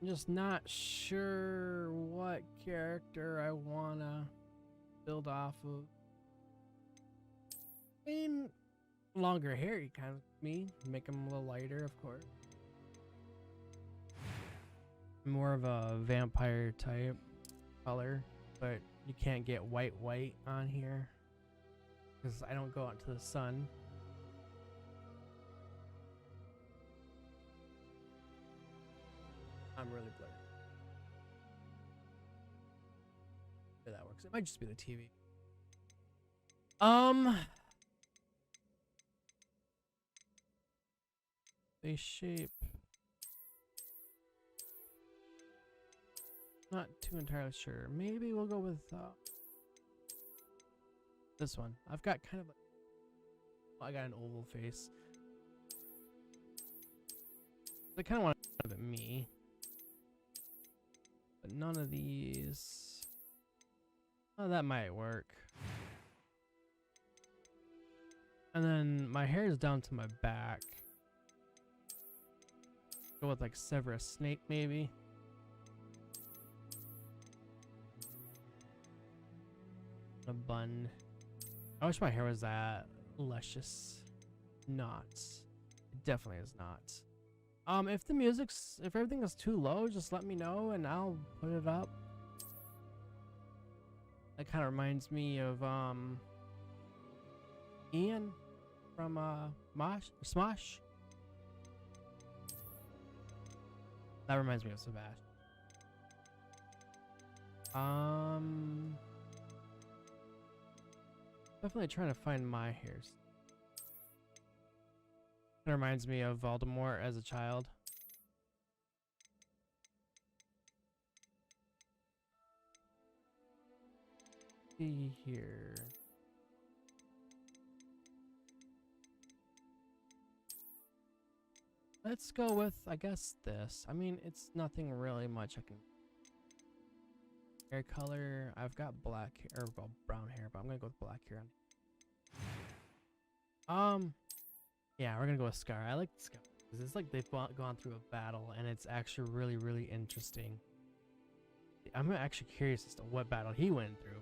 I'm just not sure what character I wanna build off of. I mean, longer hair, you kind of me, make him a little lighter, of course. More of a vampire type color, but you can't get white on here because I don't go out to the sun. I'm really blurry. Yeah, that works. It might just be the TV. Face shape. Not too entirely sure. Maybe we'll go with this one. I've got kind of like, well, I got an oval face. I kind of want to have it me, but none of these. Oh, that might work. And then my hair is down to my back. Go with like Severus Snape maybe. A bun. I wish my hair was that luscious. Not. It definitely is not. If everything is too low, just let me know and I'll put it up. That kind of reminds me of Ian from Smosh. That reminds me of Sebastian. Definitely trying to find my hairs. It reminds me of Voldemort as a child. See here. Let's go with, I guess, this. I mean, it's nothing really much I can. Hair color. I've got black hair, or well, brown hair, but I'm gonna go with black hair on. Yeah, we're gonna go with Scar. I like Scar because it's like they've gone through a battle, and it's actually really, really interesting. I'm actually curious as to what battle he went through.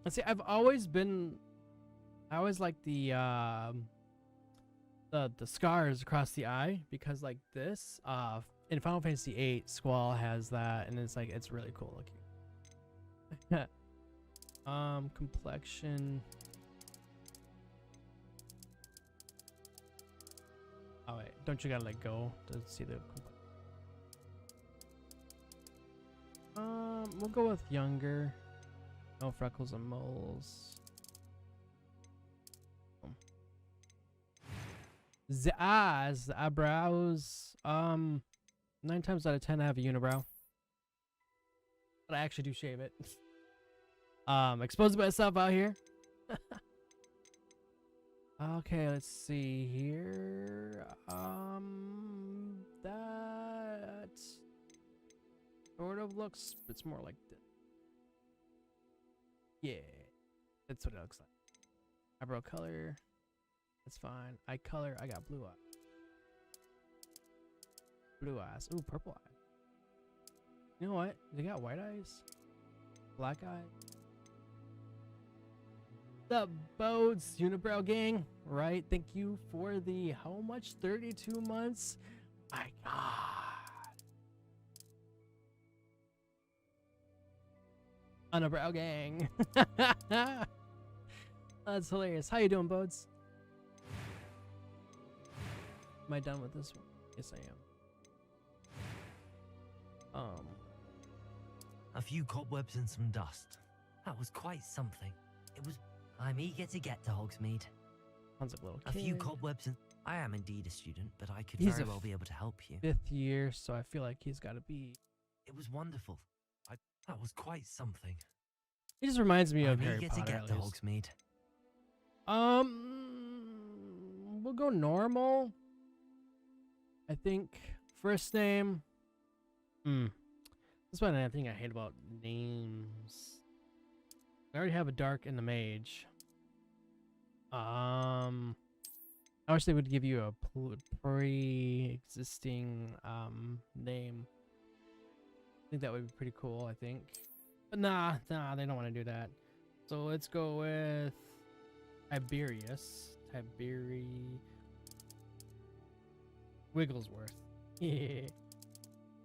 Let's see. I always like the scars across the eye because like this in Final Fantasy VIII, Squall has that, and it's like it's really cool looking. Complexion. Oh wait, don't you gotta let go to see the we'll go with younger. No freckles and moles. The eyes, the eyebrows. 9 times out of 10 I have a unibrow. But I actually do shave it. Exposing myself out here. Okay, let's see here. That sort of looks, it's more like this. Yeah, that's what it looks like. Eyebrow color, that's fine. Eye color, I got blue eye. Blue eyes, ooh, purple eye. You know what? They got white eyes, black eye. The Bodes Unibrow gang, right? Thank you for the how much? 32 months. My God. Unibrow gang. That's hilarious. How you doing, Bodes? Am I done with this one? Yes, I am. A few cobwebs and some dust. That was quite something. It was. I'm eager to get to Hogsmeade. Sounds like a little kid. A few cobwebs and... I am indeed a student, but I could He's very well be able to help you. 5th year, so I feel like he's got to be... It was wonderful. That was quite something. He just reminds me of Harry Eager Potter, to get to Hogsmeade. We'll go normal. I think first name. That's one thing I hate about names. I already have a dark and the mage. I wish they would give you a pre-existing name. I think that would be pretty cool, I think. But nah, they don't want to do that. So let's go with Tiberius. Wigglesworth. Yeah.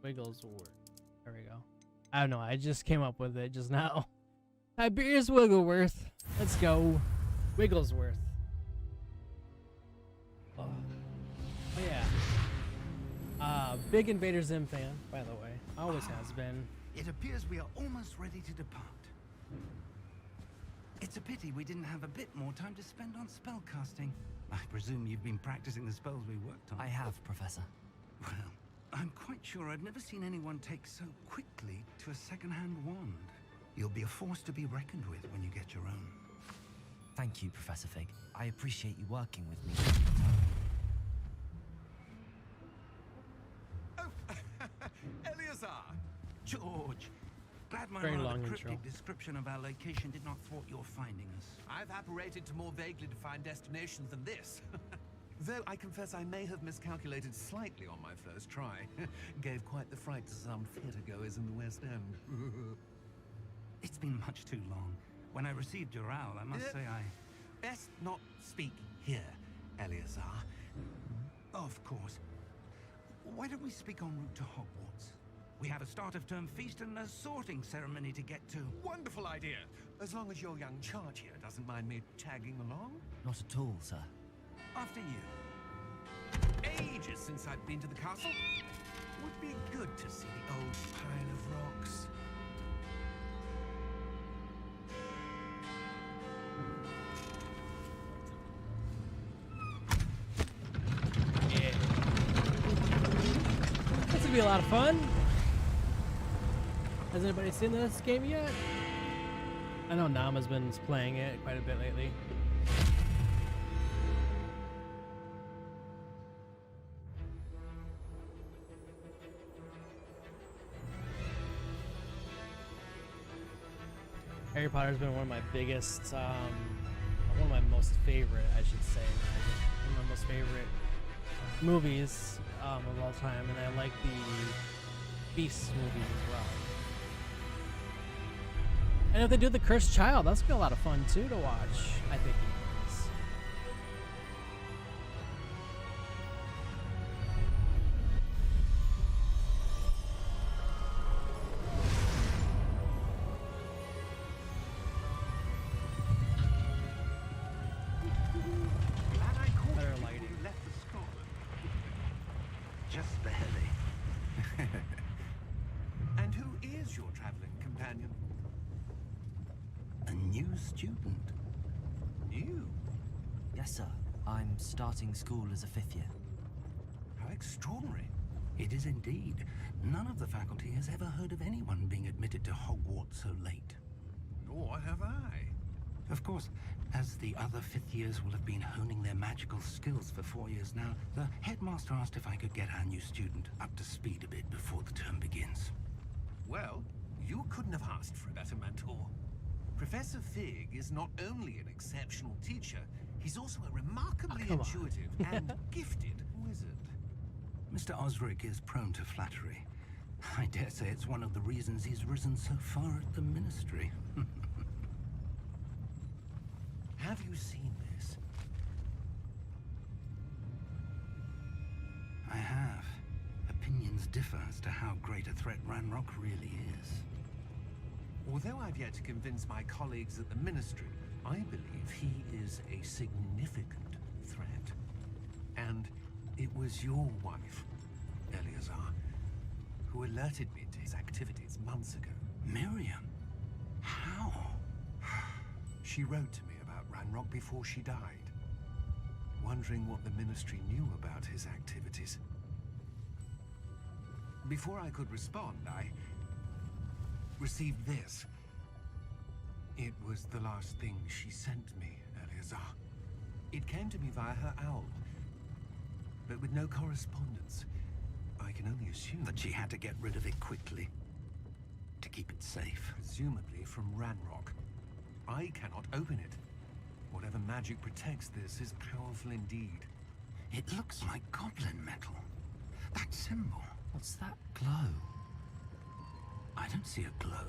Wigglesworth. There we go. I don't know. I just came up with it just now. Tiberius Wigglesworth. Let's go. Wigglesworth. Oh yeah. Big Invader Zim fan, by the way. Always has been. It appears we are almost ready to depart. It's a pity we didn't have a bit more time to spend on spellcasting. I presume you've been practicing the spells we worked on. I have, Professor. Well, I'm quite sure I've never seen anyone take so quickly to a second-hand wand. You'll be a force to be reckoned with when you get your own. Thank you, Professor Fig. I appreciate you working with me. Oh, Eleazar! George! Glad my Very rather long cryptic intro. description of our location did not thwart your finding us. I've apparated to more vaguely defined destinations than this. Though I confess I may have miscalculated slightly on my first try. Gave quite the fright to some theatergoers in the West End. It's been much too long. When I received your owl, I must say I... Best not speak here, Eleazar. Of course. Why don't we speak en route to Hogwarts? We have a start-of-term feast and a sorting ceremony to get to. Wonderful idea. As long as your young charge here doesn't mind me tagging along. Not at all, sir. After you. Ages since I've been to the castle. Would be good to see the old pile of rocks. Yeah. This would be a lot of fun. Has anybody seen this game yet? I know Nama's been playing it quite a bit lately. Harry Potter's been one of my biggest, one of my most favorite, I should say. One of my most favorite movies of all time, and I like the Beast movies as well. And if they do the Cursed Child, that's gonna be a lot of fun too to watch, I think. Glad I caught Better you lighting. before you left the school. Just barely. And who is your traveling companion? A new student. You? Yes, sir. I'm starting school as a 5th year. How extraordinary. It is indeed. None of the faculty has ever heard of anyone being admitted to Hogwarts so late. Nor have I. Of course, as the other 5th years will have been honing their magical skills for 4 years now, the headmaster asked if I could get our new student up to speed a bit before the term begins. Well, you couldn't have asked for a better mentor. Professor Fig is not only an exceptional teacher, he's also a remarkably come on. intuitive and gifted wizard. Mr. Osric is prone to flattery. I dare say it's one of the reasons he's risen so far at the ministry. Have you seen this? I have. Opinions differ as to how great a threat Ranrock really is. Although I've yet to convince my colleagues at the Ministry, I believe he is a significant threat. And it was your wife, Eleazar, who alerted me to his activities months ago. Miriam? How? She wrote to me about Ranrock before she died, wondering what the Ministry knew about his activities. Before I could respond, I received this. It was the last thing she sent me, Eleazar. It came to me via her owl, but with no correspondence. I can only assume That she had to get rid of it quickly. To keep it safe. presumably from Ranrock. I cannot open it. Whatever magic protects this is powerful indeed. It looks like goblin metal. That symbol. What's that glow? I don't see a glow.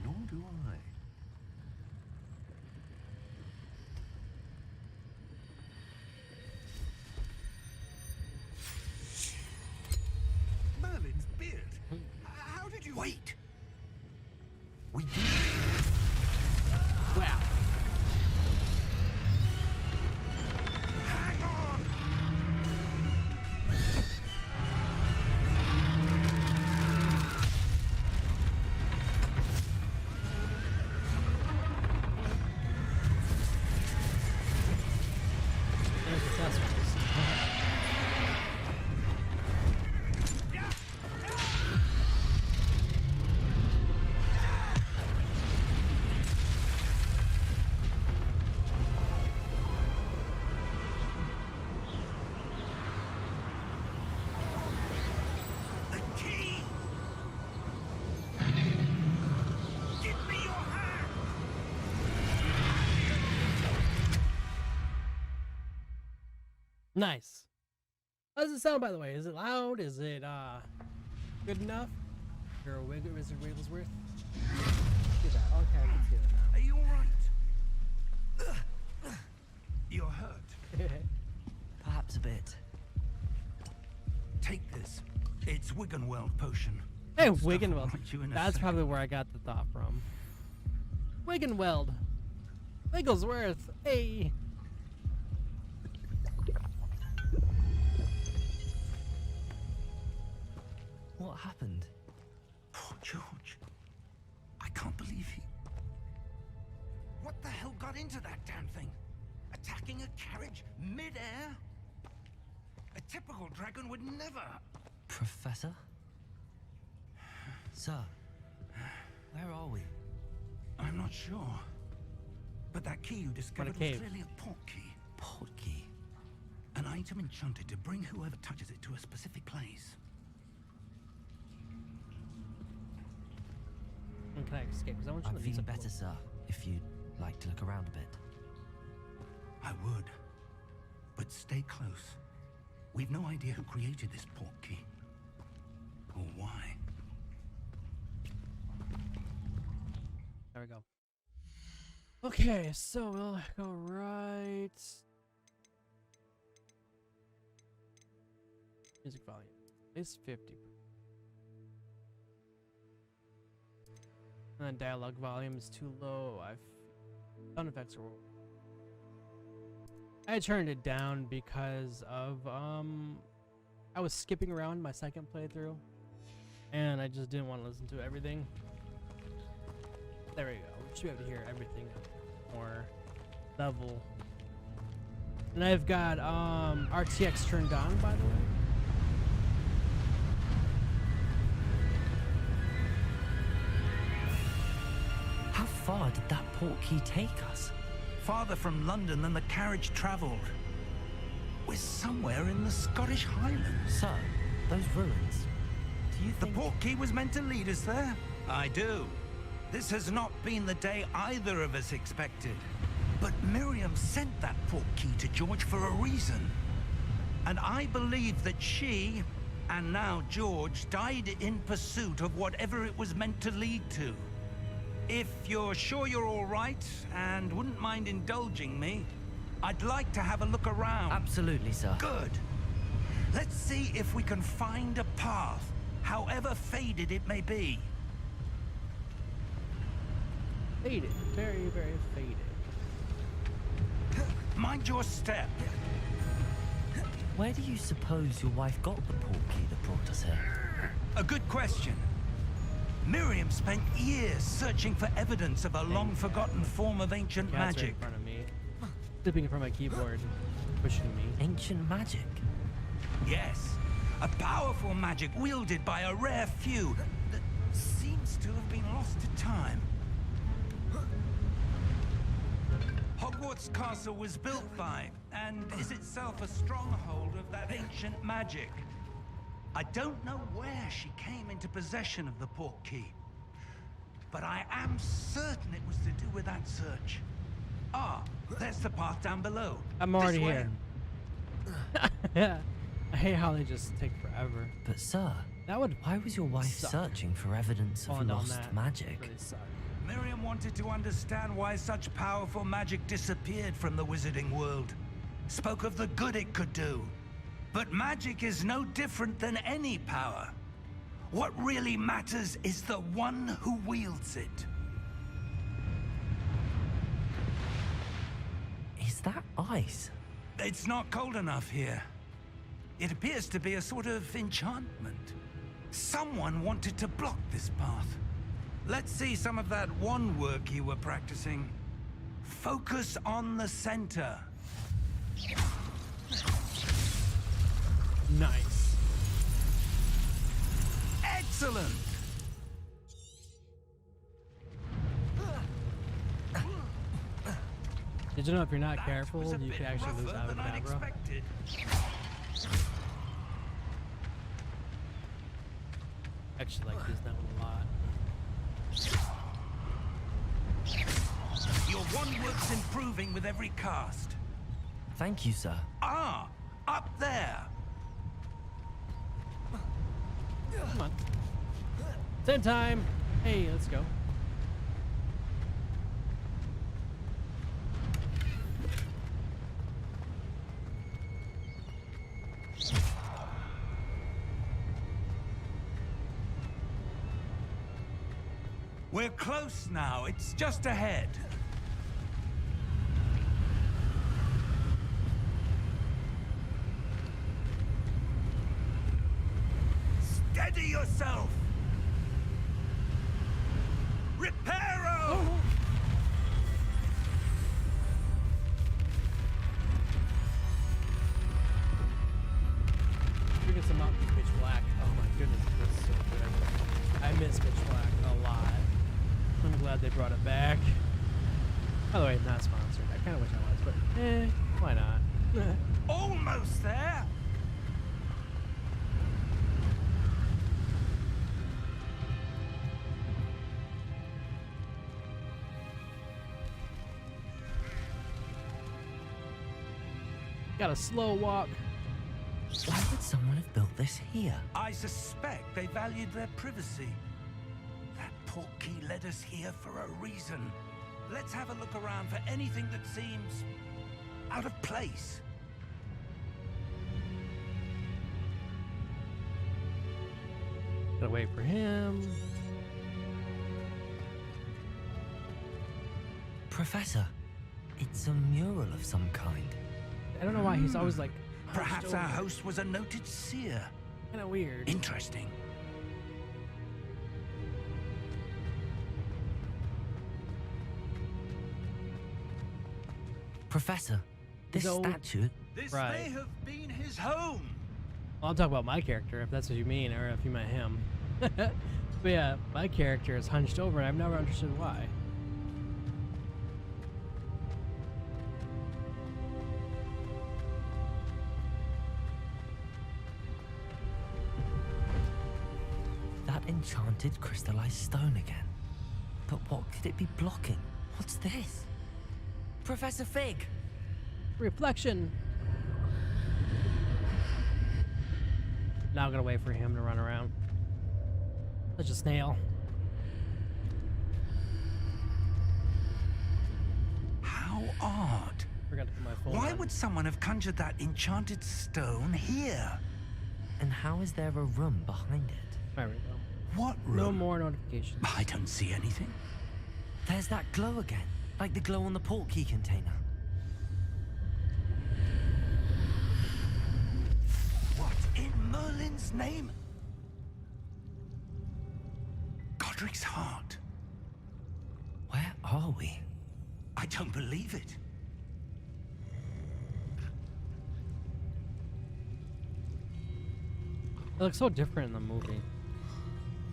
Nor do I. Merlin's beard. How did you... Wait! We did. Wow. Hang on! There's the suspects. The key! Give me your hand! Nice. How does it sound, by the way? Is it loud? Is it good enough? Or a Wigglesworth? Do that. Okay, I can feel it Are you alright? You're hurt. now. Perhaps a bit. Take this. It's Wiggenweld potion. Hey, Stuff will Wiggenweld. right you in a That's second. probably where I got the thought from. Wiggenweld. Wigglesworth. Hey. What happened? Poor George. I can't believe he... What the hell got into that damn thing? Attacking a carriage mid-air? A typical dragon would never... Professor? Sir, where are we? I'm not sure. But that key you discovered was cave. clearly a port key. Port key. An item enchanted to bring whoever touches it to a specific place. And can I escape? Because I want you I'm to feeling better, sir, if you'd like to look around a bit. I would. But stay close. We've no idea who created this port key. Or why. There we go. Okay, so we'll go right. Music volume is 50. And then dialogue volume is too low. Sound effects are. I turned it down because of I was skipping around my second playthrough, and I just didn't want to listen to everything. There we go. We should be able to hear everything more level. And I've got RTX turned on, by the way. How far did that port key take us? Farther from London than the carriage travelled. We're somewhere in the Scottish Highlands. Sir, those ruins. Do you The think... port key was meant to lead us there? I do. This has not been the day either of us expected. But Miriam sent that port key to George for a reason. And I believe that she, and now George, died in pursuit of whatever it was meant to lead to. If you're sure you're all right, and wouldn't mind indulging me, I'd like to have a look around. Absolutely, sir. Good. Let's see if we can find a path, however faded it may be. Faded. Very, very faded. Mind your step. Where do you suppose your wife got the port key that brought us here? A good question. Miriam spent years searching for evidence of a long-forgotten form of ancient Cats right magic. in front of me. Slipping in front of my keyboard, pushing me. Ancient magic? Yes, a powerful magic wielded by a rare few that seems to have been lost to time. Hogwarts Castle was built by, and is itself a stronghold of that ancient magic. I don't know where she came into possession of the port key, but I am certain it was to do with that search. Ah, there's the path down below. I'm This already way. here. Yeah. I hate how they just take forever. But sir, That would why was your wife suck. searching for evidence of falling down lost that magic? really suck. Miriam wanted to understand why such powerful magic disappeared from the wizarding world. Spoke of the good it could do. But magic is no different than any power. What really matters is the one who wields it. Is that ice? It's not cold enough here. It appears to be a sort of enchantment. Someone wanted to block this path. Let's see some of that wand work you were practicing. Focus on the center. Nice. Excellent! Did you know if you're not That careful, was a you bit could actually lose rougher than I'd Abracadabra? expected. Actually, like this that one a lot. Your wand work's improving with every cast. Thank you, sir. Ah, up there. Come on. Same time. Hey, let's go. We're close now. It's just ahead. Steady yourself. Reparo! We're getting some up pitch black. Oh my goodness, that's so good. I miss pitch black a lot. I'm glad they brought it back. By the way, not sponsored. I kind of wish I was, but why not? Almost there. Got a slow walk. Why would someone have built this here? I suspect they valued their privacy. That portkey led us here for a reason. Let's have a look around for anything that seems out of place. Gotta wait for him. Professor, it's a mural of some kind. I don't know why he's always like. Perhaps our host was a noted seer. Kind of weird. Interesting. Professor, this So- statue... This Right. may have been his home. Well, I'm talking about my character, if that's what you mean, or if you meant him. But yeah, my character is hunched over, and I've never understood why. That enchanted crystallized stone again. But what could it be blocking? What's this? Professor Fig! Reflection. Now I'm gonna wait for him to run around. Such a snail. How odd. Forgot to put my phone Why on. would someone have conjured that enchanted stone here? And how is there a room behind it? There we go. What room? No more notifications. I don't see anything. There's that glow again, like the glow on the portkey container. What in Merlin's name? Godric's heart. Where are we? I don't believe it. It looks so different in the movie.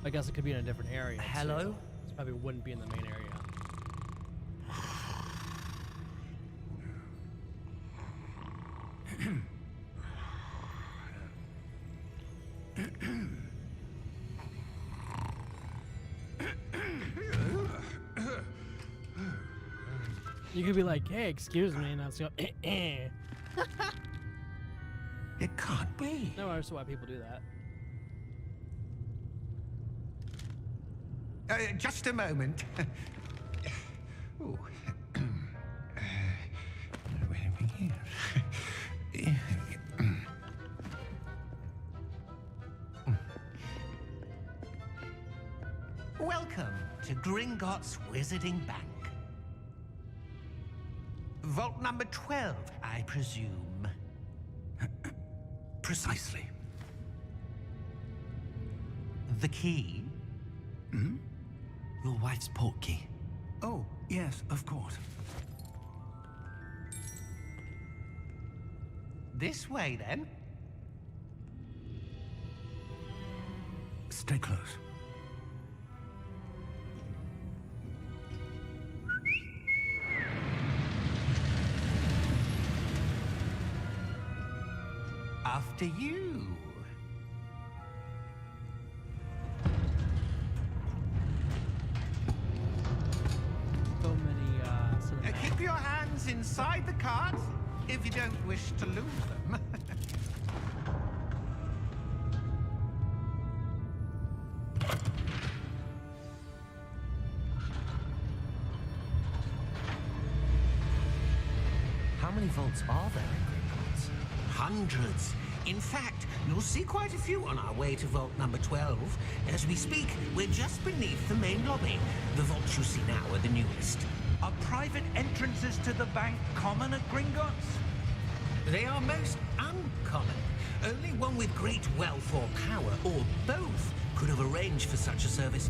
I guess it could be in a different area. too. Hello? This probably wouldn't be in the main area. You could be like, hey, excuse me, and I'll go, It can't be. No, I understand why people do that. Just a moment. Ooh. Where are we here? Welcome to Gringotts Wizarding Bank. Vault number 12, I presume. Precisely. The key? Hmm? Your wife's portkey. Oh, yes, of course. This way, then. Stay close. After you. So many, Keep your hands inside the cart if you don't wish to lose them. How many vaults are there in Gringotts? Hundreds. In fact, you'll see quite a few on our way to vault number 12. As we speak, we're just beneath the main lobby. The vaults you see now are the newest. Are private entrances to the bank common at Gringotts? They are most uncommon. Only one with great wealth or power, or both, could have arranged for such a service.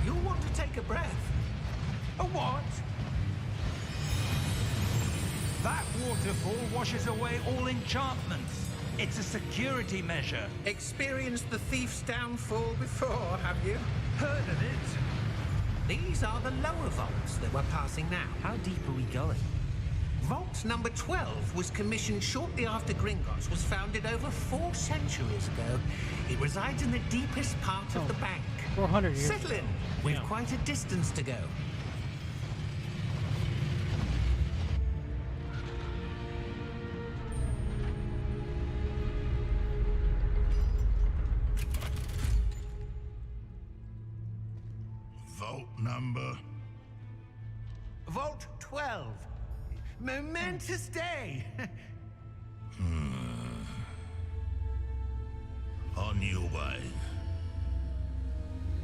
You'll want to take a breath. A what? That waterfall washes away all enchantments. It's a security measure. Experienced the thief's downfall before, have you? Heard of it? These are the lower vaults that we're passing now. How deep are we going? Vault number 12 was commissioned shortly after Gringotts was founded over 4 centuries ago. It resides in the deepest part of the bank. 400 years. Settle in. We've Yeah. quite a distance to go. Vault number. Vault 12. Momentous day. On your way.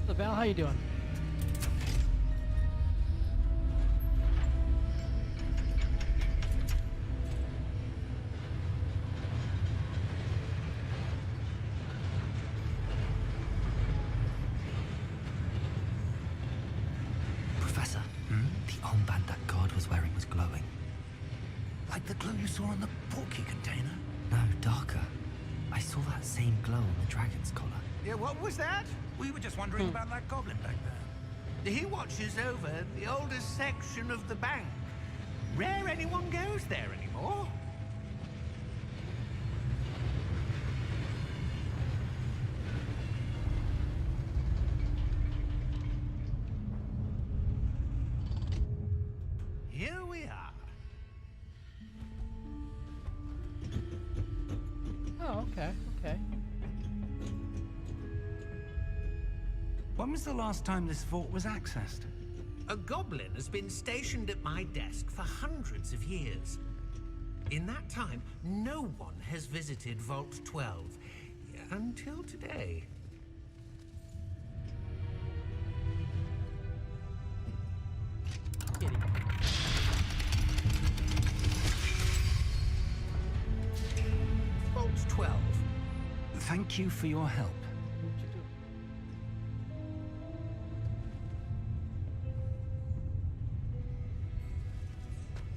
So Val, how you doing? Professor, the armband that guard was wearing was glowing. Like the glow you saw on the portkey container? No, darker. I saw that same glow on the dragon's collar. Yeah, what was that? We were just wondering about that goblin back there. He watches over the oldest section of the bank. Rare anyone goes there anymore. Here we are. Oh, okay, okay. When was the last time this vault was accessed? A goblin has been stationed at my desk for hundreds of years. In that time, no one has visited Vault 12 until today. Kitty. Vault 12. Thank you for your help. What'd you do?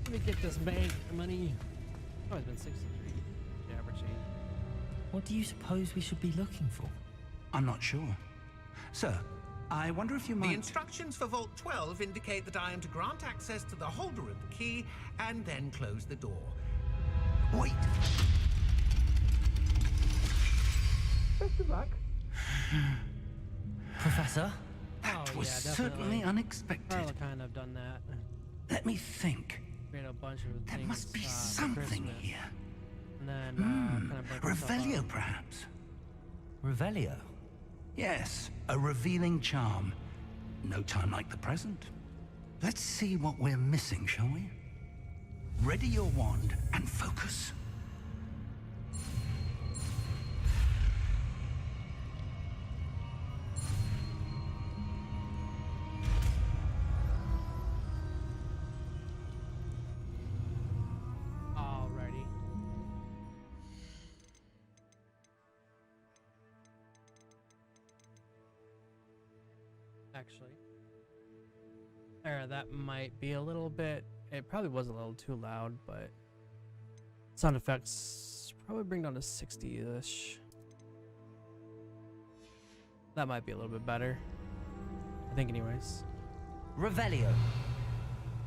Let me get this bank money. Oh, it's been 63. Averaging. What do you suppose we should be looking for? I'm not sure. Sir, I wonder if you The might... instructions for Vault 12 indicate that I am to grant access to the holder of the key and then close the door. Wait! Best of luck. Professor? That Oh, was yeah, certainly definitely. unexpected. Carla kind of done that. Let me think. Made a bunch of There things. must be for something Christmas. here. And then kind of break myself Revelio, up. perhaps? Revelio? Yes, a revealing charm. No time like the present. Let's see what we're missing, shall we? Ready your wand and focus. Alrighty. Actually, that might be a little bit. It probably was a little too loud, but sound effects probably bring down to 60-ish. That might be a little bit better. I think, anyways. Revelio.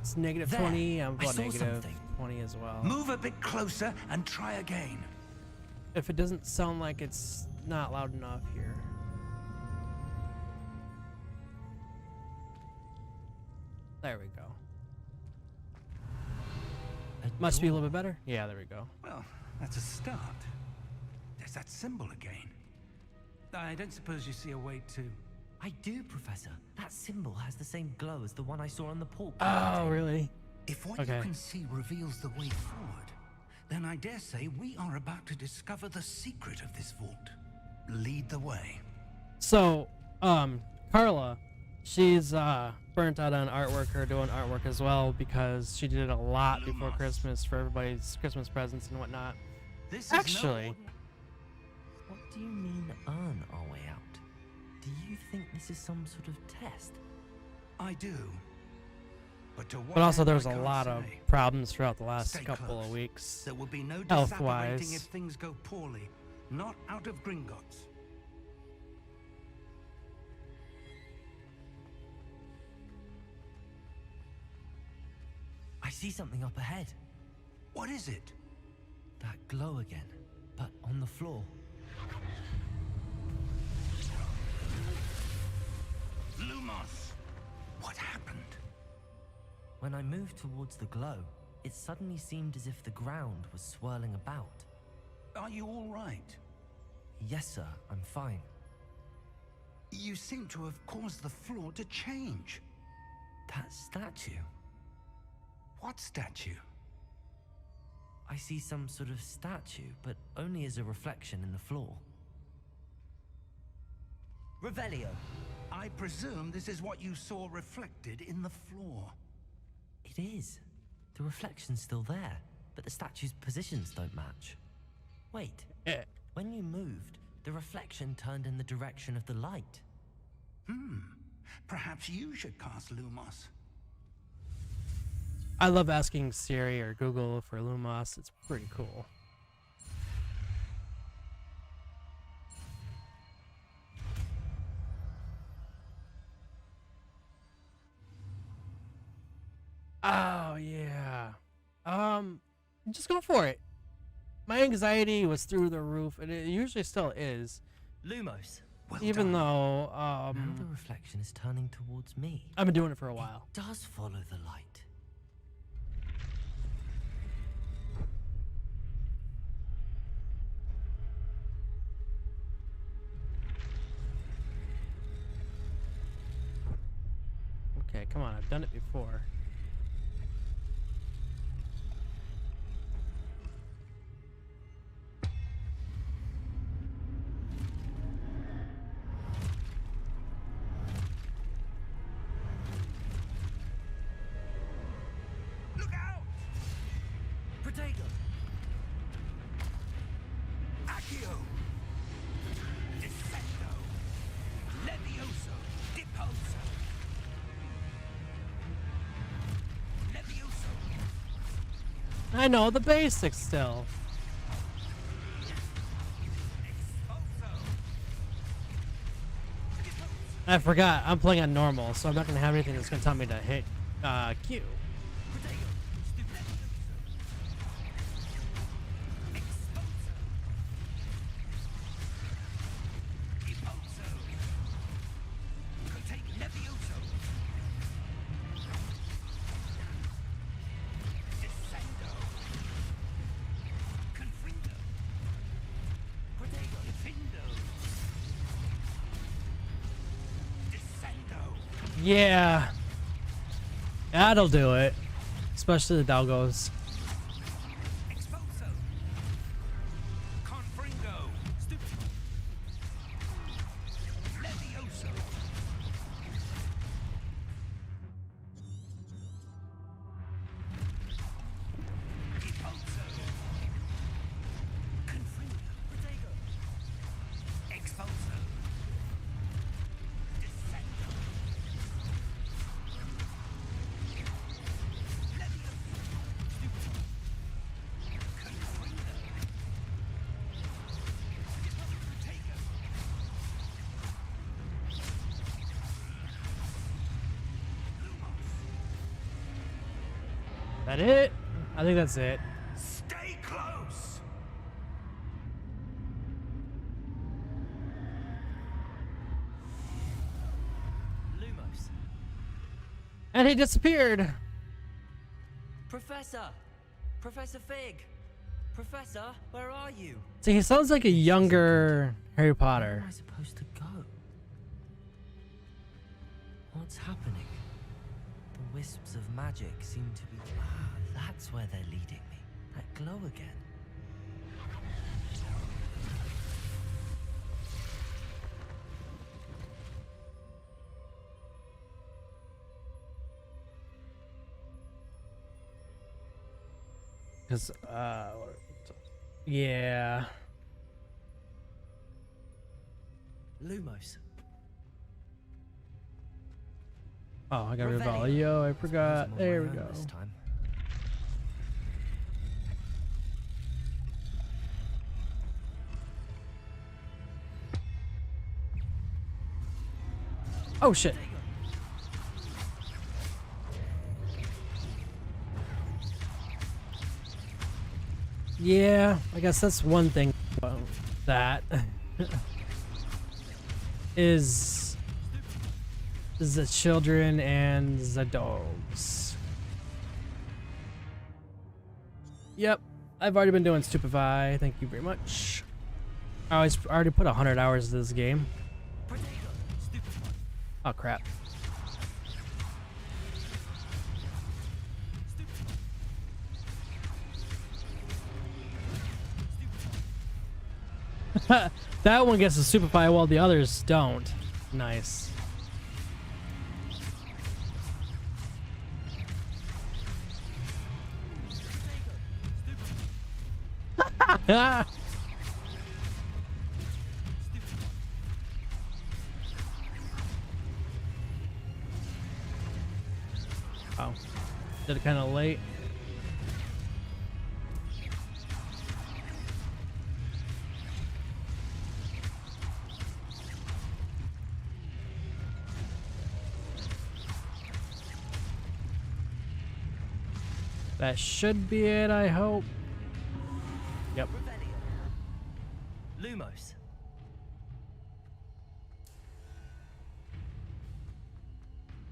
It's negative There, 20. I'm I about saw negative something. 20 as well. Move a bit closer and try again. If it doesn't sound like it's not loud enough here. There we go. Must be a little bit better. Yeah, there we go. Well, that's a start. There's that symbol again. I don't suppose you see a way to... I do, Professor. That symbol has the same glow as the one I saw on the port. Oh, really? If what Okay. you can see reveals the way forward, then I dare say we are about to discover the secret of this vault. Lead the way. So, Carla, she's burnt out on artwork or doing artwork as well because she did a lot before Lumos. Christmas for everybody's Christmas presents and whatnot. This is Actually, What do you mean, earn our way out? Do you think this is some sort of test? I do. But to what but also end, there's I a can't lot of say. problems throughout the last Stay couple close. of weeks. There will be no Health-wise. disapparating if things go poorly. Not out of Gringotts. I see something up ahead. What is it? That glow again, but on the floor. Lumos! What happened? When I moved towards the glow, it suddenly seemed as if the ground was swirling about. Are you all right? Yes, sir, I'm fine. You seem to have caused the floor to change. That statue. What statue? I see some sort of statue, but only as a reflection in the floor. Revelio. I presume this is what you saw reflected in the floor. It is. The reflection's still there, but the statue's positions don't match. Wait, Eh. when you moved, the reflection turned in the direction of the light. Perhaps you should cast Lumos. I love asking Siri or Google for Lumos. It's pretty cool. Oh yeah. Just go for it. My anxiety was through the roof, and it usually still is. Lumos. Well Even done. though Now the reflection is turning towards me. I've been doing it for a while. It does follow the light. Okay, come on, I've done it before. Look out! Protego! Accio! Defendo! Levioso! Deposo! Levioso! I know the basics still. I forgot, I'm playing on normal, so I'm not gonna have anything that's gonna tell me to hit Q. Yeah. That'll do it. Especially the Dalgos. Expulso. Confringo. Levioso. Expulso. Confringo. Expulso. Descendo. That it? I think that's it. Stay close. Lumos. And he disappeared. Professor! Professor Fig! Professor, where are you? See, he sounds like a younger Harry Where Potter. am I supposed to go? What's happening? The wisps of magic seem to be... Ah, that's where they're leading me. That glow again. Because, yeah. Lumos. Oh, I got Revelio. Revelio. I forgot. Suppose I'm on There my we own go. this time. Oh, shit. Yeah, I guess that's one thing about that. is the children and the dogs. Yep, I've already been doing Stupefy. Thank you very much. I already put 100 hours into this game. Oh crap. That one gets a Stupefy while the others don't. Nice. Oh, did it kind of late. That should be it, I hope. Yep. Lumos.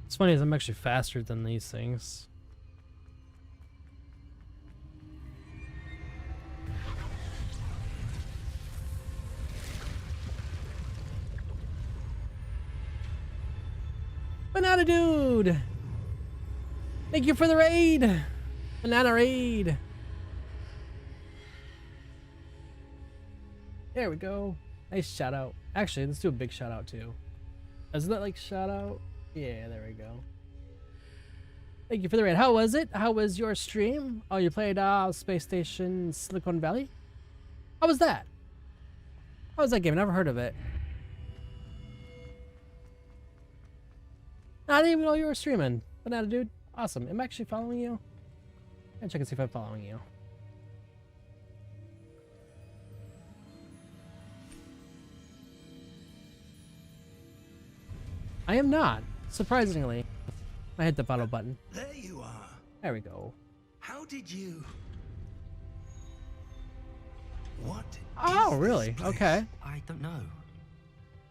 It's funny as I'm actually faster than these things. Banana Dude! Thank you for the raid! Banana raid! There we go. Nice shout out. Actually, let's do a big shout out too. Isn't that like shout out? Yeah, there we go. Thank you for the raid. How was it? How was your stream? Oh, you played Space Station Silicon Valley? How was that? How was that game? Never heard of it. I didn't even know you were streaming. Banana Dude. Awesome. Am I actually following you? I'll check and see if I'm following you. I am not. Surprisingly. I hit the follow button. There you are. There we go. How did you... What Oh, is really? this place? Okay. I don't know.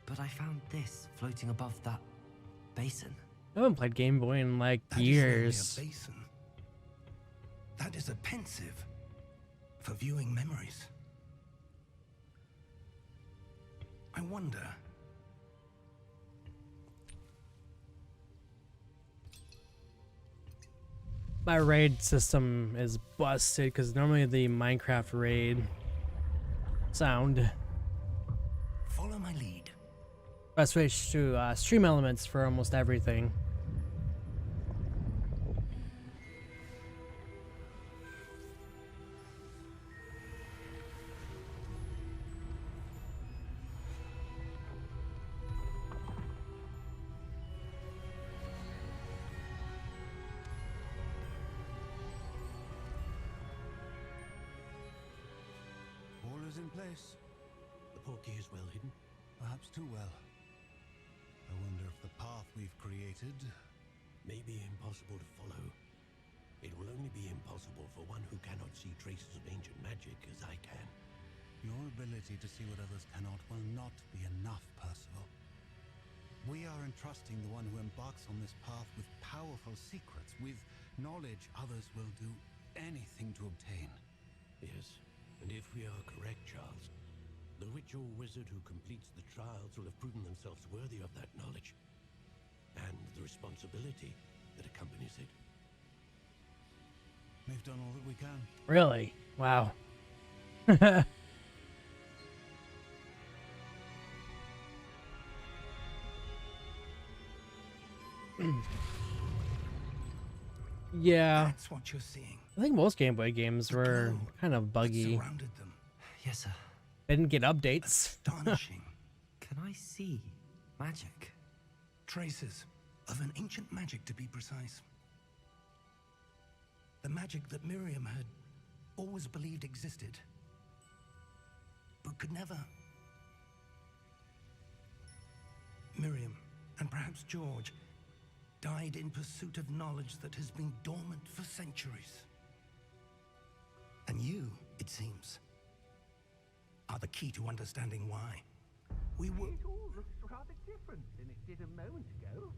But I found this floating above that basin. I haven't played Game Boy in like That is only years. a basin. That is a pensive for viewing memories. I wonder... My raid system is busted because normally the Minecraft raid sound. Follow my lead. I switched to stream elements for almost everything. All is in place. The portkey is well hidden. Perhaps too well. I wonder if the path we've created... May be impossible to follow. It will only be impossible for one who cannot see traces of ancient magic as I can. Your ability to see what others cannot will not be enough, Percival. We are entrusting the one who embarks on this path with powerful secrets, with knowledge others will do anything to obtain. Yes, and if we are correct, Charles, the ritual wizard who completes the trials will have proven themselves worthy of that knowledge, and the responsibility that accompanies it. We've done all that we can. Really? Wow. Yeah, That's what you're seeing. I think most Game Boy games were glow kind of that buggy. surrounded them. Yes, sir. They didn't get updates. Astonishing. Can I see magic? Traces of an ancient magic, to be precise. The magic that Miriam had always believed existed, but could never. Miriam, and perhaps George, died in pursuit of knowledge that has been dormant for centuries. And you, it seems, are the key to understanding why. We were... It all looks rather different than it did a moment ago.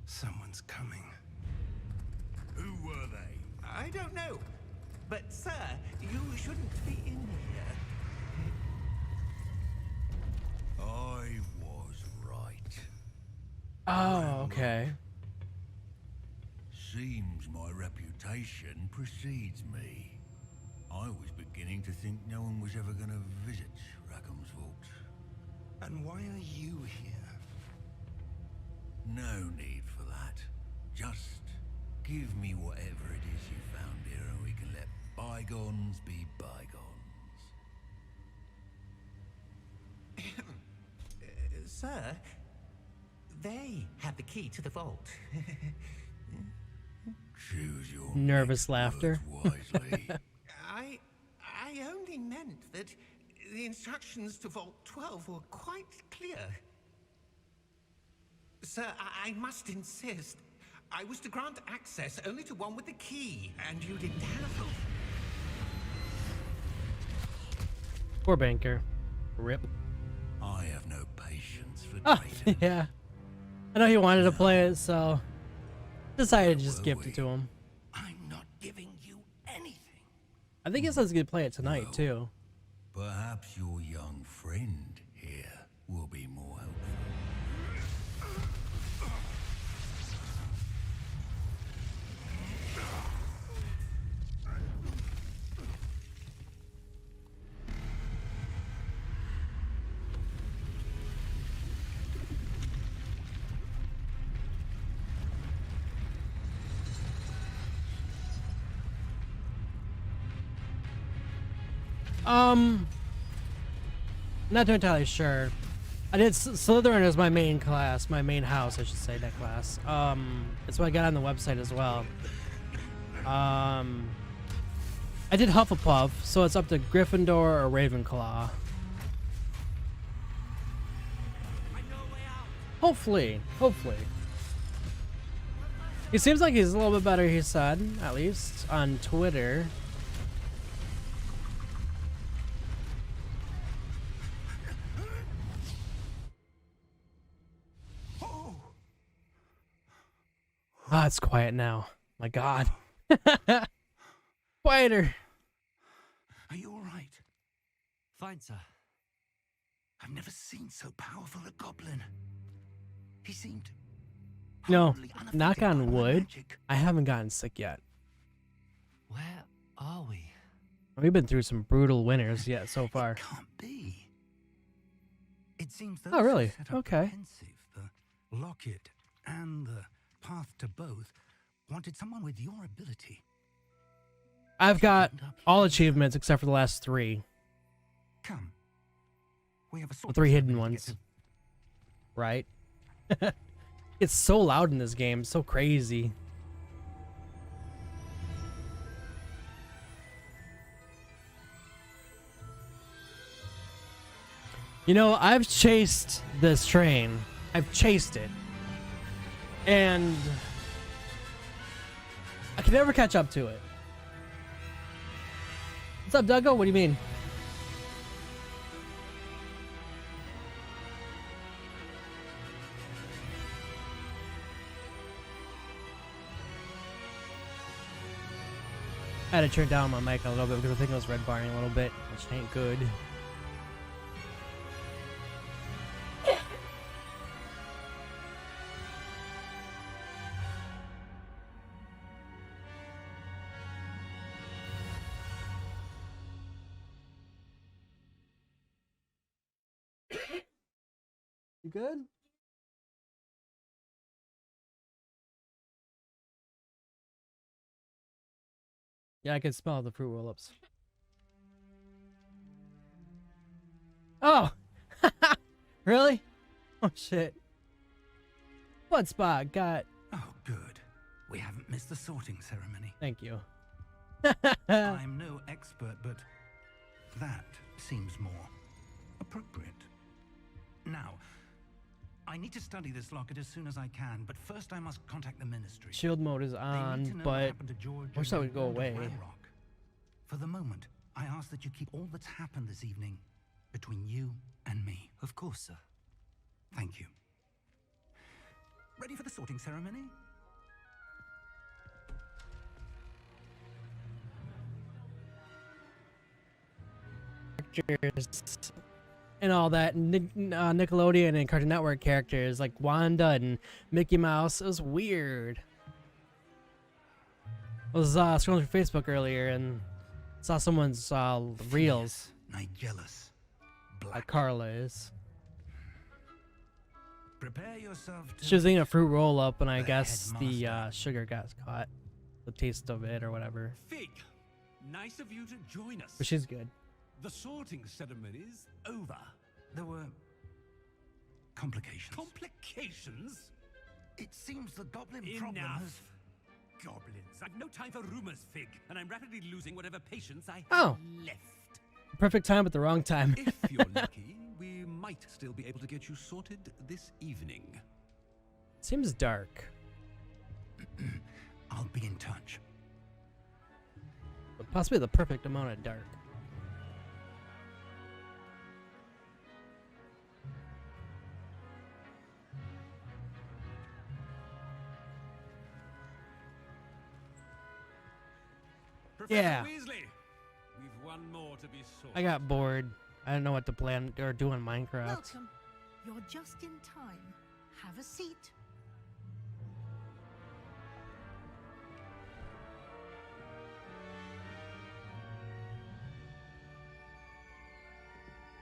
Someone's coming. Who were they? I don't know. But, sir, you shouldn't be in here. I was right. Oh, okay. Seems my reputation precedes me. I was beginning to think no one was ever going to visit Rackham's vault. And why are you here? No need for that. Just give me whatever it is you found here and we can let bygones be bygones. Sir, they have the key to the vault. Choose your Nervous next laughter. words wisely. I only meant that the instructions to Vault 12 were quite clear. Sir, I must insist. I was to grant access only to one with the key, and you didn't have it. Poor banker. Rip. I have no patience for Oh, traitors. yeah. I know he wanted to play it, so decided to just gift it to him. I'm not giving you anything. I think he says he could play it tonight, too. Perhaps your young friend here will be more helpful. Not too entirely sure. I did Slytherin as my main class, my main house, I should say, that class. That's what I got on the website as well. I did Hufflepuff, so it's up to Gryffindor or Ravenclaw. Hopefully. He seems like he's a little bit better, he said, at least on Twitter. Ah, it's quiet now. My God. Quieter. Are you all right? Fine, sir. I've never seen so powerful a goblin. He seemed No, wholly unaffected knock by on my wood. magic. I haven't gotten sick yet. We've been through some brutal winters yet so far. It can't be. It seems those Oh, really? who set up Okay. the Pensive, the Locket, and the Path to Both wanted someone with your ability. I've got End up all here. achievements except for the last 3. Come. We have a The sort 3 hidden ones. Right? It's so loud in this game. So crazy. You know, I've chased this train. I've chased it. And I can never catch up to it. What's up, Duggo? What do you mean? I had to turn down my mic a little bit because I think I was red barring a little bit, which ain't good. You good? Yeah, I can smell the fruit roll-ups. Oh! Really? Oh, shit. What spot got... Oh, good. We haven't missed the sorting ceremony. Thank you. I'm no expert, but that seems more appropriate. Now, I need to study this locket as soon as I can, but first I must contact the ministry. Shield mode is They need to on, know what but happened to George wish and that would go Lord of away. Ranrock. For the moment, I ask that you keep all that's happened this evening between you and me. Of course, sir. Thank you. Ready for the sorting ceremony? characters and all that, Nickelodeon and Cartoon Network characters like Wanda and Mickey Mouse. It was weird. I was scrolling through Facebook earlier and saw someone's reels. Nigelus. Like Black. Carla is. Prepare yourself to She was eating a fruit roll up, and I The guess the headmaster. sugar got caught. The taste of it or whatever. Fig, nice of you to join us. But she's good. The sorting ceremony's over. There were complications. Complications? It seems the goblin problem Enough. has... Goblins. I've no time for rumors, Fig, and I'm rapidly losing whatever patience I have Oh. left. Perfect time at the wrong time. If you're lucky, we might still be able to get you sorted this evening. Seems dark. I'll be in touch. But possibly the perfect amount of dark. Professor Yeah. Weasley, we've one more to be sorted. I got bored. I didn't know what to plan or do in Minecraft. Welcome. You're just in time. Have a seat.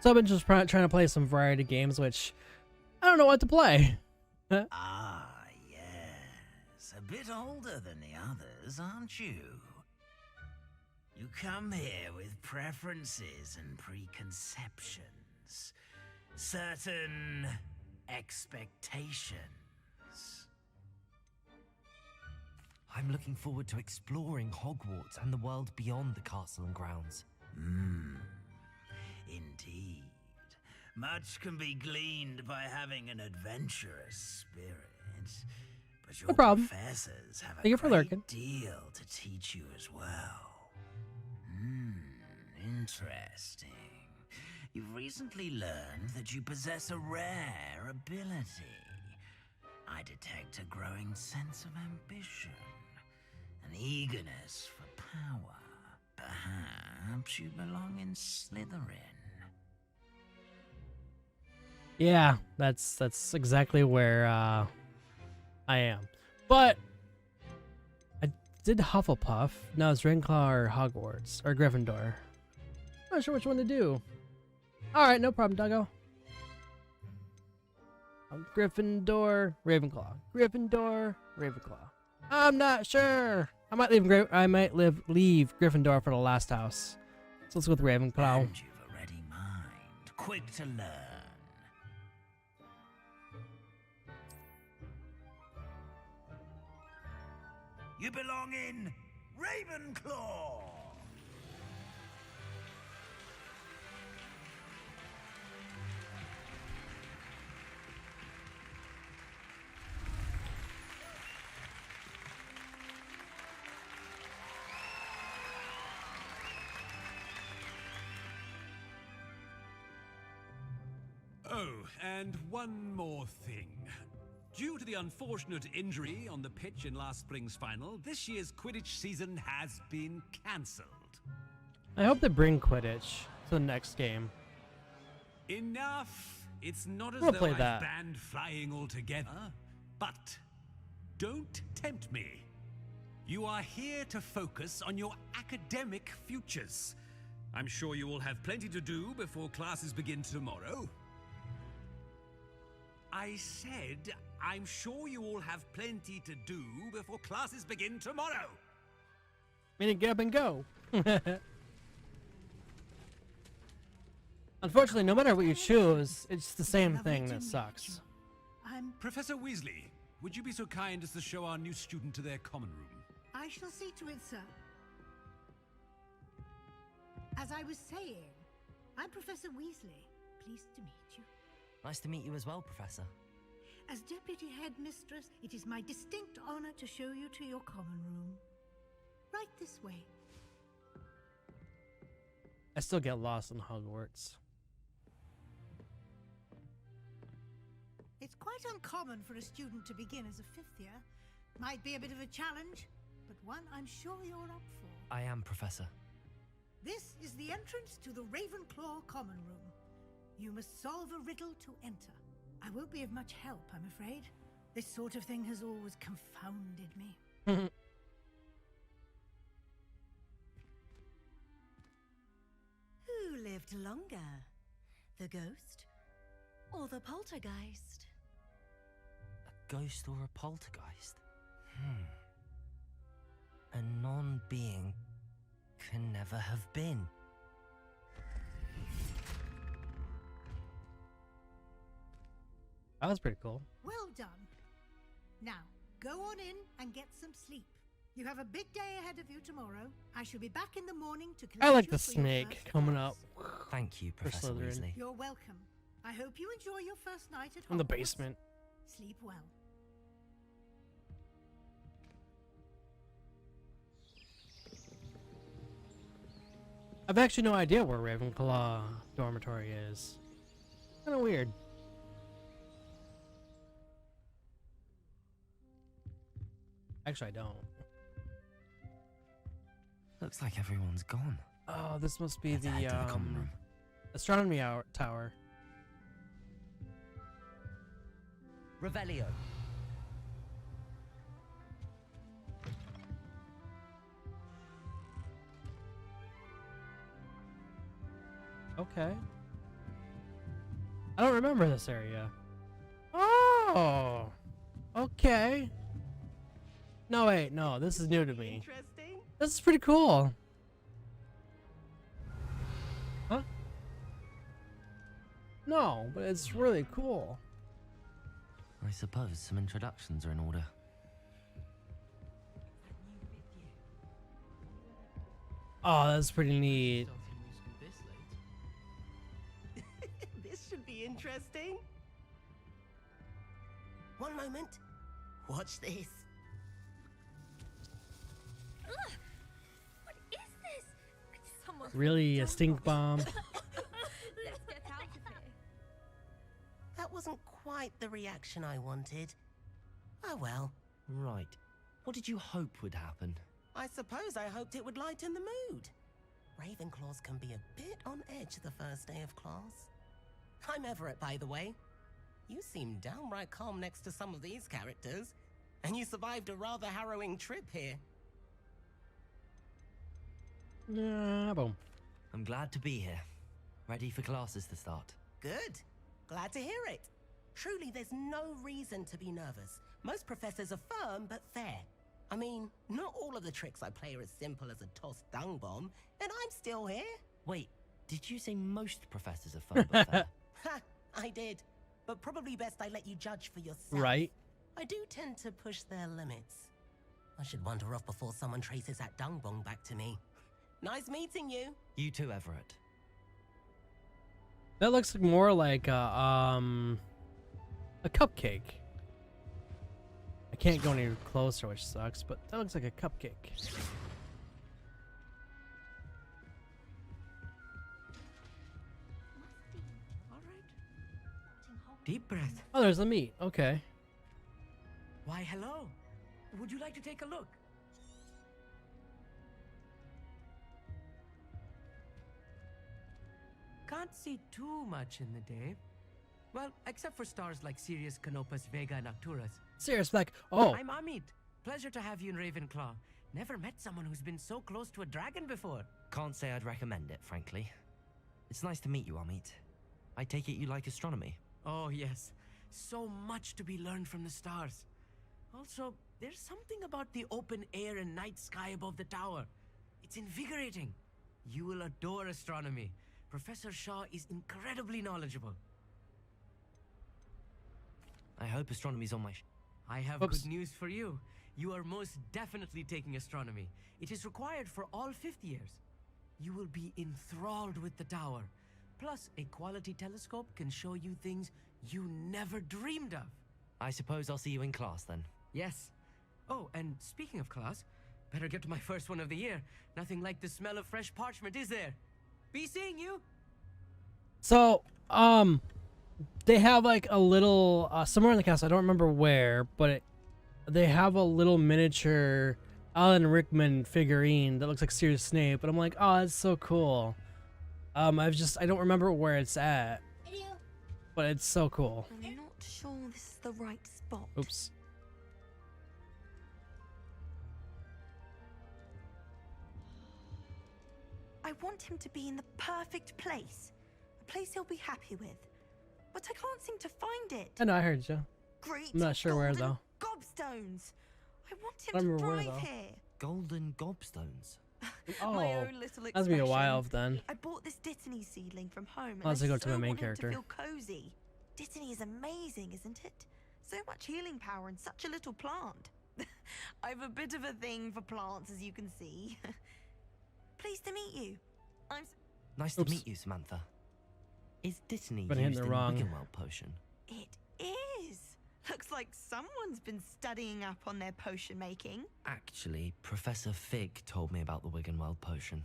So I've been just trying to play some variety games, which I don't know what to play. Ah, yes. A bit older than the others, aren't you? You come here with preferences and preconceptions. Certain expectations. I'm looking forward to exploring Hogwarts and the world beyond the castle and grounds. Indeed. Much can be gleaned by having an adventurous spirit. But your No problem. professors have Thank you a for great lurking. deal to teach you as well. Interesting. You've recently learned that you possess a rare ability. I detect a growing sense of ambition, an eagerness for power. Perhaps you belong in Slytherin. Yeah, that's exactly where I am. But I did Hufflepuff. Now it's Ravenclaw or Hogwarts or Gryffindor. Not sure which one to do. Alright, no problem, Duggo. Gryffindor, Ravenclaw. Gryffindor, Ravenclaw. I'm not sure. I might leave leave Gryffindor for the last house. So let's go with Ravenclaw. And you've a ready mind, quick to learn. You belong in Ravenclaw. Oh, and one more thing. Due to the unfortunate injury on the pitch in last spring's final, this year's Quidditch season has been cancelled. I hope they bring Quidditch to the next game. Enough! It's not as We'll though play I've that. banned flying altogether, but don't tempt me. You are here to focus on your academic futures. I'm sure you will have plenty to do before classes begin tomorrow. I said, I'm sure you all have plenty to do before classes begin tomorrow. Meaning get up and go. Unfortunately, no matter what you choose, it's the same thing that sucks. Professor Weasley, would you be so kind as to show our new student to their common room? I shall see to it, sir. As I was saying, I'm Professor Weasley. Pleased to meet you. Nice to meet you as well, Professor. As Deputy Headmistress, it is my distinct honor to show you to your common room. Right this way. I still get lost in Hogwarts. It's quite uncommon for a student to begin as a fifth year. Might be a bit of a challenge, but one I'm sure you're up for. I am, Professor. This is the entrance to the Ravenclaw common room. You must solve a riddle to enter. I won't be of much help, I'm afraid. This sort of thing has always confounded me. Who lived longer? The ghost or the poltergeist? A ghost or a poltergeist? A non-being can never have been. That was pretty cool. Well done. Now, go on in and get some sleep. You have a big day ahead of you tomorrow. I shall be back in the morning to collect I like you the for your snake first coming class. up Thank you, Professor Slytherin. Weasley. You're welcome. I hope you enjoy your first night at in the Hogwarts. basement. Sleep well. I've actually no idea where Ravenclaw dormitory is. Kind of weird. Actually, I don't. Looks like everyone's gone. Oh, this must be Let's head to the common room. astronomy tower. Revelio. Okay. I don't remember this area. Oh. Okay. No, wait, no, this is new to me. Interesting. This is pretty cool. Huh? No, but it's really cool. I suppose some introductions are in order. Oh, that's pretty neat. This should be interesting. One moment. Watch this. What is this? Someone Really, a stink bomb? Let's get out of here. That wasn't quite the reaction I wanted. Oh well. Right. What did you hope would happen? I suppose I hoped it would lighten the mood. Ravenclaws can be a bit on edge the first day of class. I'm Everett, by the way. You seem downright calm next to some of these characters, and you survived a rather harrowing trip here. Yeah, boom. I'm glad to be here. Ready for classes to start. Good. Glad to hear it. Truly, there's no reason to be nervous. Most professors are firm but fair. I mean, not all of the tricks I play are as simple as a tossed dung bomb, and I'm still here. Wait, did you say most professors are firm but fair? Ha! I did. But probably best I let you judge for yourself. Right. I do tend to push their limits. I should wander off before someone traces that dung bomb back to me. Nice meeting you. You too, Everett. That looks more like a cupcake. I can't go any closer, which sucks, but that looks like a cupcake. Deep breath. Oh, there's the meat. Okay. Why, hello. Would you like to take a look? Can't see too much in the day. Well, except for stars like Sirius, Canopus, Vega, and Arcturus. Sirius Black. Oh. I'm Amit. Pleasure to have you in Ravenclaw. Never met someone who's been so close to a dragon before. Can't say I'd recommend it, frankly. It's nice to meet you, Amit. I take it you like astronomy. Oh, yes. So much to be learned from the stars. Also, there's something about the open air and night sky above the tower. It's invigorating. You will adore astronomy. Professor Shaw is incredibly knowledgeable. I hope astronomy's on my I have Oops. good news for you. You are most definitely taking astronomy. It is required for all 5th years. You will be enthralled with the tower. Plus, a quality telescope can show you things you never dreamed of. I suppose I'll see you in class then. Yes. Oh, and speaking of class, better get to my first one of the year. Nothing like the smell of fresh parchment, is there? Be seeing you. So, they have like a little somewhere in the castle. I don't remember where, but they have a little miniature Alan Rickman figurine that looks like Sirius Snape. But I'm like, oh, that's so cool. I don't remember where it's at, but it's so cool. I'm not sure this is the right spot. Oops. I want him to be in the perfect place. A place he'll be happy with. But I can't seem to find it. I know, I heard you. Great. I'm not sure where, though. Gobstones. I want him I to remember where, thrive though. here. Golden gobstones. Oh, My own little that's be a expression. while then. I bought this Dittany seedling from home. Let's and I go to so the main want him character. To feel cozy. Dittany is amazing, isn't it? So much healing power in such a little plant. I've a bit of a thing for plants, as you can see. Pleased to meet you. Nice Oops. to meet you, Samantha. Is Dittany Been hitting used the in wrong- Wiggenweld potion? It is. Looks like someone's been studying up on their potion making. Actually, Professor Fig told me about the Wiggenweld potion.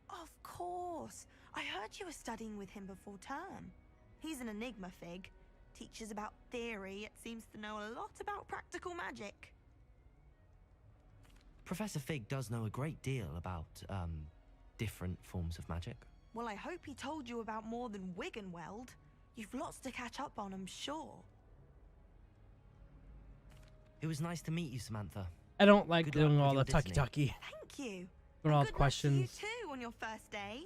Of course. I heard you were studying with him before term. He's an enigma, Fig. Teaches about theory, yet seems to know a lot about practical magic. Professor Fig does know a great deal about, different forms of magic. Well, I hope he told you about more than Wiggenweld. You've lots to catch up on, I'm sure. It was nice to meet you, Samantha. I don't like Good luck doing with all your the tucky Dittany. tucky. Thank you. Doing all And the good questions. luck to you too on your first day.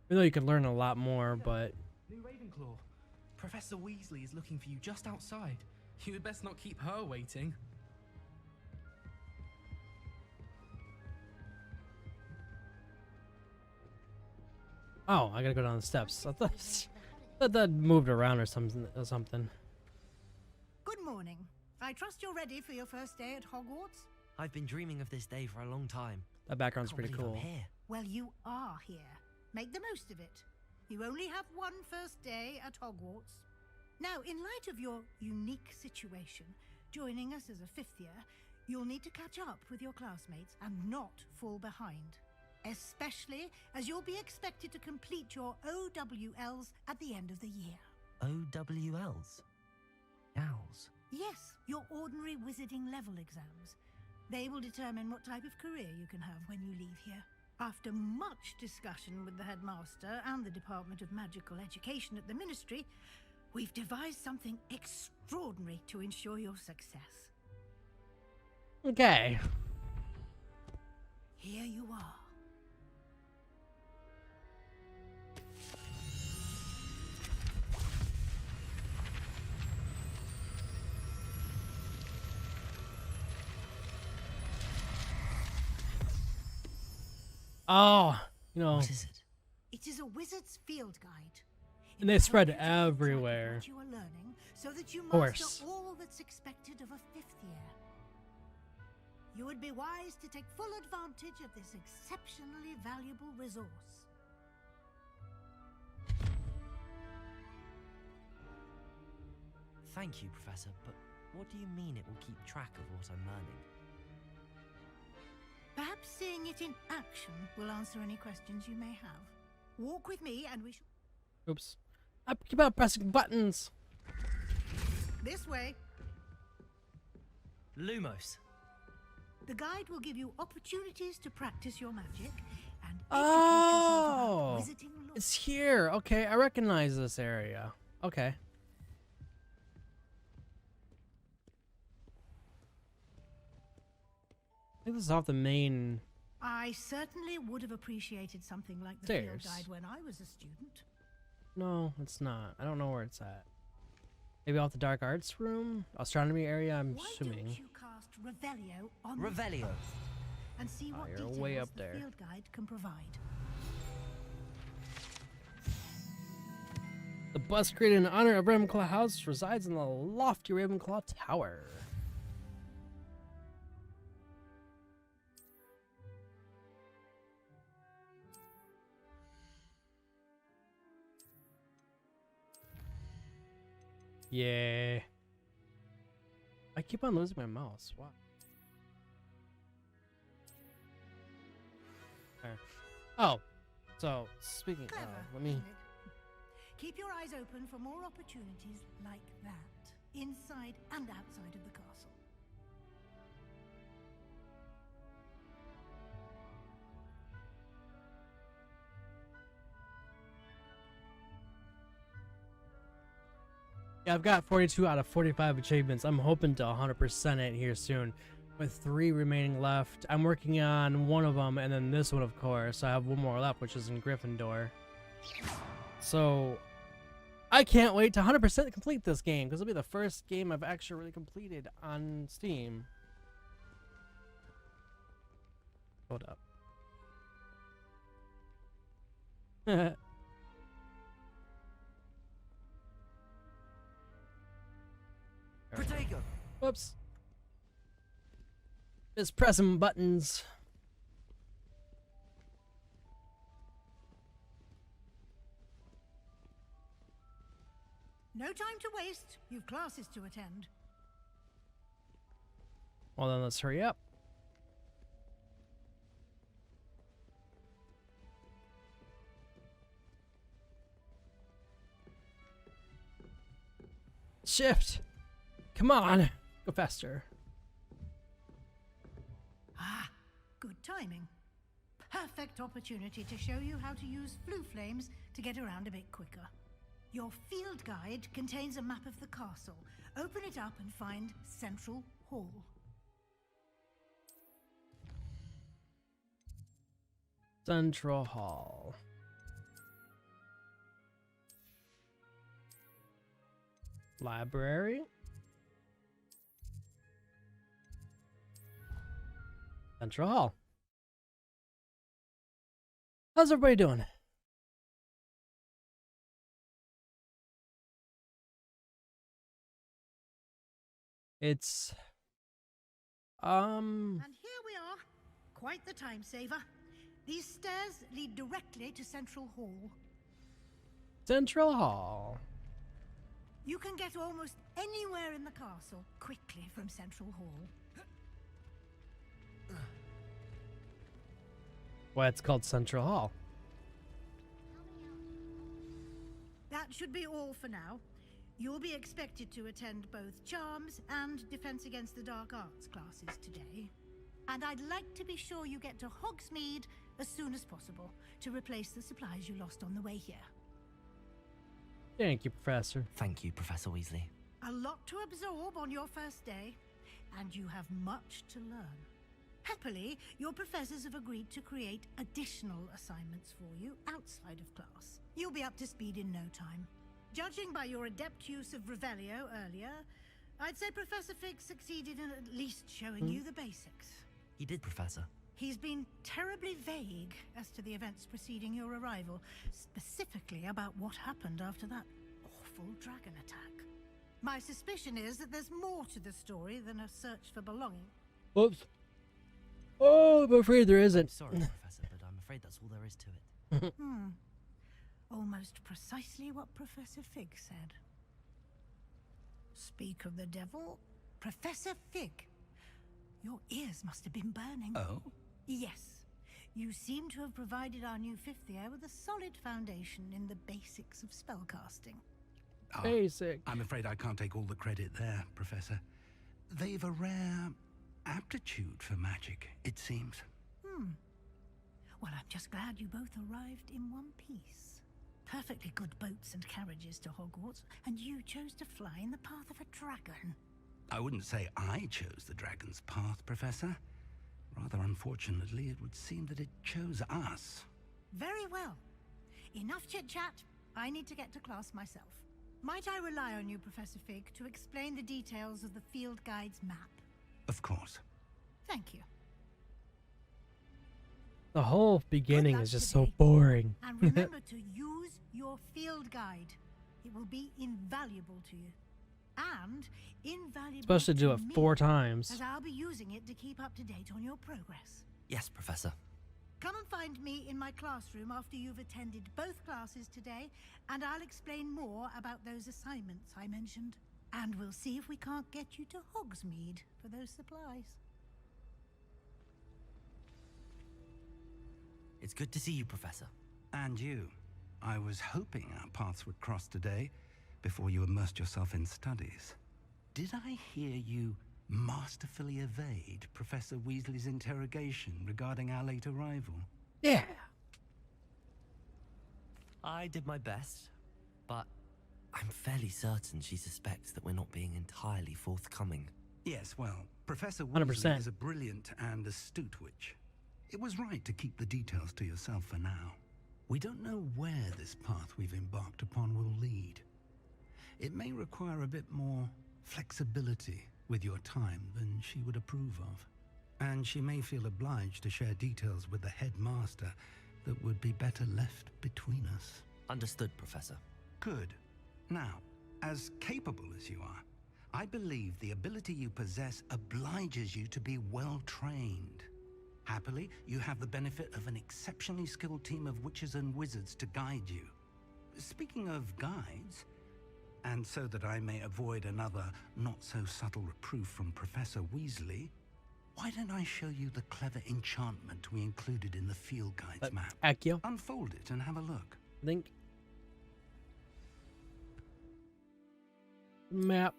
Even though you can learn a lot more, but New Ravenclaw. Professor Weasley is looking for you just outside. You had best not keep her waiting. oh, I gotta go down the steps. I thought that moved around or something. Good morning. I trust you're ready for your first day at Hogwarts? I've been dreaming of this day for a long time. That background's Can't pretty believe cool. I'm here. Well, you are here. Make the most of it. You only have one first day at Hogwarts. Now, in light of your unique situation, joining us as a 5th year, you'll need to catch up with your classmates and not fall behind. Especially as you'll be expected to complete your OWLs at the end of the year. OWLs? Owls. Yes, your ordinary wizarding level exams. They will determine what type of career you can have when you leave here. After much discussion with the headmaster and the Department of Magical Education at the Ministry, we've devised something extraordinary to ensure your success. Okay. Here you are. Oh, you know. What is it? It is a wizard's field guide. And they spread everywhere. What you are learning, so that you Course. master all that's expected of a 5th year. You would be wise to take full advantage of this exceptionally valuable resource. Thank you, Professor, but what do you mean it will keep track of what I'm learning? Perhaps seeing it in action will answer any questions you may have. Walk with me and we shall... Oops. I keep on pressing buttons. This way. Lumos. The guide will give you opportunities to practice your magic and educate Oh, yourself about wizarding lore. it's here. Okay, I recognize this area. Okay. I think this is off the main. I certainly would have appreciated something like the field Stairs. guide when I was a student. No, it's not. I don't know where it's at. Maybe off the dark arts room? Astronomy area, I'm Why assuming. don't you cast Revelio on the Revelio. first and see what you're details way up the there. field guide can provide. The bus created in honor of Ravenclaw House resides in the lofty Ravenclaw Tower. Yeah. I keep on losing my mouse. Wow. Okay. Oh, so speaking. Clever, let me. isn't it? Keep your eyes open for more opportunities like that, inside and outside of the castle. Yeah, I've got 42 out of 45 achievements. I'm hoping to 100% it here soon. With 3 remaining left. I'm working on one of them, and then this one, of course. I have one more left, which is in Gryffindor. So, I can't wait to 100% complete this game, because it'll be the first game I've actually really completed on Steam. Hold up. Protego. Whoops. Just pressing buttons. No time to waste. You've classes to attend. Well, then let's hurry up. Shift. Come on. Go faster. Ah, good timing. Perfect opportunity to show you how to use flue flames to get around a bit quicker. Your field guide contains a map of the castle. Open it up and find Central Hall. Central Hall. Library. Central Hall. How's everybody doing? It's And here we are. Quite the time saver. These stairs lead directly to Central Hall. Central Hall. You can get almost anywhere in the castle quickly from Central Hall. Why it's called Central Hall. That should be all for now. You'll be expected to attend both Charms and Defense Against the Dark Arts classes today. And I'd like to be sure you get to Hogsmeade as soon as possible to replace the supplies you lost on the way here. Thank you, Professor. Thank you, Professor Weasley. A lot to absorb on your first day, and you have much to learn. Happily, your professors have agreed to create additional assignments for you outside of class. You'll be up to speed in no time. Judging by your adept use of Revelio earlier, I'd say Professor Fig succeeded in at least showing you the basics. He did, Professor. He's been terribly vague as to the events preceding your arrival, specifically about what happened after that awful dragon attack. My suspicion is that there's more to the story than a search for belonging. Oops. Oh, I'm afraid there isn't. Sorry, Professor, but I'm afraid that's all there is to it. Almost precisely what Professor Fig said. Speak of the devil, Professor Fig. Your ears must have been burning. Oh? Yes. You seem to have provided our new fifth year with a solid foundation in the basics of spellcasting. Basic. I'm afraid I can't take all the credit there, Professor. They've a rare aptitude for magic, it seems. Well, I'm just glad you both arrived in one piece. Perfectly good boats and carriages to Hogwarts, and you chose to fly in the path of a dragon. I wouldn't say I chose the dragon's path, Professor. Rather unfortunately, it would seem that it chose us. Very well. Enough chit-chat. I need to get to class myself. Might I rely on you, Professor Fig, to explain the details of the field guide's map? Of course. Thank you. The whole beginning is just so boring. And remember to use your field guide. It will be invaluable to you. And invaluable Especially do to it me, 4 times. as I'll be using it to keep up to date on your progress. Yes, Professor. Come and find me in my classroom after you've attended both classes today, and I'll explain more about those assignments I mentioned. And we'll see if we can't get you to Hogsmeade for those supplies. It's good to see you, Professor. And you. I was hoping our paths would cross today, before you immersed yourself in studies. Did I hear you masterfully evade Professor Weasley's interrogation regarding our late arrival? Yeah. I did my best, but I'm fairly certain she suspects that we're not being entirely forthcoming. Yes, well, Professor 100%. Weasley is a brilliant and astute witch. It was right to keep the details to yourself for now. We don't know where this path we've embarked upon will lead. It may require a bit more flexibility with your time than she would approve of. And she may feel obliged to share details with the headmaster that would be better left between us. Understood, Professor. Good. Now, as capable as you are, I believe the ability you possess obliges you to be well trained. Happily, you have the benefit of an exceptionally skilled team of witches and wizards to guide you. Speaking of guides, and so that I may avoid another not-so-subtle reproof from Professor Weasley, why don't I show you the clever enchantment we included in the field guide's map? Accio. Unfold it and have a look. I think. Map.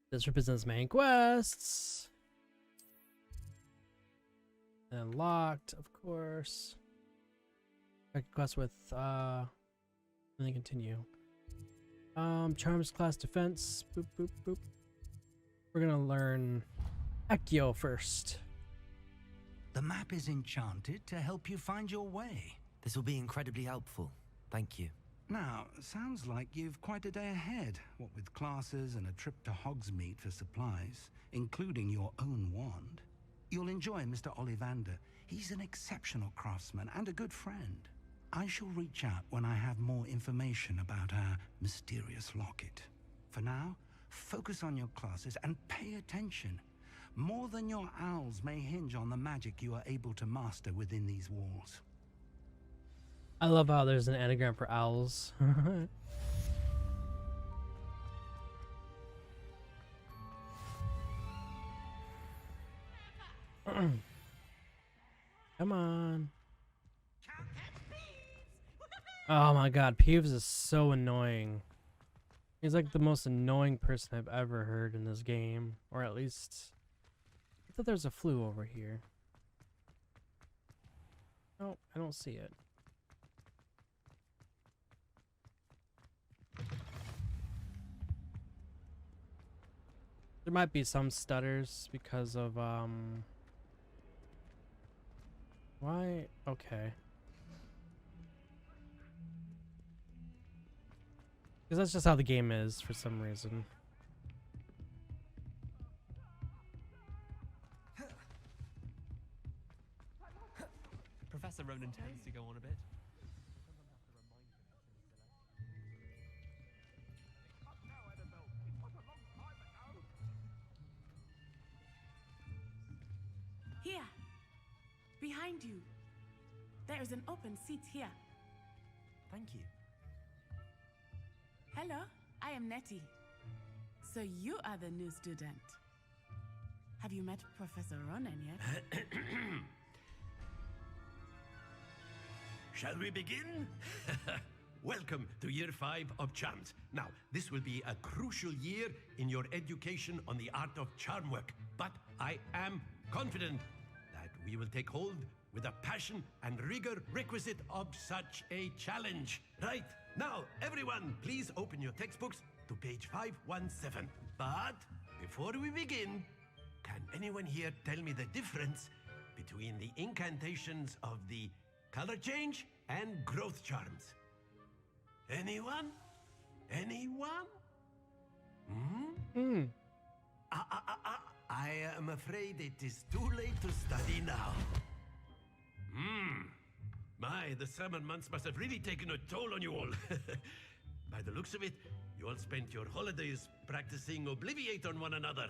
This represents main quests. Unlocked, of course. Quest with and then continue. Charms class defense. Boop boop boop. We're gonna learn Accio first. The map is enchanted to help you find your way. This will be incredibly helpful. Thank you. Now, sounds like you've quite a day ahead, what with classes and a trip to Hogsmeade for supplies, including your own wand. You'll enjoy Mr. Ollivander. He's an exceptional craftsman and a good friend. I shall reach out when I have more information about our mysterious locket. For now, focus on your classes and pay attention. More than your owls may hinge on the magic you are able to master within these walls. I love how there's an anagram for owls. Come on. Oh my god, Peeves is so annoying. He's like the most annoying person I've ever heard in this game. Or at least... I thought there's a flue over here. No, I don't see it. There might be some stutters because of, why? Okay. Because that's just how the game is for some reason. Professor Ronan tends to go on a bit. Here, behind you. There is an open seat here. Thank you. Hello, I am Nettie. So you are the new student. Have you met Professor Ronan yet? Shall we begin? Welcome to Year 5 of Charms. Now, this will be a crucial year in your education on the art of charm work, but I am confident that we will take hold with the passion and rigor requisite of such a challenge. Right, now, everyone, please open your textbooks to page 517. But before we begin, can anyone here tell me the difference between the incantations of the color change and growth charms? Anyone? Anyone? I am afraid it is too late to study now. My, the summer months must have really taken a toll on you all. By the looks of it, you all spent your holidays practicing Obliviate on one another.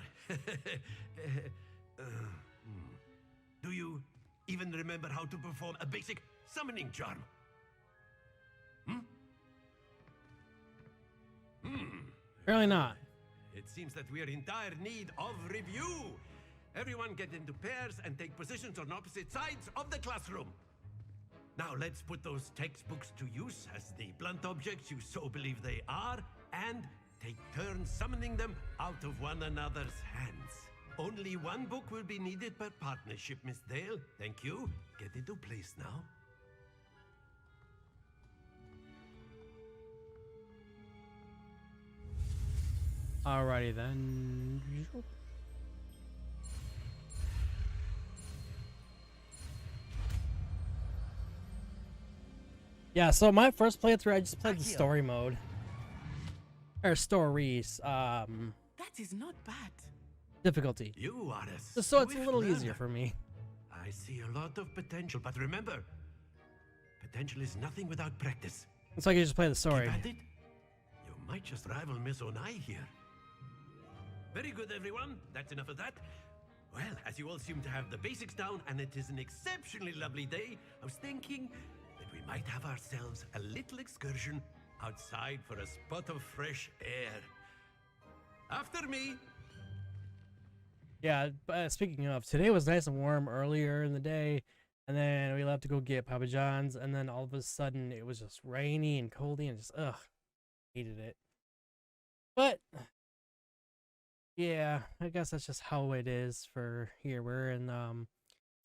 Do you even remember how to perform a basic summoning charm? Apparently not. It seems that we are in dire need of review. Everyone get into pairs and take positions on opposite sides of the classroom. Now let's put those textbooks to use as the blunt objects you so believe they are, and take turns summoning them out of one another's hands. Only one book will be needed per partnership, Miss Dale. Thank you. Get into place now. Alrighty then. Yeah, so my first playthrough, I just played the story mode. Or stories. That is not bad. You Difficulty. are a So it's a swift little learner. easier for me. I see a lot of potential, but remember, potential is nothing without practice. It's like you just play the story. Keep at it. You might just rival Miss Onai here. Very good, everyone. That's enough of that. Well, as you all seem to have the basics down, and it is an exceptionally lovely day, I was thinking that we might have ourselves a little excursion outside for a spot of fresh air. After me. Yeah, speaking of, today was nice and warm earlier in the day, and then we left to go get Papa John's, and then all of a sudden it was just rainy and coldy and just, hated it. But, yeah, I guess that's just how it is for here. We're in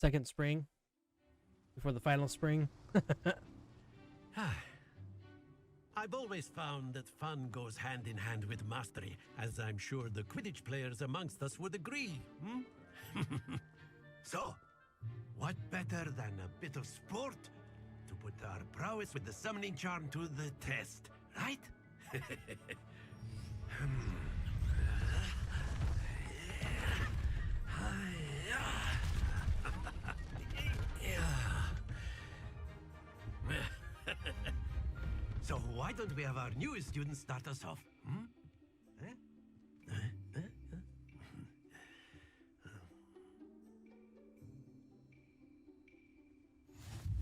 second spring, before the final spring. I've always found that fun goes hand in hand with mastery, as I'm sure the Quidditch players amongst us would agree. So, what better than a bit of sport to put our prowess with the summoning charm to the test, right? So why don't we have our newest student start us off?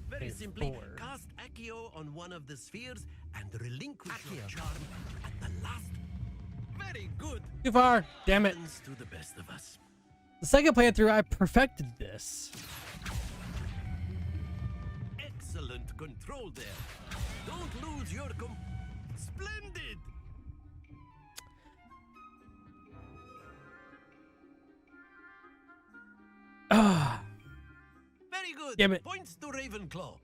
Very simply, cast Accio on one of the spheres and relinquish your charm at the last. Very good. Too far. Damn it. To the best of us. The second playthrough, I perfected this. Excellent control there. Don't lose your Splendid! Very good. Damn it. Points to Ravenclaw.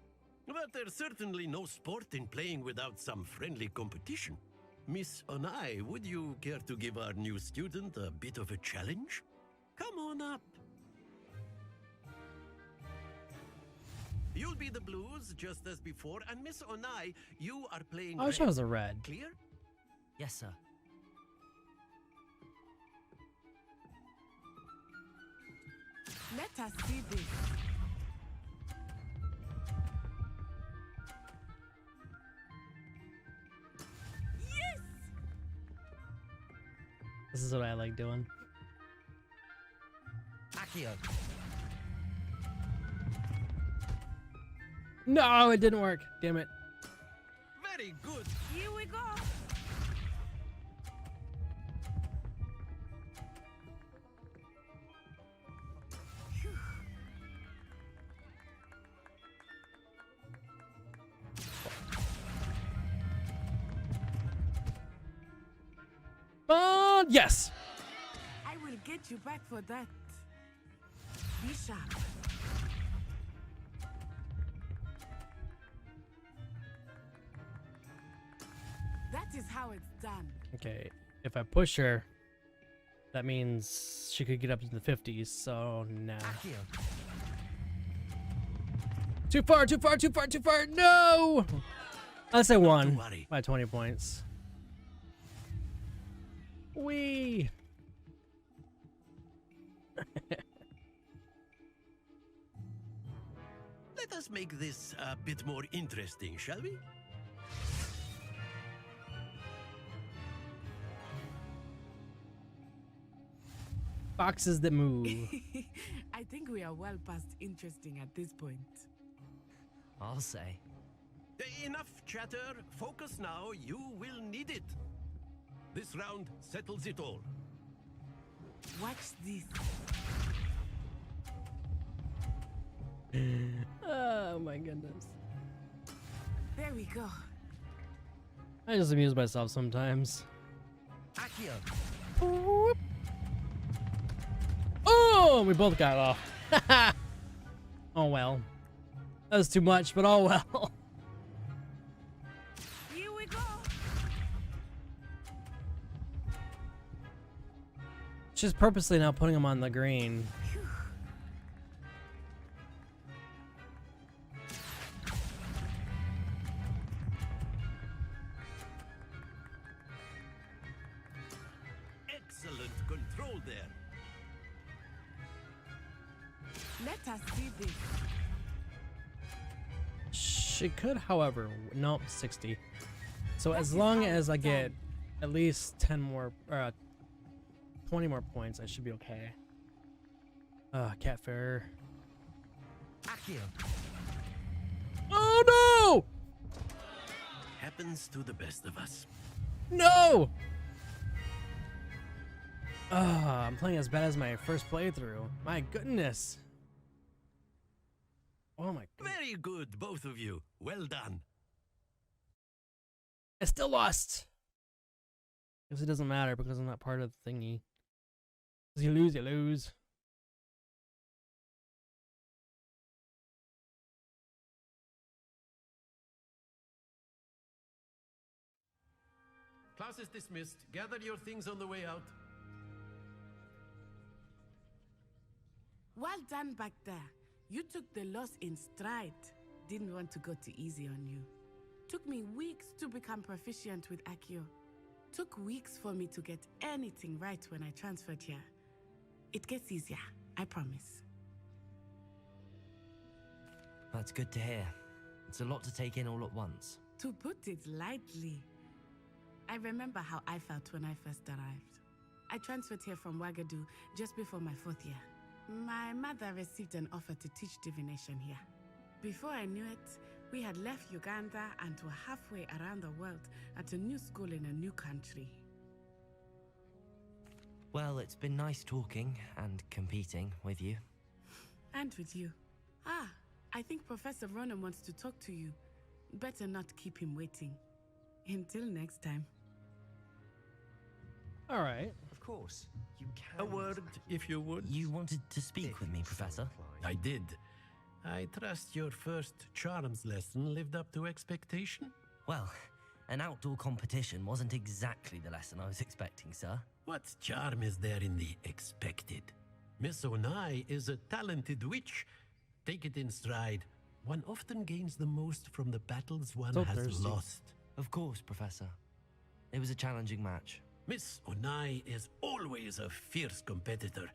But there's certainly no sport in playing without some friendly competition. Miss Onai, would you care to give our new student a bit of a challenge? Come on up. You'll be the blues, just as before, and Miss Onai, you are playing I wish I was a red. Clear? Yes, sir. Let us see this. This is what I like doing. Accio. No, it didn't work. Damn it. Very good. Here we go. Yes. I will get you back for that. Be sharp. That is how it's done. Okay, if I push her, that means she could get up to the 50s, so nah. Too far, too far, too far, too far, no! Unless I won by 20 points. Wee! Let us make this a bit more interesting, shall we? Boxes that move. I think we are well past interesting at this point. I'll say. Enough chatter. Focus now. You will need it. This round settles it all. Watch this. Oh my goodness. There we go. I just amuse myself sometimes. Accio. Whoop. Oh, we both got off. Oh well. That was too much, but oh well. Here we go. She's purposely now putting him on the green. Excellent control there. Let us see this. She could, however, nope, 60. So as long as I get at least 10 more, 20 more points, I should be okay. Cat Fair. Accio. Oh no! Happens to the best of us. No! I'm playing as bad as my first playthrough. My goodness. Oh my god. Very good, both of you. Well done. I still lost. Guess it doesn't matter because I'm not part of the thingy. Because you lose, you lose. Class is dismissed. Gather your things on the way out. Well done back there. You took the loss in stride. Didn't want to go too easy on you. Took me weeks to become proficient with Accio. Took weeks for me to get anything right when I transferred here. It gets easier, I promise. That's good to hear. It's a lot to take in all at once. To put it lightly, I remember how I felt when I first arrived. I transferred here from Wagadu just before my 4th year. My mother received an offer to teach divination here. Before I knew it, we had left Uganda and were halfway around the world at a new school in a new country. Well, it's been nice talking and competing with you. And with you. Ah, I think Professor Ronan wants to talk to you. Better not keep him waiting. Until next time. All right. Of course, you can. A word, if you would. You wanted to speak with me, Professor? I did. I trust your first charms lesson lived up to expectation? Well, an outdoor competition wasn't exactly the lesson I was expecting, sir. What charm is there in the expected? Miss Onai is a talented witch. Take it in stride. One often gains the most from the battles one So has thirsty. lost. Of course, Professor. It was a challenging match. Miss Onai is always a fierce competitor,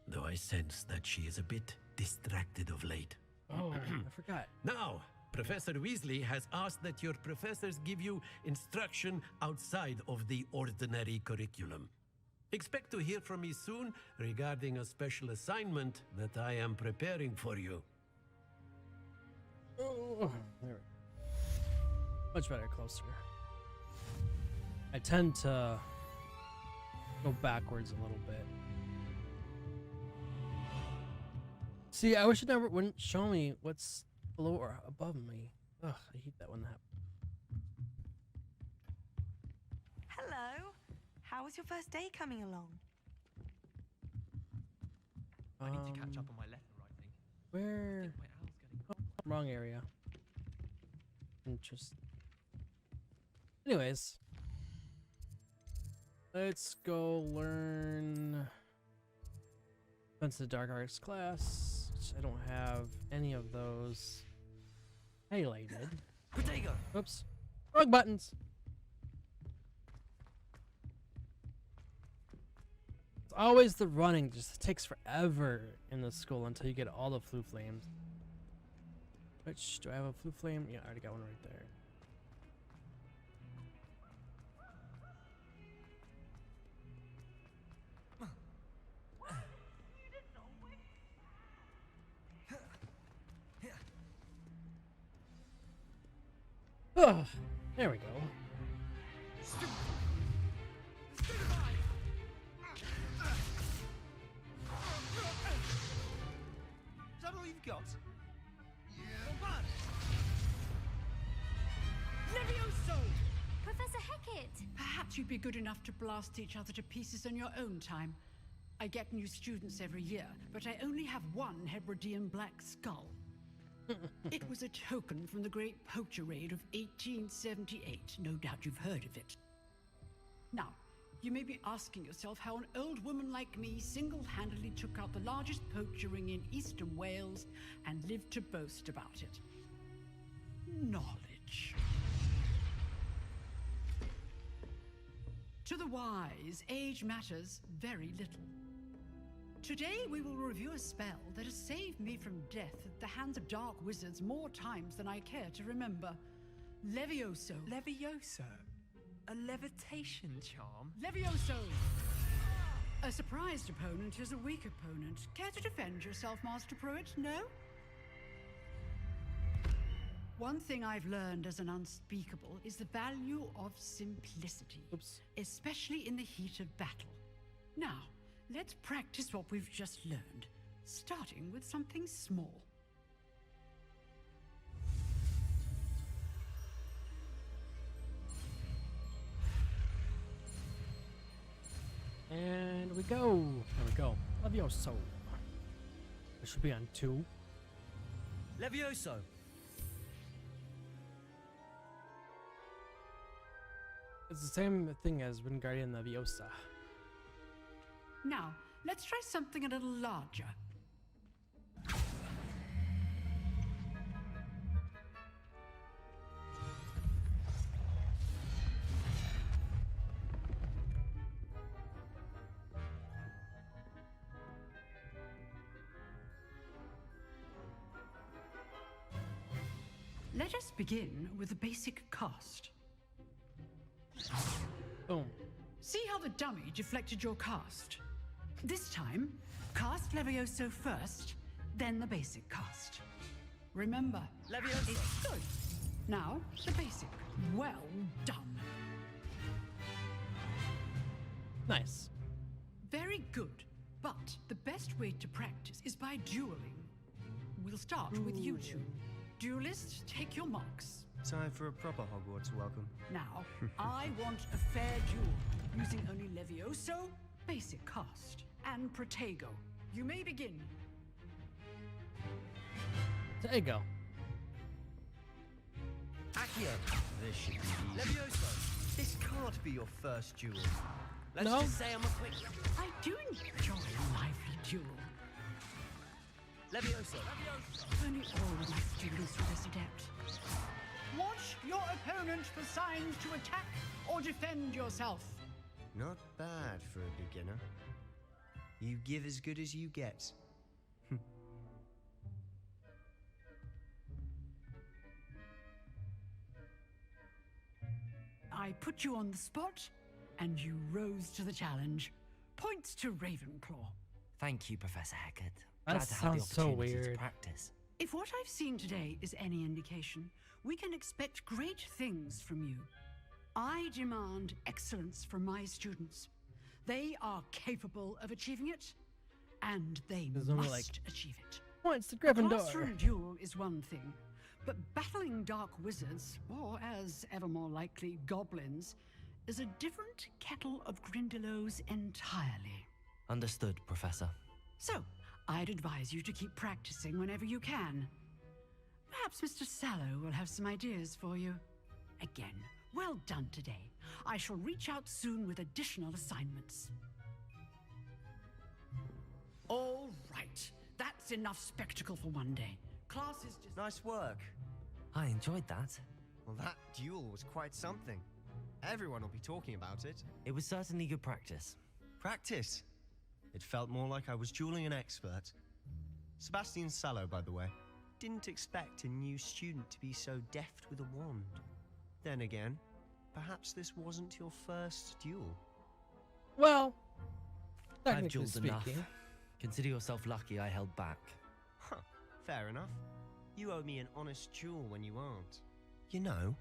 though I sense that she is a bit distracted of late. Oh, I forgot. Now, Professor Weasley has asked that your professors give you instruction outside of the ordinary curriculum. Expect to hear from me soon regarding a special assignment that I am preparing for you. Oh, there we go. Much better, closer. I tend to go backwards a little bit. See, I wish it never wouldn't show me what's below or above me. Ugh, I hate that when that happens. Hello. How was your first day coming along? I need to catch up on my letter writing. Where? My owl's getting... Oh, wrong area. Interesting. Anyways, let's go learn Defense of the Dark Arts class, which I don't have any of those highlighted. Oops. Wrong buttons. It's always the running. Just takes forever in the school until you get all the flu flames. Which, do I have a flu flame? Yeah, I already got one right there. Oh, there we go. Is that all you've got? Levioso! Professor Hecat! Perhaps you'd be good enough to blast each other to pieces on your own time. I get new students every year, but I only have one Hebridean black skull. It was a token from the Great Poacher Raid of 1878. No doubt you've heard of it. Now, you may be asking yourself how an old woman like me single-handedly took out the largest poacher ring in eastern Wales and lived to boast about it. Knowledge. To the wise, age matters very little. Today we will review a spell that has saved me from death at the hands of dark wizards more times than I care to remember. Levioso. Levioso? A levitation charm? Levioso! A surprised opponent is a weak opponent. Care to defend yourself, Master Pruitt? No? One thing I've learned as an unspeakable is the value of simplicity. Oops. Especially in the heat of battle. Now, let's practice what we've just learned, starting with something small. And we go. There we go. Levioso. It should be on 2. Levioso! It's the same thing as Wingardium Leviosa. Now, let's try something a little larger. Let us begin with the basic cast. Boom. See how the dummy deflected your cast? This time, cast Levioso first, then the basic cast. Remember, Levioso. It's good. Now, the basic. Well done. Nice. Very good. But the best way to practice is by dueling. We'll start with you two. Duelists, take your marks. Time for a proper Hogwarts welcome. Now, I want a fair duel, using only Levioso, basic cast, and Protego. You may begin. There you go. Accio! This should be easy. Levioso! This can't be your first duel. Let's No. just say I'm a quick... I do enjoy a lively duel. Levioso! Only all of my students are this adept. Watch your opponent for signs to attack or defend yourself. Not bad for a beginner. You give as good as you get. I put you on the spot, and you rose to the challenge. Points to Ravenclaw. Thank you, Professor Hecat. That Glad to have the sounds so opportunity to weird. practice. If what I've seen today is any indication, we can expect great things from you. I demand excellence from my students. They are capable of achieving it, and they There's only, must achieve it. Points to A Gryffindor. classroom duel is one thing, but battling dark wizards, or as ever more likely, goblins, is a different kettle of Grindylows entirely. Understood, Professor. So, I'd advise you to keep practicing whenever you can. Perhaps Mr. Sallow will have some ideas for you. Again, well done today. I shall reach out soon with additional assignments. All right. That's enough spectacle for one day. Class is just... Nice work. I enjoyed that. Well, that duel was quite something. Everyone will be talking about it. It was certainly good practice. Practice? It felt more like I was dueling an expert. Sebastian Sallow, by the way. Didn't expect a new student to be so deft with a wand. Then again, perhaps this wasn't your first duel. Well, I've technically dueled enough. speaking. Consider yourself lucky I held back. Huh, fair enough. You owe me an honest duel when you aren't. You know,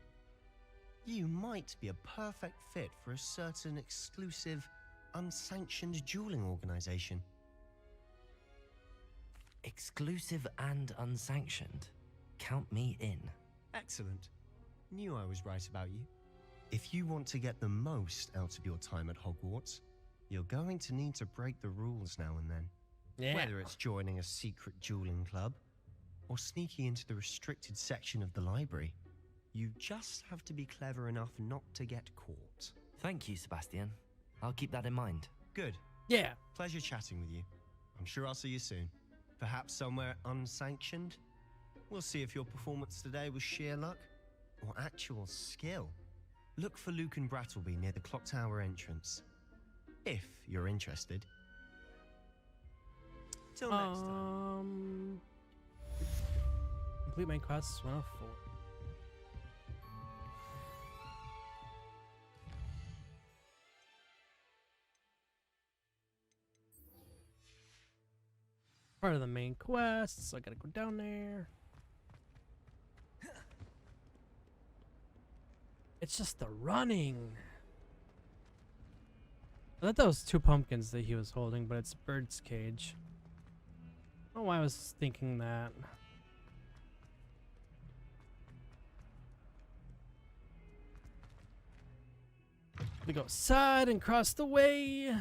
you might be a perfect fit for a certain exclusive, unsanctioned dueling organization. Exclusive and unsanctioned. Count me in. Excellent. Knew I was right about you. If you want to get the most out of your time at Hogwarts, you're going to need to break the rules now and then. Yeah. Whether it's joining a secret dueling club or sneaking into the restricted section of the library, you just have to be clever enough not to get caught. Thank you, Sebastian. I'll keep that in mind. Good. Yeah. Pleasure chatting with you. I'm sure I'll see you soon. Perhaps somewhere unsanctioned? We'll see if your performance today was sheer luck or actual skill. Look for Luke and Brattleby near the clock tower entrance. If you're interested. Till next time. Complete main quest 104. Part of the main quest, so I gotta go down there. It's just the running. I thought that was two pumpkins that he was holding, but it's a bird's cage. I don't know why I was thinking that. We go outside and cross the way.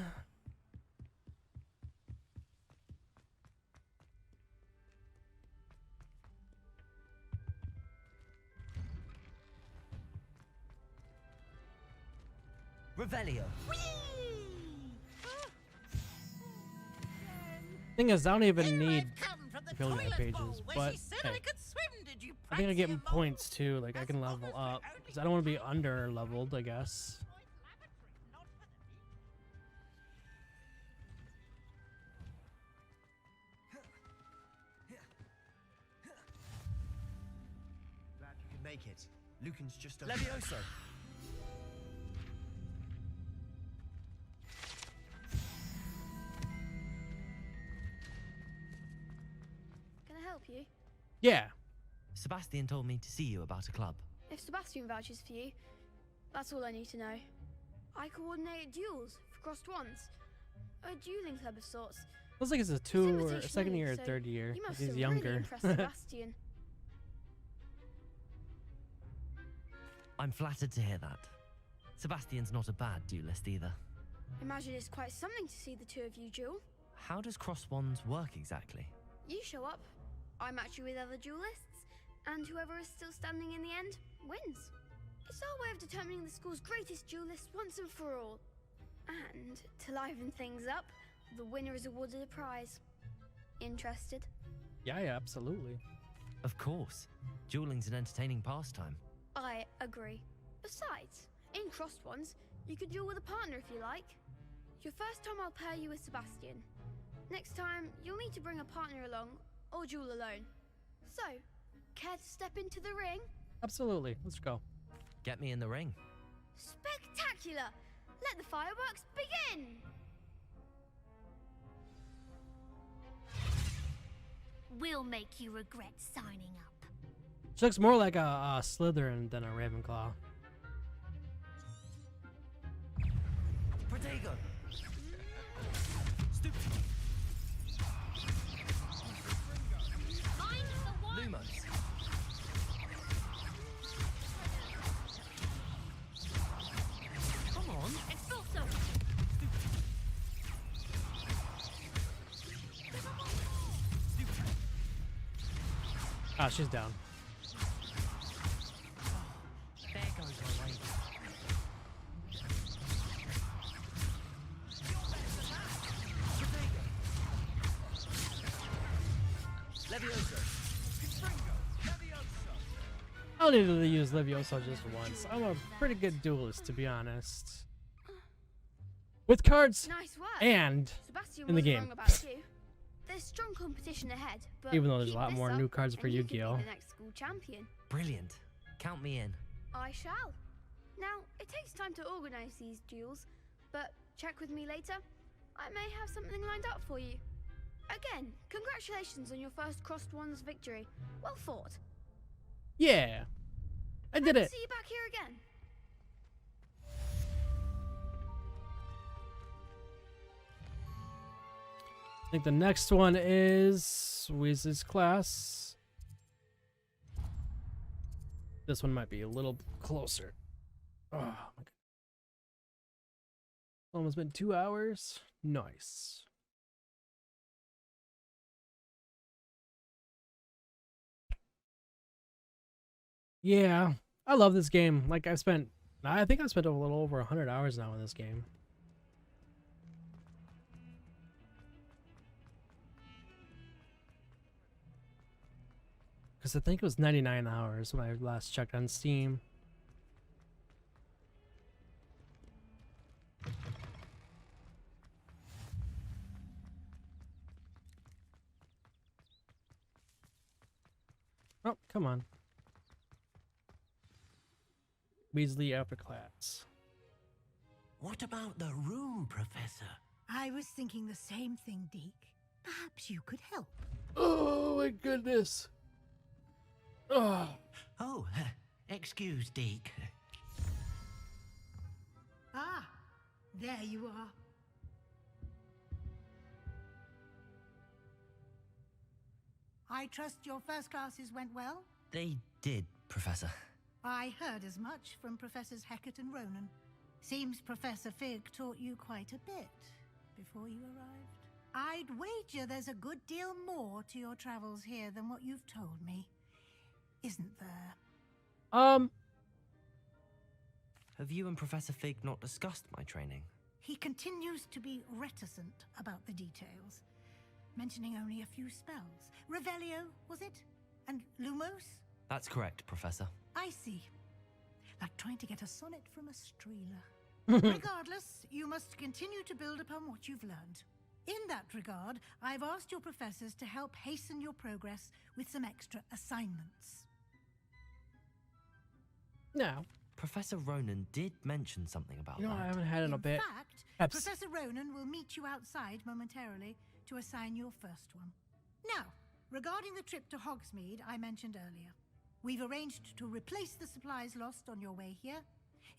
Revelio. Thing is, I don't even need affiliate pages, but hey, I think I get points too. Like I can level up because I don't want to be under leveled, I guess. Glad you could make it. Lucan's just over. Levioso. Can I help you? Yeah. Sebastian told me to see you about a club. If Sebastian vouches for you, that's all I need to know. I coordinate duels for crossed wands. A dueling club of sorts. Looks like it's a second year or third year. You must He's have younger. really impressed Sebastian. I'm flattered to hear that. Sebastian's not a bad duelist either. Imagine it's quite something to see the two of you duel. How does cross wands work exactly? You show up, I match you with other duelists, and whoever is still standing in the end wins. It's our way of determining the school's greatest duelist once and for all. And to liven things up, the winner is awarded a prize. Interested? Yeah, absolutely. Of course. Dueling's an entertaining pastime. I agree. Besides, in crossed ones, you could duel with a partner if you like. Your first time I'll pair you with Sebastian. Next time, you'll need to bring a partner along, or duel alone. So, care to step into the ring? Absolutely. Let's go. Get me in the ring. Spectacular! Let the fireworks begin! will make you regret signing up. She looks more like a Slytherin than a Ravenclaw. Protego! Lumos. Come on, Expulso! Ah, she's down. There goes my lady. Levioso. I'll need to use Levioso just once. I'm a pretty good duelist, to be honest. With cards Nice work. and Sebastian in the wasn't game. wrong about you. There's strong competition ahead, but Even though there's a keep lot this more up new cards for and you could be Yu-Gi-Oh! the next school champion. Brilliant. Count me in. I shall. Now, it takes time to organize these duels, but check with me later. I may have something lined up for you. Again, congratulations on your first Crossed Wands victory. Well fought. Yeah, I did it. See you back here again. I think the next one is Weasley's class. This one might be a little closer. Oh my god. Almost been 2 hours. Nice. Yeah, I love this game. Like I think I've spent a little over 100 hours now in this game. Because I think it was 99 hours when I last checked on Steam. Oh, come on. Weasley after class. What about the room, Professor? I was thinking the same thing, Deke. Perhaps you could help. Oh my goodness. Oh. Oh, excuse, Deke. Ah, there you are. I trust your first classes went well? They did, Professor. I heard as much from Professors Hecat and Ronan. Seems Professor Fig taught you quite a bit before you arrived. I'd wager there's a good deal more to your travels here than what you've told me. Isn't there? Have you and Professor Fig not discussed my training? He continues to be reticent about the details, mentioning only a few spells. Revelio, was it? And Lumos? That's correct, Professor. I see. Like trying to get a sonnet from a streeler. Regardless, you must continue to build upon what you've learned. In that regard, I've asked your professors to help hasten your progress with some extra assignments. Now, Professor Ronan did mention something about you know, that. I haven't had it in a bit. In fact, Professor Ronan will meet you outside momentarily to assign your first one. Now, regarding the trip to Hogsmeade I mentioned earlier, we've arranged to replace the supplies lost on your way here,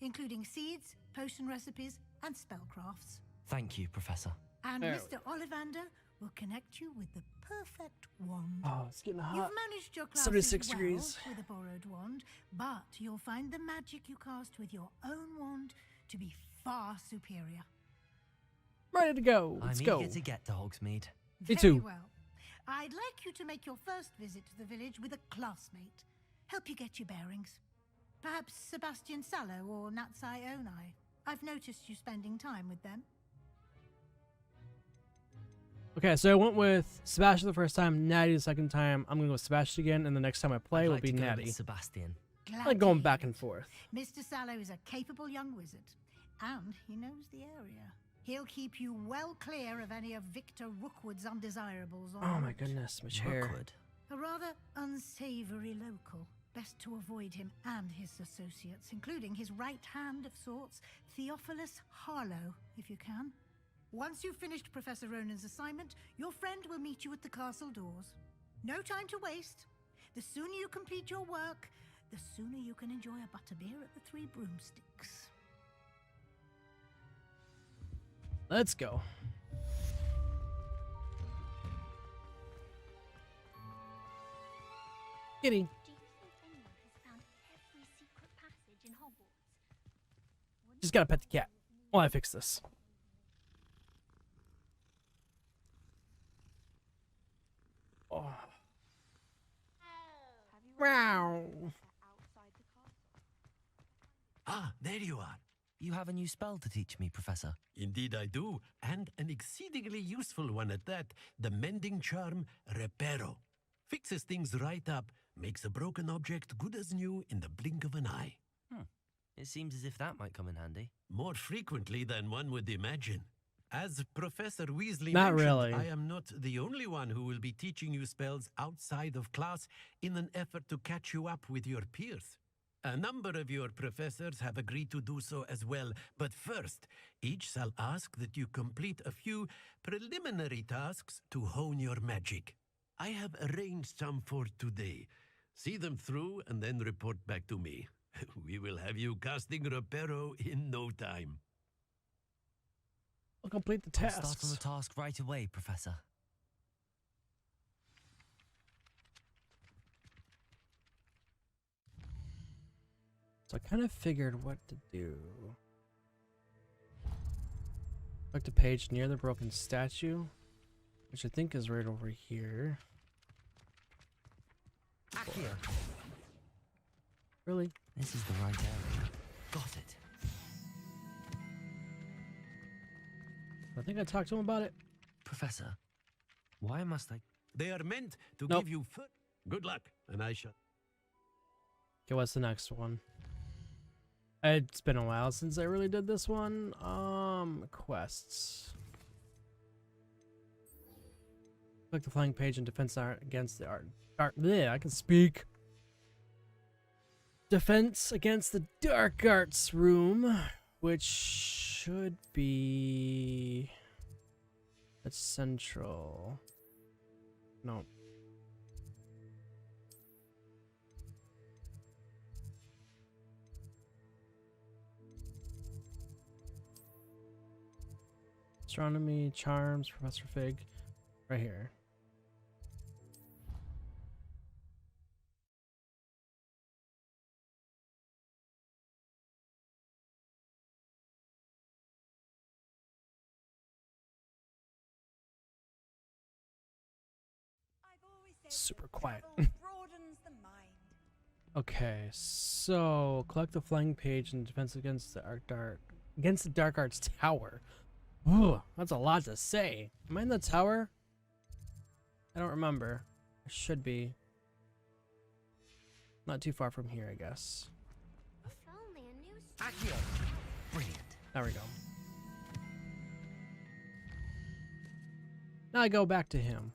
including seeds, potion recipes, and spellcrafts. Thank you, Professor. And There Mr. Ollivander will connect you with the perfect wand. Oh, it's getting hot. You've managed your classes 76 well degrees. with a borrowed wand, but you'll find the magic you cast with your own wand to be far superior. Ready to go. Let's I'm go. eager to get to Hogsmeade. Me Very too. well. I'd like you to make your first visit to the village with a classmate. Help you get your bearings. Perhaps Sebastian Sallow or Natsai Onai. I've noticed you spending time with them. Okay, so I went with Sebastian the first time, Natty the second time. I'm gonna go with Sebastian again, and the next time I play I'd will like be to go Natty. with Sebastian. I like going back and forth. Mr. Sallow is a capable young wizard, and he knows the area. He'll keep you well clear of any of Victor Rookwood's undesirables. Oh my goodness, my chair. Rookwood. A rather unsavory local. Best to avoid him and his associates, including his right hand of sorts, Theophilus Harlow, if you can. Once you've finished Professor Ronan's assignment, your friend will meet you at the castle doors. No time to waste. The sooner you complete your work, the sooner you can enjoy a butterbeer at the Three Broomsticks. Let's go. Kitty. Do you think anyone has found every secret passage in Hogwarts? Just gotta pet the cat while I fix this. Oh. Wow. Ah, there you are. You have a new spell to teach me, Professor. Indeed I do, and an exceedingly useful one at that. The mending charm, Reparo. Fixes things right up, makes a broken object good as new in the blink of an eye. It seems as if that might come in handy. More frequently than one would imagine. As Professor Weasley Not mentioned, really. I am not the only one who will be teaching you spells outside of class in an effort to catch you up with your peers. A number of your professors have agreed to do so as well, but first, each shall ask that you complete a few preliminary tasks to hone your magic. I have arranged some for today. See them through and then report back to me. We will have you casting Reparo in no time. I'll complete the I'll tasks. start on the task right away, Professor. So I kind of figured what to do. Select a page near the broken statue, which I think is right over here. Accio. Really? This is the right area. Got it. I think I talked to him about it. Professor, why must I... They are meant to Nope. give you good luck, and I shall. Okay, what's the next one? It's been a while since I really did this one. Quests. Click the flying page and defense art against the art. Yeah, I can speak. Defense against the dark arts room, which should be that's central. No. Astronomy, charms, Professor Fig, right here. Super quiet. Okay, so collect the flying page and defense against the dark arts tower. Ooh, that's a lot to say. Am I in the tower? I don't remember. I should be. Not too far from here, I guess. Accio. Brilliant. There we go. Now I go back to him.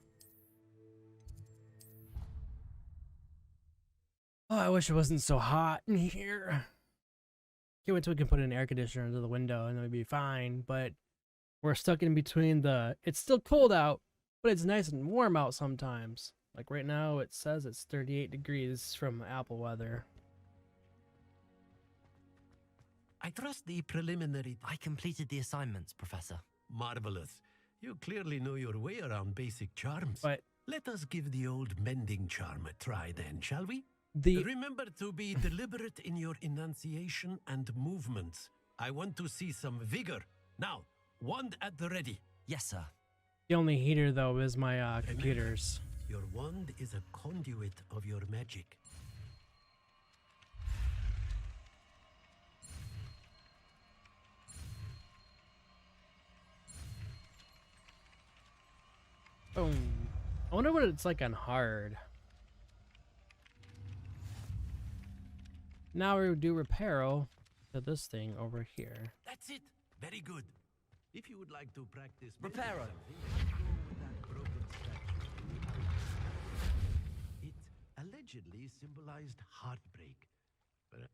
Oh, I wish it wasn't so hot in here. Can't wait till we can put an air conditioner into the window and it'll be fine, but we're stuck in between it's still cold out, but it's nice and warm out sometimes. Like right now, it says it's 38 degrees from Apple weather. I trust the preliminary... I completed the assignments, Professor. Marvelous. You clearly know your way around basic charms. But let us give the old mending charm a try then, shall we? Remember to be deliberate in your enunciation and movements. I want to see some vigor. Now, wand at the ready. Yes, sir. The only heater, though, is my computers. Your wand is a conduit of your magic. Boom. I wonder what it's like on hard. Now we do Reparo to this thing over here. That's it. Very good. If you would like to practice... Reparo. It allegedly symbolized heartbreak. But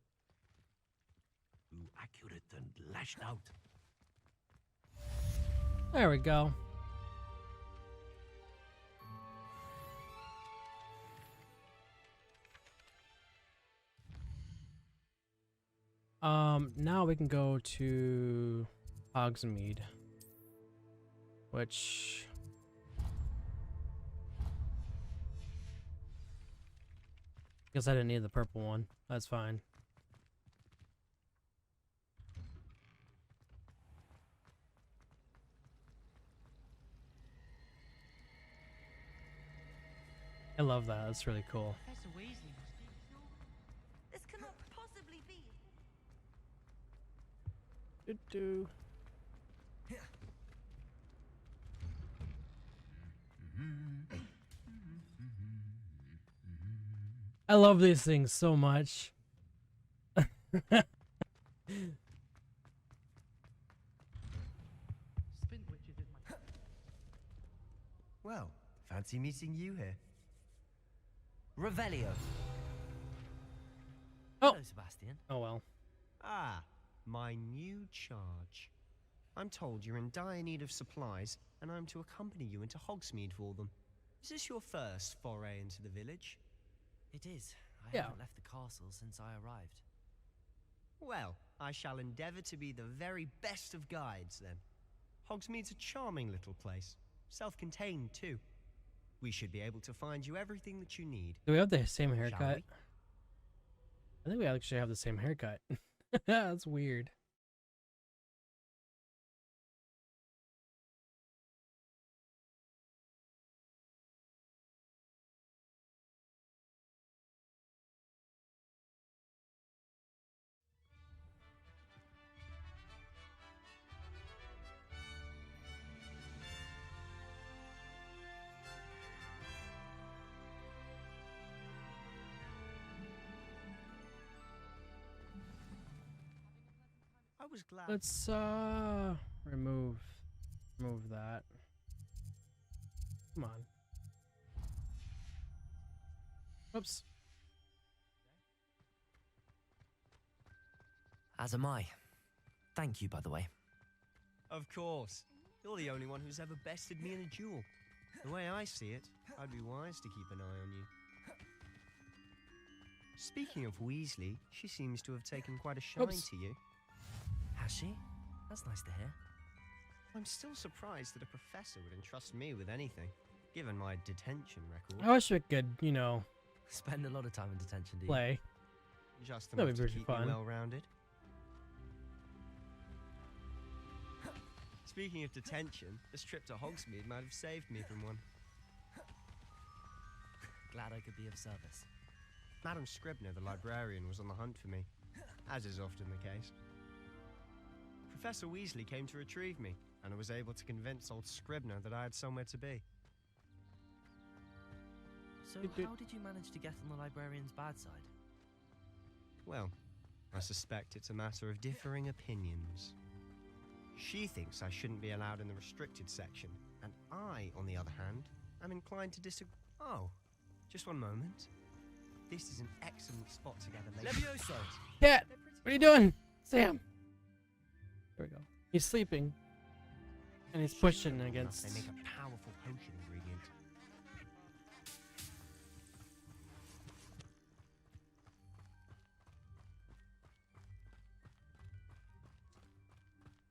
too accurate and lashed out. There we go. Now we can go to Hogsmeade, which guess I didn't need the purple one. That's fine. I love that. That's really cool. Professor Weasley must be. This cannot possibly be. Do. I love these things so much. Well, fancy meeting you here. Revelio. Oh. Hello, Sebastian. Oh well. Ah, my new charge. I'm told you're in dire need of supplies, and I'm to accompany you into Hogsmeade for them. Is this your first foray into the village? It is. I Yeah. haven't left the castle since I arrived. Well, I shall endeavour to be the very best of guides, then. Hogsmeade's a charming little place. Self-contained, too. We should be able to find you everything that you need. Do we have the same Shall haircut? we? I think we actually have the same haircut. That's weird. I was glad. Let's remove that. Come on. Oops. As am I. Thank you, by the way. Of course. You're the only one who's ever bested me in a duel. The way I see it, I'd be wise to keep an eye on you. Speaking of Weasley, she seems to have taken quite a shine Oops. to you. Has she? That's nice to hear. I'm still surprised that a professor would entrust me with anything, given my detention record. I wish we could, you know, Spend a lot of time in detention, do you? play. Just That'd enough be to pretty keep fun. me well-rounded. Speaking of detention, this trip to Hogsmeade might have saved me from one. Glad I could be of service. Madam Scribner, the librarian, was on the hunt for me, as is often the case. Professor Weasley came to retrieve me, and I was able to convince old Scribner that I had somewhere to be. So how did you manage to get on the librarian's bad side? Well, I suspect it's a matter of differing opinions. She thinks I shouldn't be allowed in the restricted section, and I, on the other hand, am inclined to disagree. Oh, just one moment. This is an excellent spot to gather ladies. Levioso! Cat, what are you doing? Sam! There we go. He's sleeping. And he's pushing against... They make a powerful potion ingredient.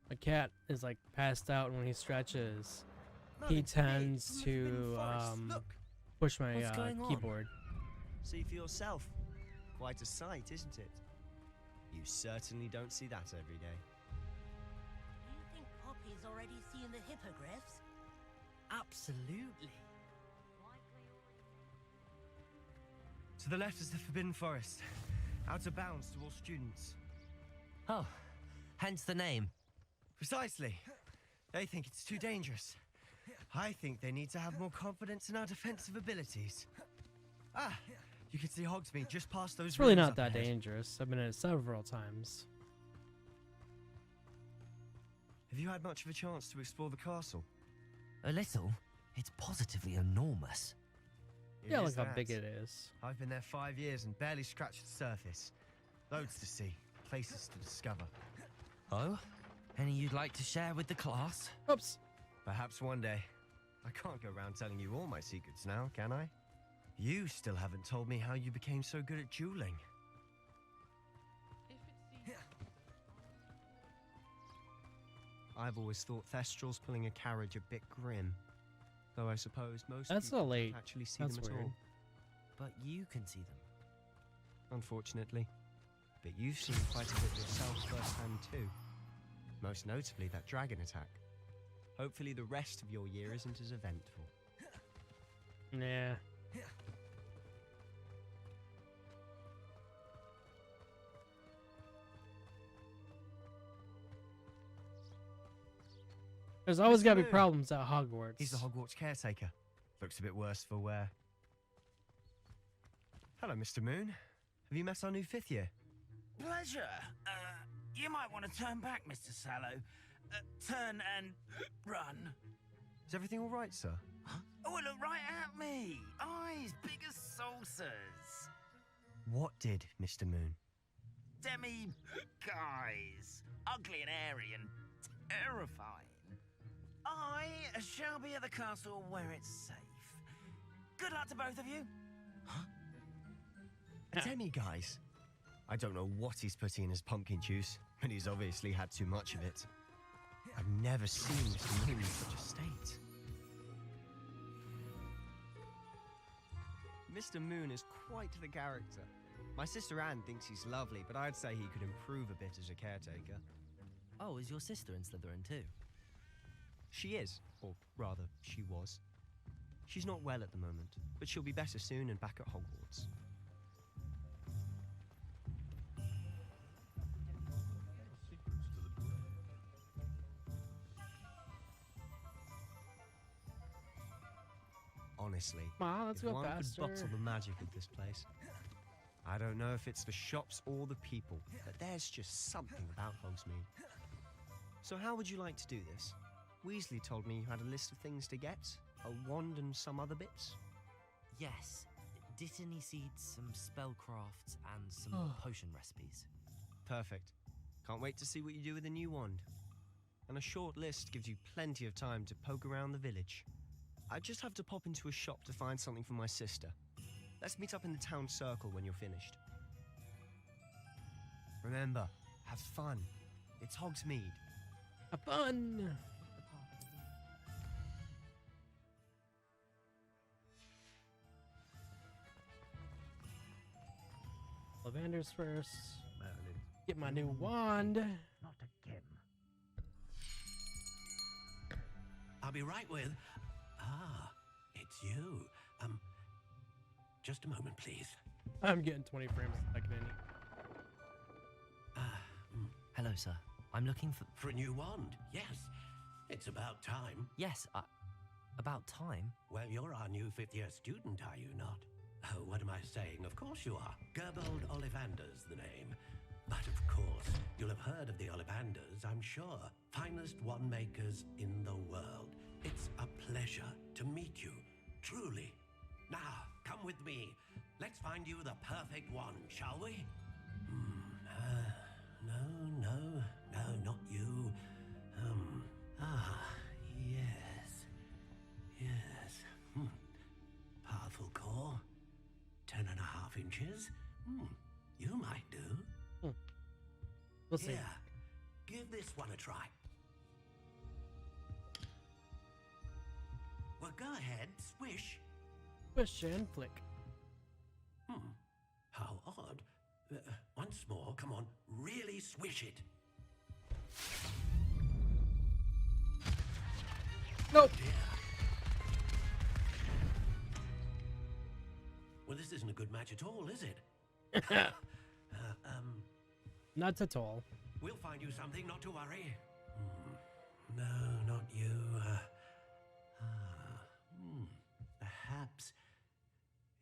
My cat is like passed out, and when he stretches, he tends to push my What's going on? keyboard. See for yourself. Quite a sight, isn't it? You certainly don't see that every day. You think Poppy's already seen the hippogriffs? Absolutely. To the left is the Forbidden Forest. Out of bounds to all students. Oh, hence the name. Precisely. They think it's too dangerous. I think they need to have more confidence in our defensive abilities. Ah, you can see Hogsmeade just past those It's really ruins not that up ahead. dangerous. I've been in it several times. Have you had much of a chance to explore the castle? A little. It's positively enormous. It Yeah, is look how big that. it is. I've been there 5 years and barely scratched the surface. Loads to see, places to discover. Oh? Any you'd like to share with the class? Oops. Perhaps one day. I can't go around telling you all my secrets now, can I? You still haven't told me how you became so good at dueling. I've always thought Thestrals pulling a carriage a bit grim. Though I suppose most That's people so late. don't actually see That's them at weird. all. But you can see them. Unfortunately. But you've seen quite a bit yourself firsthand too. Most notably that dragon attack. Hopefully the rest of your year isn't as eventful. Nah. There's always Mr. gotta be Moon. problems at Hogwarts. He's the Hogwarts caretaker. Looks a bit worse for wear. Hello, Mr. Moon. Have you met our new 5th year? Pleasure. You might want to turn back, Mr. Sallow. Turn and run. Is everything all right, sir? Oh, look right at me. Eyes big as saucers. What did, Mr. Moon? Guys. Ugly and airy and terrifying. I shall be at the castle where it's safe. Good luck to both of you. A demi-guise? I don't know what he's putting in his pumpkin juice, but he's obviously had too much of it. I've never seen Mr. Moon in such a state. Mr. Moon is quite the character. My sister Anne thinks he's lovely, but I'd say he could improve a bit as a caretaker. Oh, is your sister in Slytherin too? She is, or rather, she was. She's not well at the moment, but she'll be better soon and back at Hogwarts. Honestly, Come let's if go one faster. could bottle the magic of this place. I don't know if it's the shops or the people, but there's just something about Hogsmeade. So how would you like to do this? Weasley told me you had a list of things to get, a wand and some other bits. Yes. Dittany seeds, some spellcrafts, and some potion recipes. Perfect. Can't wait to see what you do with the new wand. And a short list gives you plenty of time to poke around the village. I just have to pop into a shop to find something for my sister. Let's meet up in the town circle when you're finished. Remember, have fun. It's Hogsmeade. Have fun! Lavender's first. Get my new wand. Not again. I'll be right with... Ah, it's you. Just a moment, please. I'm getting 20 frames a second in. Hello, sir. I'm looking for... For a new wand, yes. It's about time. Yes, about time? Well, you're our new 5th-year student, are you not? Oh, what am I saying? Of course you are. Gerbold Ollivander's the name. But of course, you'll have heard of the Ollivanders, I'm sure. Finest wand makers in the world. It's a pleasure to meet you, truly. Now, come with me. Let's find you the perfect wand, shall we? No, not you. Yes. Powerful core. 10.5 inches. You might do. We'll see. Here, give this one a try. Well, go ahead, swish. Swish and flick. How odd. Once more, come on, really swish it. Nope. Dear. Well, this isn't a good match at all, is it? Not at all. We'll find you something, not to worry. No, not you. Perhaps.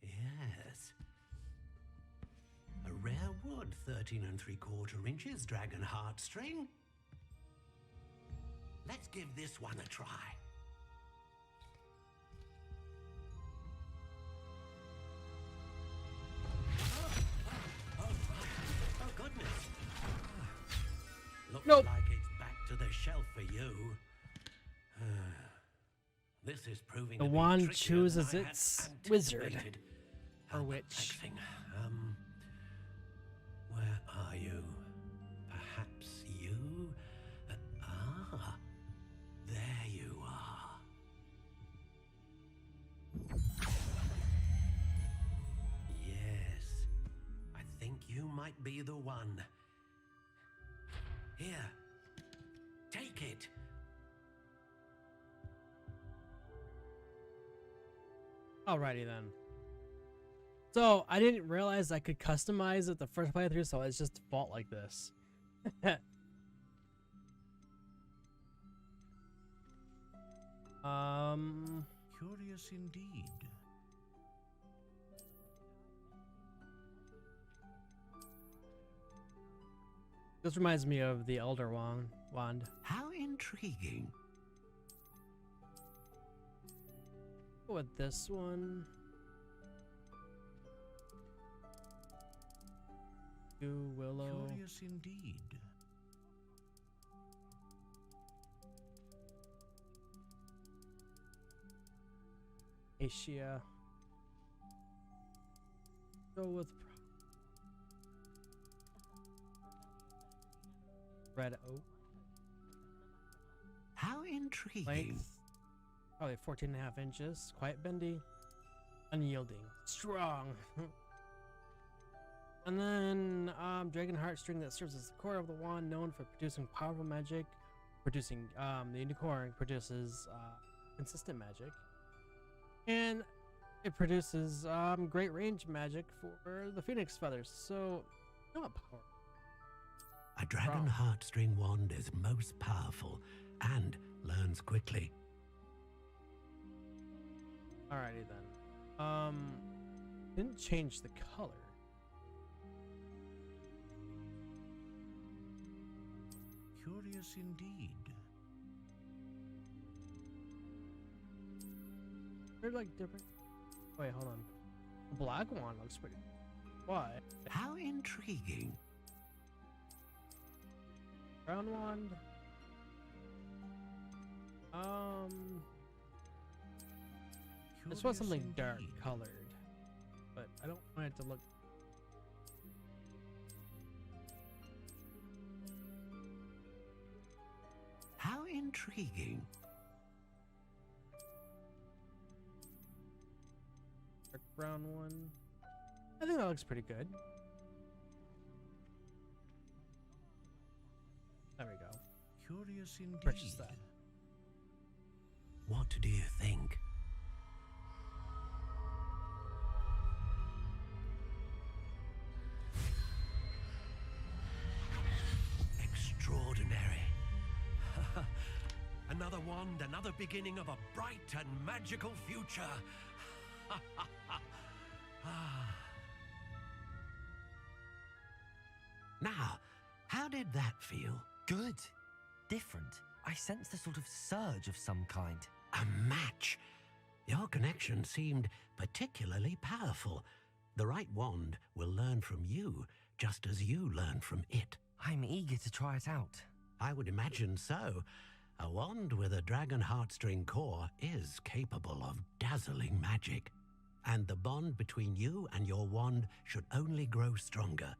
Yes. A rare wood, 13 3/4 inches, dragon heartstring. Let's give this one a try. Oh, goodness. Looks Nope. like it's back to the shelf for you. This is proving The to be wand trickier chooses than I had its wizard. anticipated. Or witch. Perplexing. Where are you? Perhaps you? might be the one. Here, take it. Alrighty then. So I didn't realize I could customize it the first playthrough, so it's just default like this. Curious indeed. This reminds me of the Elder Wand. How intriguing. Go with this one. Do Willow. Curious indeed. Asia. Go with Red Oak. How intriguing. Length, probably 14.5 inches. Quite bendy. Unyielding. Strong. And then Dragon Heartstring that serves as the core of the wand, known for producing powerful magic. Producing the unicorn produces consistent magic. And it produces great range magic for the Phoenix Feathers. So not powerful. A Dragon Heartstring wand is most powerful and learns quickly. Alrighty then. Didn't change the color. Curious indeed. They're like different. Wait, hold on. The black one looks pretty. Why? How intriguing. Brown wand. I just want something dark colored, but I don't want it to look. How intriguing. Dark brown one. I think that looks pretty good. There we go. Curious indeed. Purchase that. What do you think? Extraordinary. Another wand, another beginning of a bright and magical future. Now, how did that feel? Good. Different. I sensed a sort of surge of some kind. A match. Your connection seemed particularly powerful. The right wand will learn from you, just as you learn from it. I'm eager to try it out. I would imagine so. A wand with a dragon heartstring core is capable of dazzling magic. And the bond between you and your wand should only grow stronger.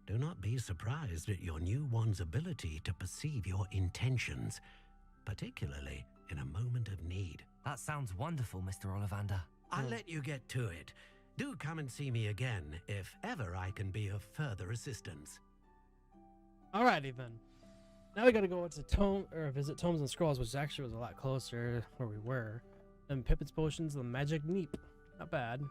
Do not be surprised at your new wand's ability to perceive your intentions, particularly in a moment of need. That sounds wonderful, Mr. Ollivander. I'll let you get to it. Do come and see me again if ever I can be of further assistance. Alrighty then. Now we gotta go to visit Tomes and Scrolls, which actually was a lot closer where we were. And Pippin's Potions, the Magic Neep. Not bad.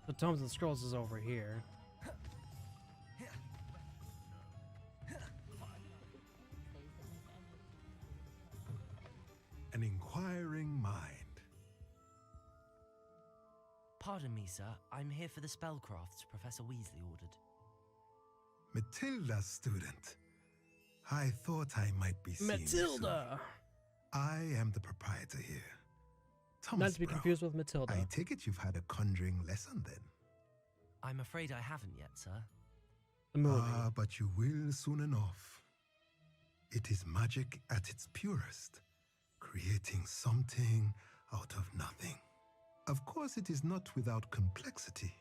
The Tomes and Scrolls is over here. An inquiring mind. Pardon me, sir. I'm here for the spellcrafts Professor Weasley ordered. Matilda's student. I thought I might be seeing you Matilda! soon. I am the proprietor here. Thomas Not to be Brown. confused with Matilda. I take it you've had a conjuring lesson then? I'm afraid I haven't yet, sir. The movie. Ah, but you will soon enough. It is magic at its purest, creating something out of nothing. Of course, it is not without complexity,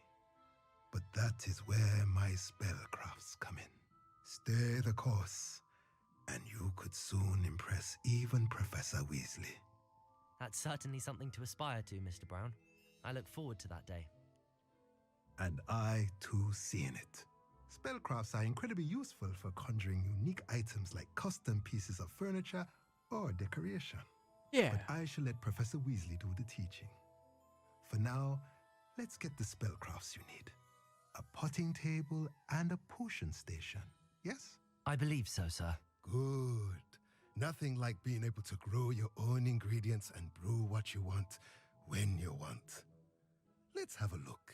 but that is where my spellcrafts come in. Stay the course, and you could soon impress even Professor Weasley. That's certainly something to aspire to, Mr. Brown. I look forward to that day. And I too seen it. Spellcrafts are incredibly useful for conjuring unique items like custom pieces of furniture or decoration. Yeah. But I shall let Professor Weasley do the teaching. For now, let's get the spellcrafts you need. A potting table and a potion station, yes? I believe so, sir. Good. Nothing like being able to grow your own ingredients and brew what you want when you want. Let's have a look.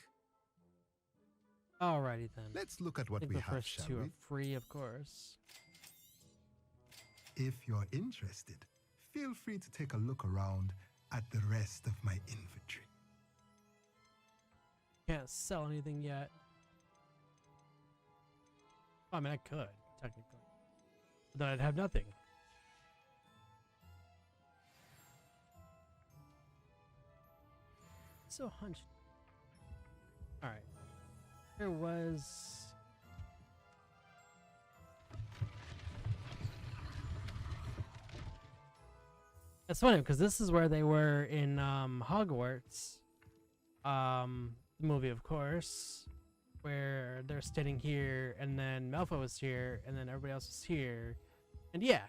Alrighty then. Let's look at what I think we the have, first shall two we? are free, of course. If you're interested, feel free to take a look around at the rest of my inventory. Can't sell anything yet. I mean, I could, technically. But then I'd have nothing. So hunched. Alright. There was... It's funny because this is where they were in Hogwarts. The movie, of course, where they're standing here, and then Malfoy was here, and then everybody else was here, and yeah.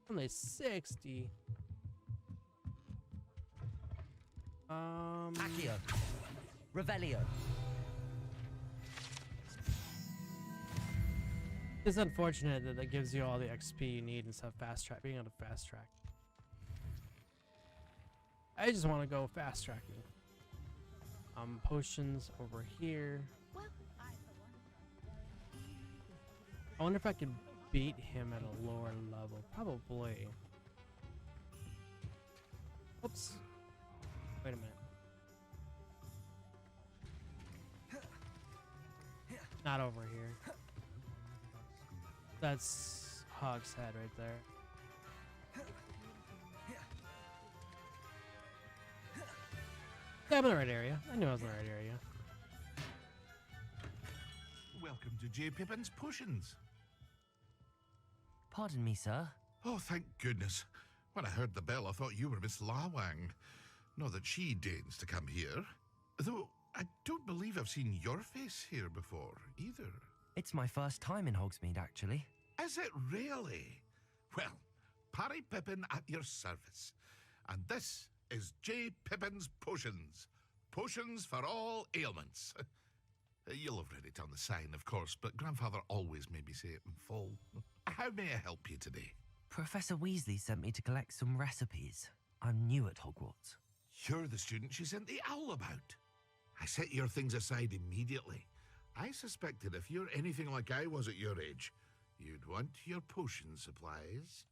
Only 60. Accio. Revelio. It's unfortunate that that gives you all the XP you need instead of fast track, being able to fast track. I just want to go fast tracking. Potions over here. I wonder if I could beat him at a lower level. Probably. Oops. Wait a minute. Not over here. That's Hog's head right there. Yeah, I'm in the right area. I knew I was in the right area. Welcome to J. Pippin's Potions. Pardon me, sir. Oh, thank goodness. When I heard the bell, I thought you were Miss Lawang. Not that she deigns to come here. Though, I don't believe I've seen your face here before, either. It's my first time in Hogsmeade, actually. Is it really? Well, Parry Pippin at your service. And this is J. Pippin's Potions. Potions for all ailments. You'll have read it on the sign, of course, but Grandfather always made me say it in full. How may I help you today? Professor Weasley sent me to collect some recipes. I'm new at Hogwarts. You're the student she sent the owl about. I set your things aside immediately. I suspected if you're anything like I was at your age, you'd want your potion supplies.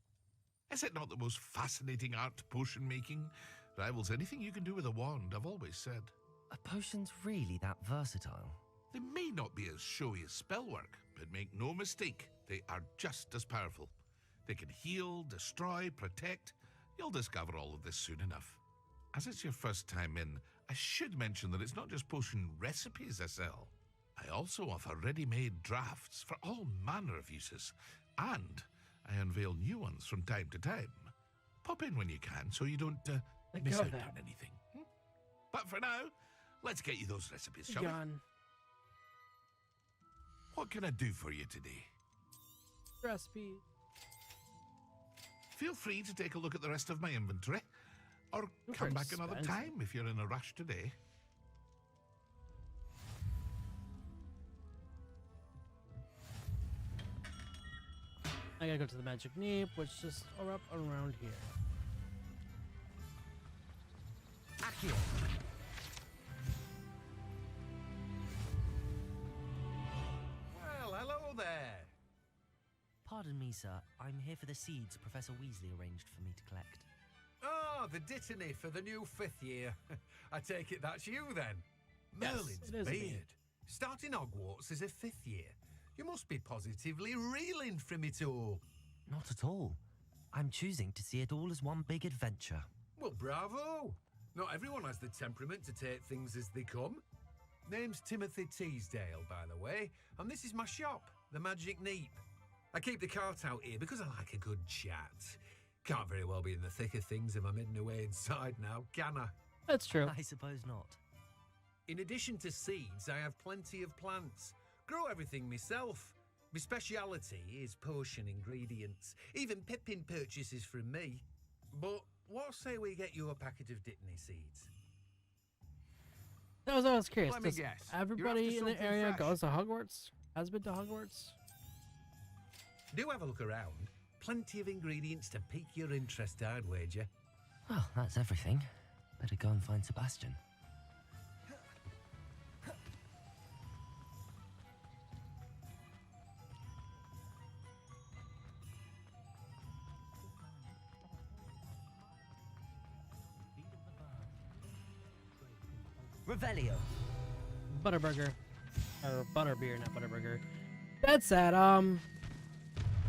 Is it not the most fascinating art, potion making? Rivals anything you can do with a wand, I've always said. Are potions really that versatile? They may not be as showy as spellwork, but make no mistake, they are just as powerful. They can heal, destroy, protect. You'll discover all of this soon enough. As it's your first time in, I should mention that it's not just potion recipes I sell. I also offer ready-made drafts for all manner of uses, and I unveil new ones from time to time. Pop in when you can so you don't miss out on anything. But for now, let's get you those recipes, shall we? What can I do for you today? Recipe. Feel free to take a look at the rest of my inventory, or come back another time if you're in a rush today. I gotta go to the Magic Neep, which is just up around here. Accio. Well, hello there. Pardon me, sir. I'm here for the seeds Professor Weasley arranged for me to collect. Oh, the dittany for the new 5th year. I take it that's you then. Yes, Merlin's it is me. beard. Starting Hogwarts as a 5th year. You must be positively reeling from it all. Not at all. I'm choosing to see it all as one big adventure. Well, bravo. Not everyone has the temperament to take things as they come. Name's Timothy Teasdale, by the way, and this is my shop, the Magic Neep. I keep the cart out here because I like a good chat. Can't very well be in the thick of things if I'm hidden away inside now, can I? That's true. I suppose not. In addition to seeds, I have plenty of plants. Grow everything myself. My speciality is potion ingredients. Even Pippin purchases from me. But what say we get you a packet of Dittany seeds? That was I was curious. Let me Does guess. everybody in the something area fresh? goes to Hogwarts? Has been to Hogwarts? Do have a look around. Plenty of ingredients to pique your interest, I'd wager. Well, that's everything. Better go and find Sebastian. Revelio. Butterburger. Or Butterbeer, not Butterburger. That's at,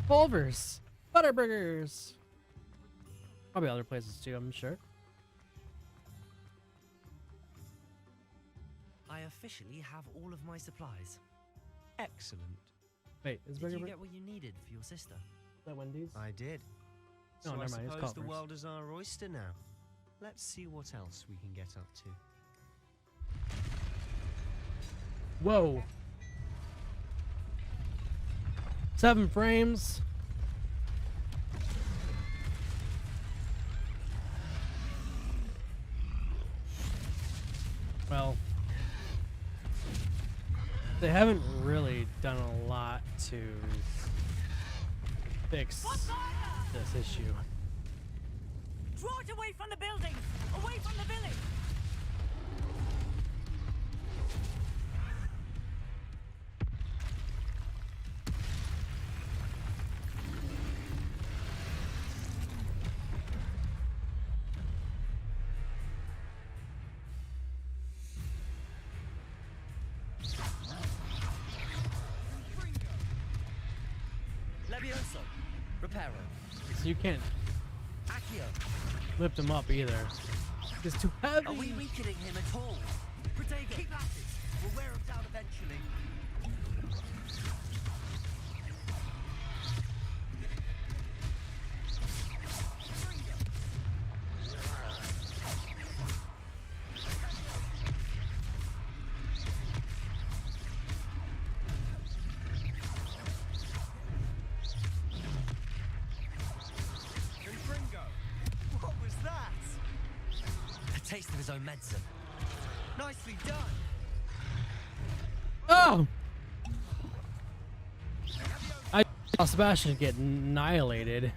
Pulvers. Butterburgers. Probably other places too, I'm sure. I officially have all of my supplies. Excellent. Wait, is Did Burger you get what you needed for your sister? Is that Wendy's? I did. No, So never I mind, it's suppose the Culver's. world is our oyster now. Let's see what else we can get up to. Whoa. 7 frames. Well, they haven't really done a lot to fix this issue. Draw it away from the buildings! Away from the village! Levioso. Reparo. So you can't Accio. lift him up either. It's too heavy. Are we weakening him at all? Protego. Keep at it. We'll wear him down eventually. What was that? A taste of his own medicine. Nicely done. Oh! I saw Sebastian get annihilated.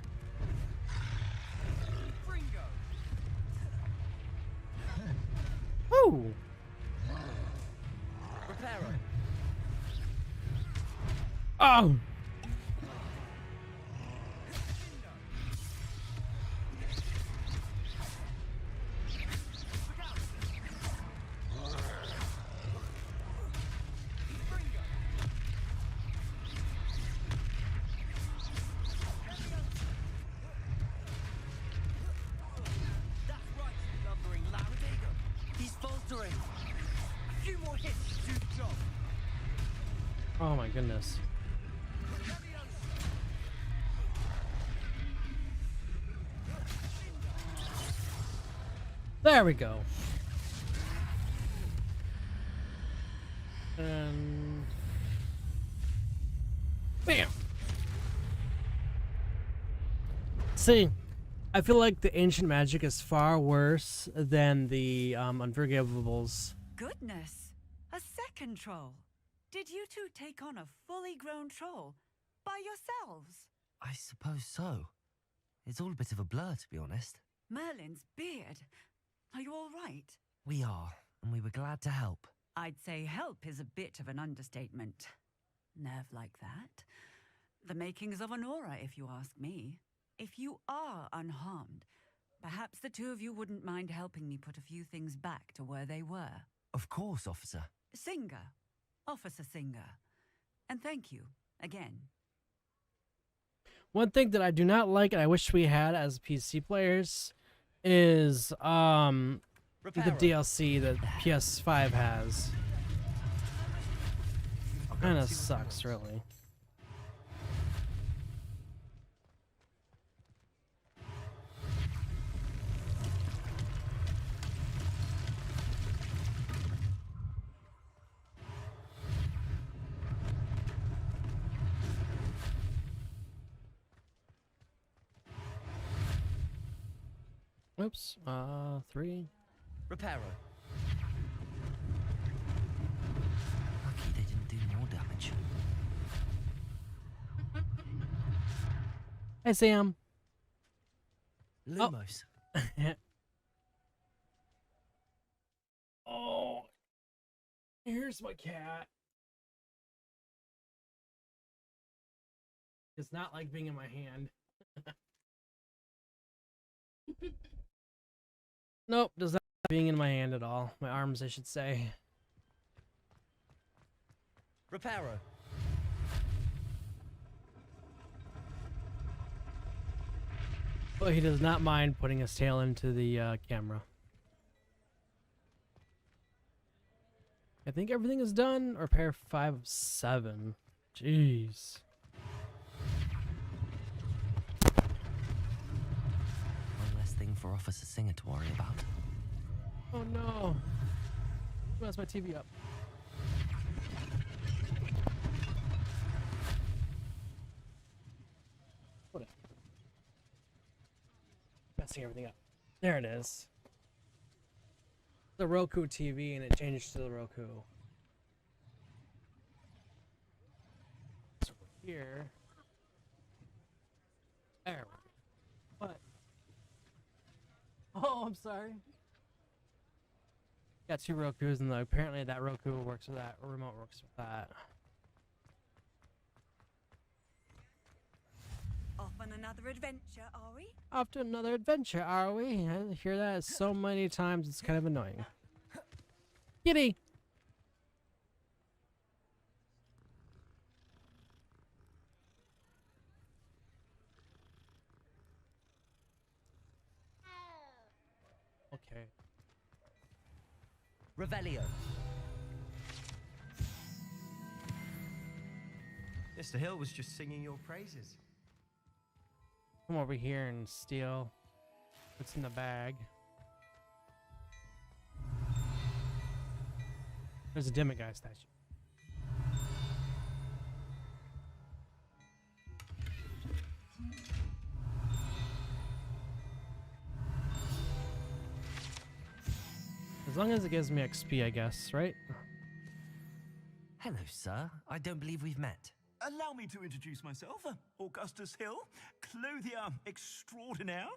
Woo! Reparo. Oh! That's right, you lumbering lout. He's faltering. A few more hits to do the job. Oh my goodness. There we go. And bam. See, I feel like the ancient magic is far worse than the unforgivables. Goodness! A second troll! Did you two take on a fully grown troll? By yourselves? I suppose so. It's all a bit of a blur, to be honest. Merlin's beard. Are you all right? We are, and we were glad to help. I'd say help is a bit of an understatement. Nerve like that. The makings of an aura, if you ask me. If you are unharmed, perhaps the two of you wouldn't mind helping me put a few things back to where they were. Of course, officer. Singer. Officer Singer. And thank you, again. One thing that I do not like and I wish we had as PC players is the DLC that PS5 has. Kind of sucks, really. Oops. 3. Reparo. Lucky they didn't do more damage. Hey, Sam. Lumos. Oh. Here's my cat. It's not like being in my hand. Nope, does not like being in my hand at all. My arms, I should say. Reparo. But he does not mind putting his tail into the camera. I think everything is done. Repair 5 of 7. Jeez. One less thing for Officer Singer to worry about. Oh no. Who has my TV up? What? Messing everything up. There it is. The Roku TV, and it changed to the Roku. So here. There. What? Oh, I'm sorry. Got 2 Rokus, and apparently that Roku works with that, or remote works with that. Off on another adventure, are we? Off to another adventure, are we? I hear that so many times, it's kind of annoying. Kitty! Okay. Revelio. Mr. Hill was just singing your praises. Come over here and steal what's in the bag. There's a demiguy statue. As long as it gives me XP, I guess, right? Hello, sir. I don't believe we've met. Allow me to introduce myself, Augustus Hill, clothier extraordinaire.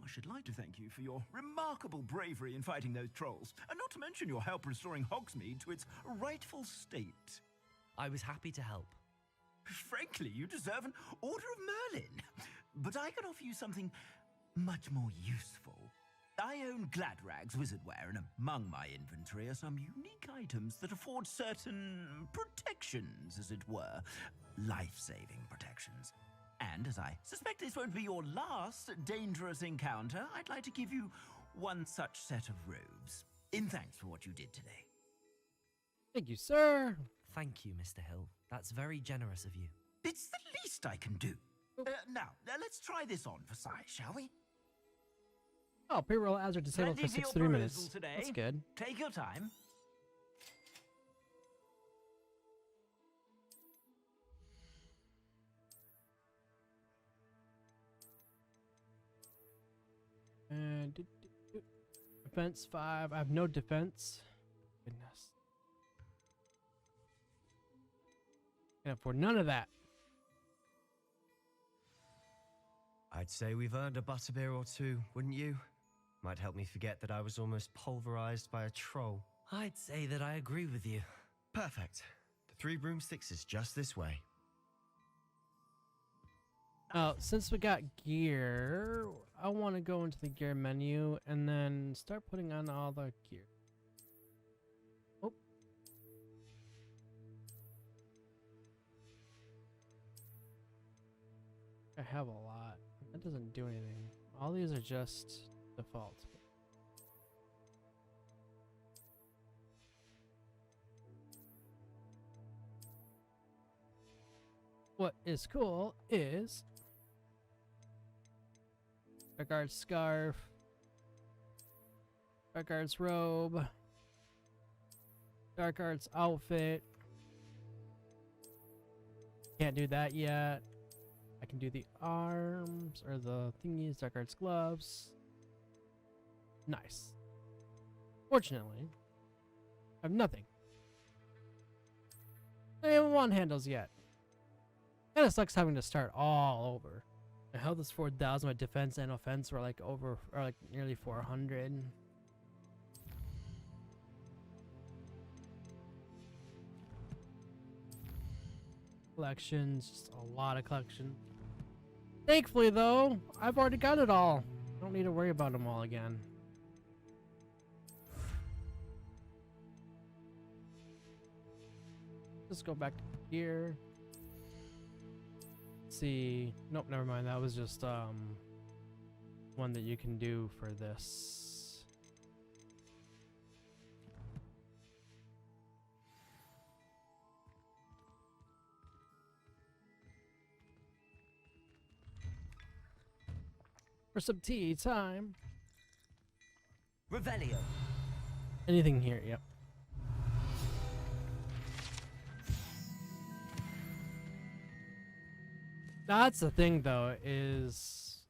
I should like to thank you for your remarkable bravery in fighting those trolls, and not to mention your help restoring Hogsmeade to its rightful state. I was happy to help. Frankly, you deserve an Order of Merlin. But I can offer you something much more useful. I own Gladrag's wizardware, and among my inventory are some unique items that afford certain protections, as it were. Life-saving protections. And as I suspect this won't be your last dangerous encounter, I'd like to give you one such set of robes, in thanks for what you did today. Thank you, sir. Thank you, Mr. Hill. That's very generous of you. It's the least I can do. Now, let's try this on for size, shall we? Oh, payroll ads are disabled Ready for for your 63 minutes. perusal today? That's good. Take your time. And defense 5. I have no defense. Goodness. Can't afford none of that. I'd say we've earned a butterbeer or 2, wouldn't you? Might help me forget that I was almost pulverized by a troll. I'd say that I agree with you. Perfect. The 3 broomsticks is just this way. Oh, since we got gear, I want to go into the gear menu and then start putting on all the gear. Oh. I have a lot. That doesn't do anything. All these are just default. What is cool is Dark Arts scarf, Dark Arts robe, Dark Arts outfit. Can't do that yet. I can do the arms or the thingies, Dark Arts gloves. Nice. Fortunately, I have nothing. I haven't wand handles yet. Kinda sucks having to start all over. My health is 4,000, my defense and offense were like nearly 400. Collections, just a lot of collection. Thankfully though, I've already got it all. I don't need to worry about them all again. Let's go back to here. See, nope, never mind. That was just one that you can do for this. For some tea time. Revelio. Anything here? Yep. That's the thing, though, is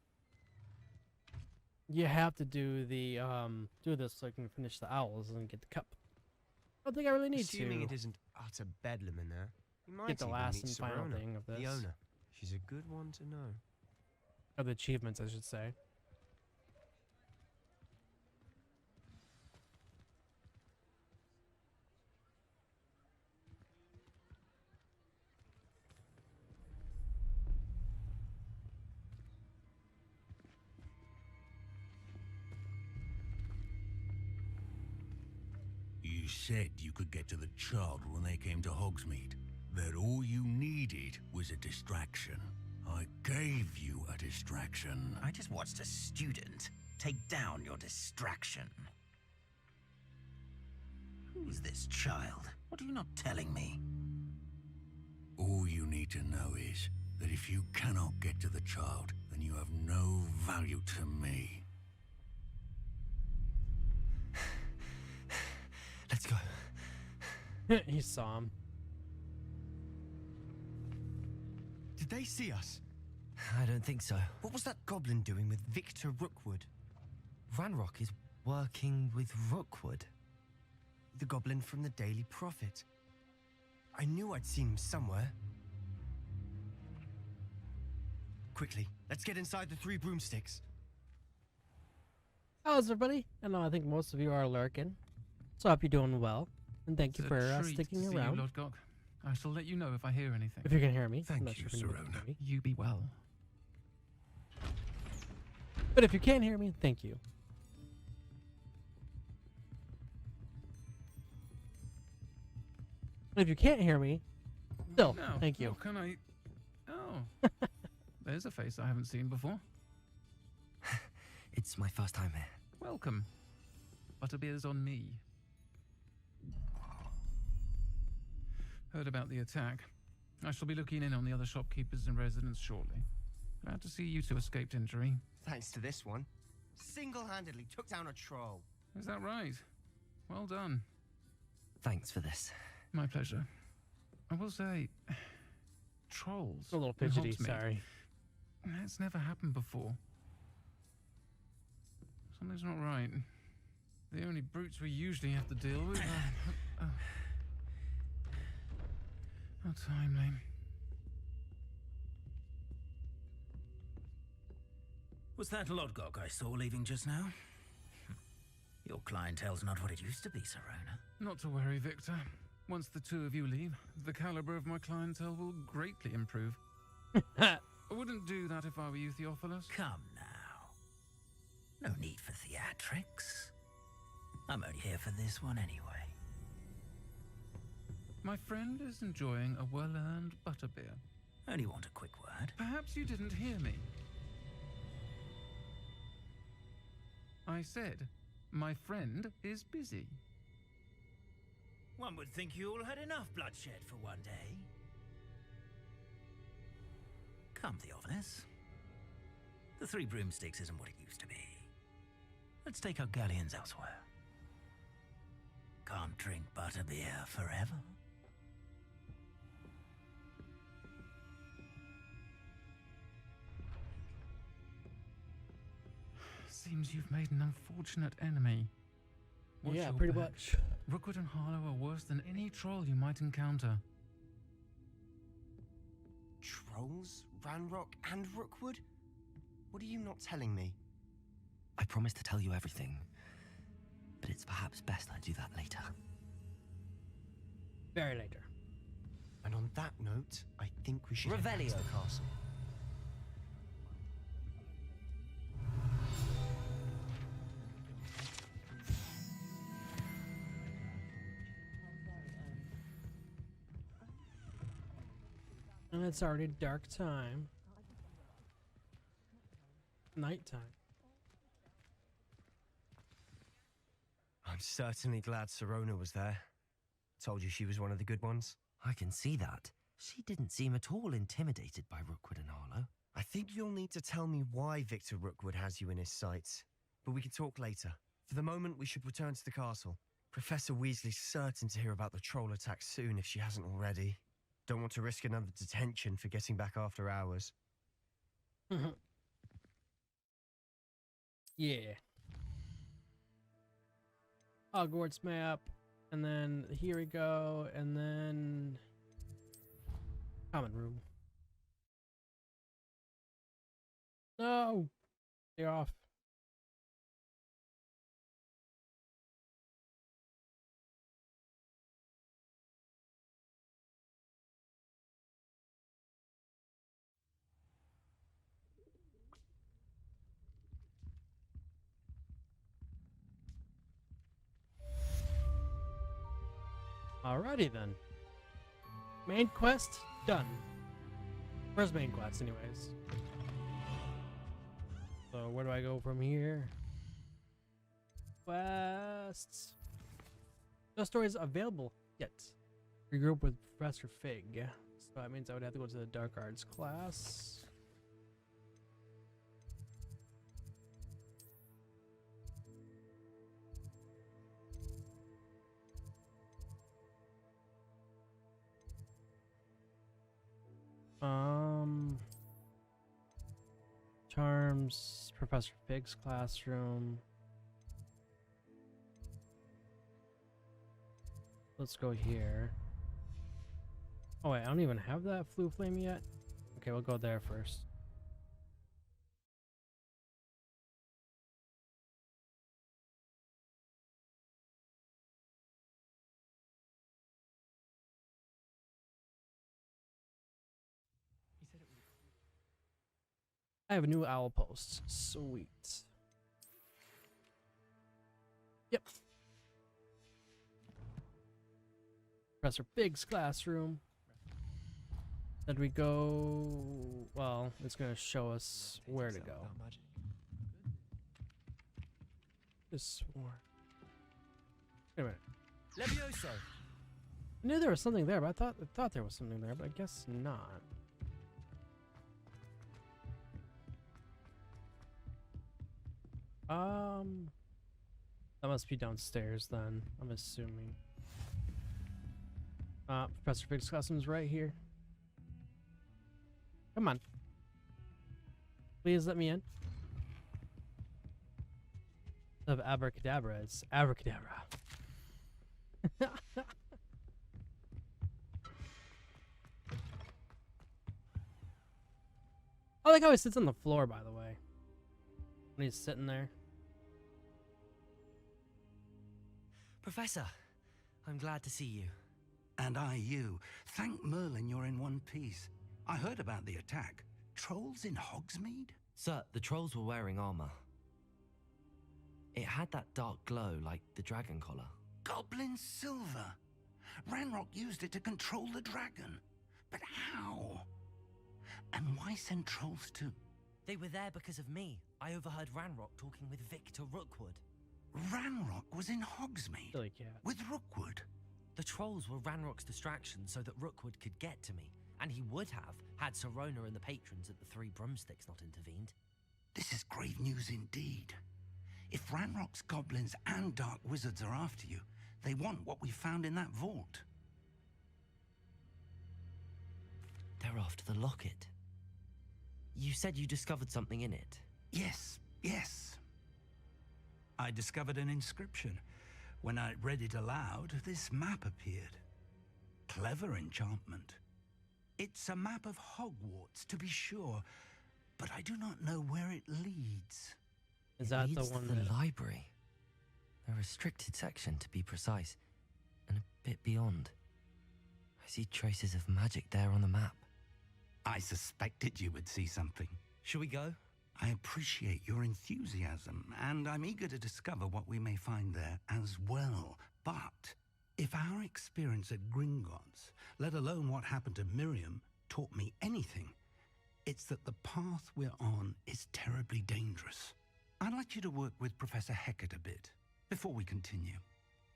you have to do the do this so I can finish the owls and get the cup. I don't think I really need Assuming to. it isn't utter bedlam in there, you might Get the even last meet and final Serona, thing of this. the owner. She's a good one to know. Of the achievements, I should say. You said you could get to the child when they came to Hogsmeade. That all you needed was a distraction. I gave you a distraction. I just watched a student take down your distraction. Who is this child? What are you not telling me? All you need to know is that if you cannot get to the child, then you have no value to me. Let's go. He saw him. Did they see us? I don't think so. What was that goblin doing with Victor Rookwood? Ranrock is working with Rookwood. The goblin from the Daily Prophet. I knew I'd seen him somewhere. Quickly, let's get inside the 3 broomsticks. How's everybody? I know I think most of you are lurking. So I hope you're doing well. And thank you It's for a treat sticking to see around. You, Lodgok. I shall let you know if I hear anything. If you can hear me. I'm Thank not you, sure if anybody can Serona. hear me. You be well. But if you can't hear me, thank you. But if you can't hear me, still, Now, thank you. what can I... Oh. There's a face I haven't seen before. It's my first time here. Welcome. Butterbeer's on me. Heard about the attack. I shall be looking in on the other shopkeepers and residents shortly. Glad to see you two escaped injury. Thanks to this one. Single-handedly took down a troll. Is that right? Well done. Thanks for this. My pleasure. I will say, trolls. A little in fidgety, Hogsmeade, sorry. That's never happened before. Something's not right. The only brutes we usually have to deal with are... How timely. Was that Lodgok I saw leaving just now? Your clientele's not what it used to be, Serona. Not to worry, Victor. Once the two of you leave, the caliber of my clientele will greatly improve. I wouldn't do that if I were you, Theophilus. Come now. No need for theatrics. I'm only here for this one anyway. My friend is enjoying a well-earned butterbeer. Only want a quick word. Perhaps you didn't hear me. I said, my friend is busy. One would think you all had enough bloodshed for one day. Come, Theophilus. The 3 broomsticks isn't what it used to be. Let's take our galleons elsewhere. Can't drink butterbeer forever. Seems you've made an unfortunate enemy. Watch Yeah, your pretty back. much. Rookwood and Harlow are worse than any troll you might encounter. Trolls? Ranrock and Rookwood? What are you not telling me? I promise to tell you everything, but it's perhaps best I do that later. Very later. And on that note, I think we should head back to Revelio. the castle. And it's already dark time. Nighttime. I'm certainly glad Serona was there. Told you she was one of the good ones. I can see that. She didn't seem at all intimidated by Rookwood and Harlow. I think you'll need to tell me why Victor Rookwood has you in his sights. But we can talk later. For the moment, we should return to the castle. Professor Weasley's certain to hear about the troll attack soon if she hasn't already. Don't want to risk another detention for getting back after hours. Yeah. Hogwarts map. And then here we go. And then common room. No. Stay off. Alrighty then. Main quest done. First main quest, anyways. So where do I go from here? Quests. No stories available yet. Regroup with Professor Fig. So that means I would have to go to the Dark Arts class. Charms, Professor Fig's classroom. Let's go here. Oh wait, I don't even have that Floo Flame yet. Okay, we'll go there first. I have a new owl post. Sweet. Yep. Professor Fig's classroom. Then we go... Well, it's going to show us where to go. This one. Wait a minute. Levioso. I knew there was something there, but I thought there was something there, but I guess not. That must be downstairs then, I'm assuming. Professor Fig's classroom's right here. Come on. Please let me in. Of abracadabra, it's abracadabra. I like how he sits on the floor, by the way. When he's sitting there. Professor, I'm glad to see you. And I you. Thank Merlin you're in one piece. I heard about the attack. Trolls in Hogsmeade? Sir, the trolls were wearing armor. It had that dark glow like the dragon collar. Goblin silver. Ranrock used it to control the dragon. But how? And why send trolls to... They were there because of me. I overheard Ranrock talking with Victor Rookwood. Ranrock was in Hogsmeade? Silly cat. With Rookwood? The trolls were Ranrock's distraction so that Rookwood could get to me. And he would have, had Serona and the patrons at the Three Broomsticks not intervened. This is grave news indeed. If Ranrock's goblins and dark wizards are after you, they want what we found in that vault. They're after the locket. You said you discovered something in it. Yes, yes. I discovered an inscription. When I read it aloud, this map appeared. Clever enchantment. It's a map of Hogwarts, to be sure, but I do not know where it leads. Is that the Leads one to the that... library? A restricted section, to be precise, and a bit beyond. I see traces of magic there on the map. I suspected you would see something. Shall we go? I appreciate your enthusiasm, and I'm eager to discover what we may find there as well. But if our experience at Gringotts, let alone what happened to Miriam, taught me anything, it's that the path we're on is terribly dangerous. I'd like you to work with Professor Hecat a bit before we continue.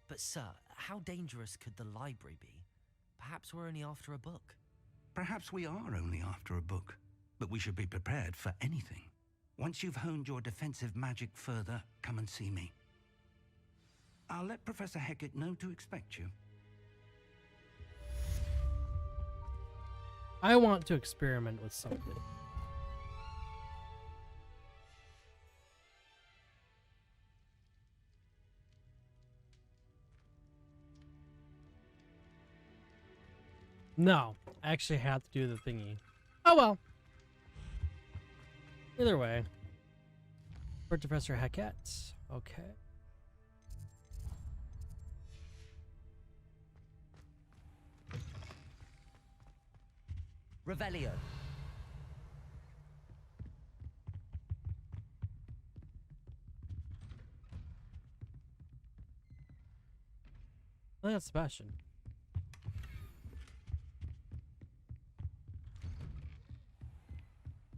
But sir, how dangerous could the library be? Perhaps we're only after a book. Perhaps we are only after a book, but we should be prepared for anything. Once you've honed your defensive magic further, come and see me. I'll let Professor Hecat know to expect you. I want to experiment with something. No, I actually have to do the thingy. Oh well. Either way. For Professor Hecat. Okay. Revelio. Oh, that's Sebastian.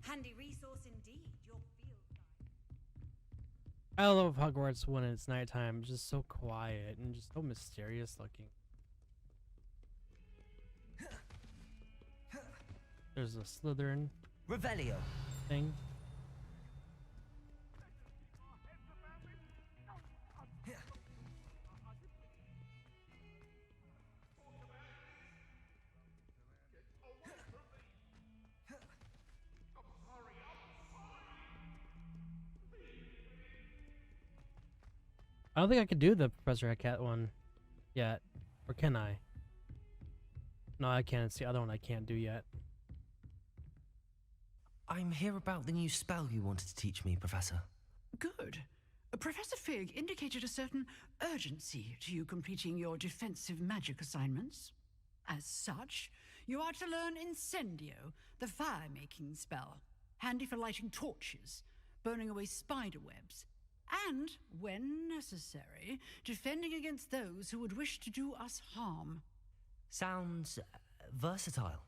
Handy resource indeed, your field guide. I love Hogwarts when it's nighttime. It's just so quiet and just so mysterious looking. There's a Slytherin Revelio thing. I don't think I could do the Professor Hecat one yet. Or can I? No, I can't. It's the other one I can't do yet. I'm here about the new spell you wanted to teach me, Professor. Good. Professor Fig indicated a certain urgency to you completing your defensive magic assignments. As such, you are to learn Incendio, the fire-making spell, handy for lighting torches, burning away spider webs, and, when necessary, defending against those who would wish to do us harm. Sounds versatile.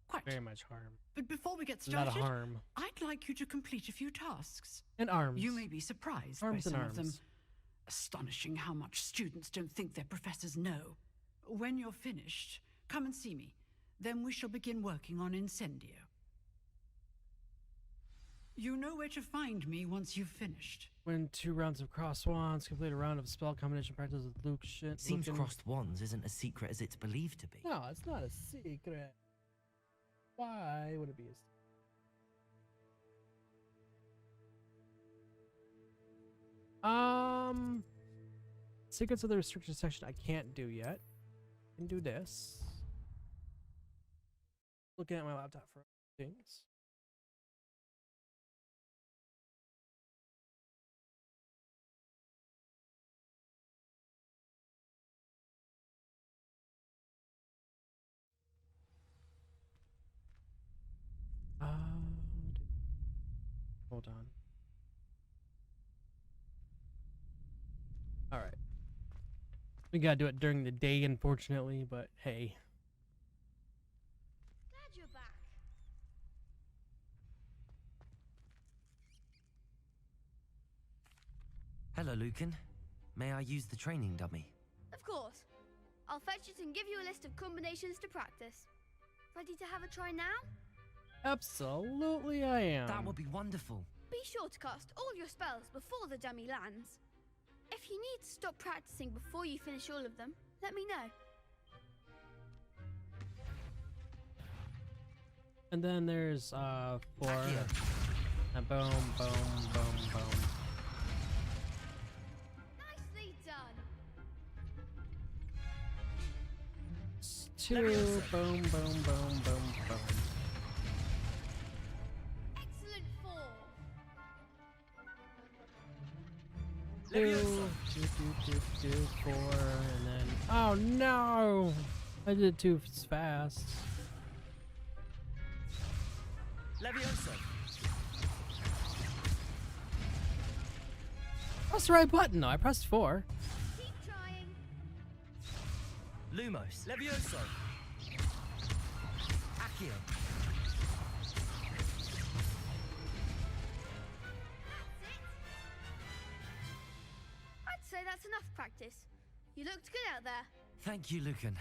Quite. Very much harm. But before we get A lot started, of harm. I'd like you to complete a few tasks. And arms. You may be surprised Arms by and some of them. arms. Astonishing how much students don't think their professors know. When you're finished, come and see me. Then we shall begin working on Incendio. You know where to find me once you've finished. Win 2 rounds of cross wands, complete a round of spell combination practice with Luke shit. Seems crossed wands isn't as secret as it's believed to be. No, it's not a secret. Why would it be a secret? Secrets of the restricted section I can't do yet. I can do this. Looking at my laptop for things. Hold on. All right. We gotta do it during the day, unfortunately, but hey. Glad you're back. Hello, Lucan. May I use the training dummy? Of course. I'll fetch it and give you a list of combinations to practice. Ready to have a try now? Absolutely I am. That would be wonderful. Be sure to cast all your spells before the dummy lands. If you need to stop practicing before you finish all of them, let me know. And then there's 4. And boom, boom, boom, boom. 2. Boom, boom, boom, boom, boom. Excellent fall. 2, 4, and then. Oh no! I did it too fast. Levioso. Press the right button though. I pressed 4. Keep trying. Lumos. Levioso. Accio. I'd say that's enough practice. You looked good out there. Thank you, Lucan.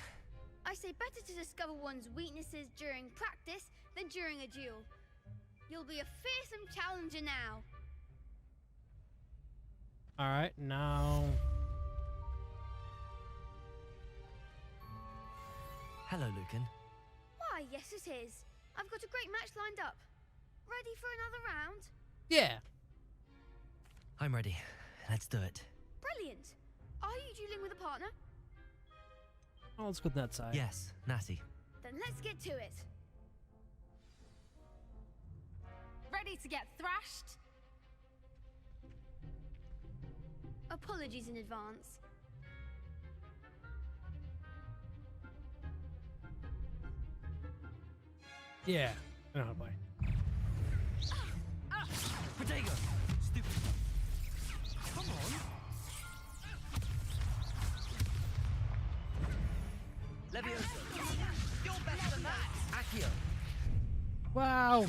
I say better to discover one's weaknesses during practice than during a duel. You'll be a fearsome challenger now. Alright, now. Hello, Lucan. Why, yes it is. I've got a great match lined up. Ready for another round? Yeah. I'm ready. Let's do it. Brilliant. Are you dueling with a partner? Oh, let's go to that side. Yes, Natty. Then let's get to it. Ready to get thrashed? Apologies in advance. Yeah, I know how to play. Protego! Stupid. Come on. Levioso. You're better than that. Accio. Wow.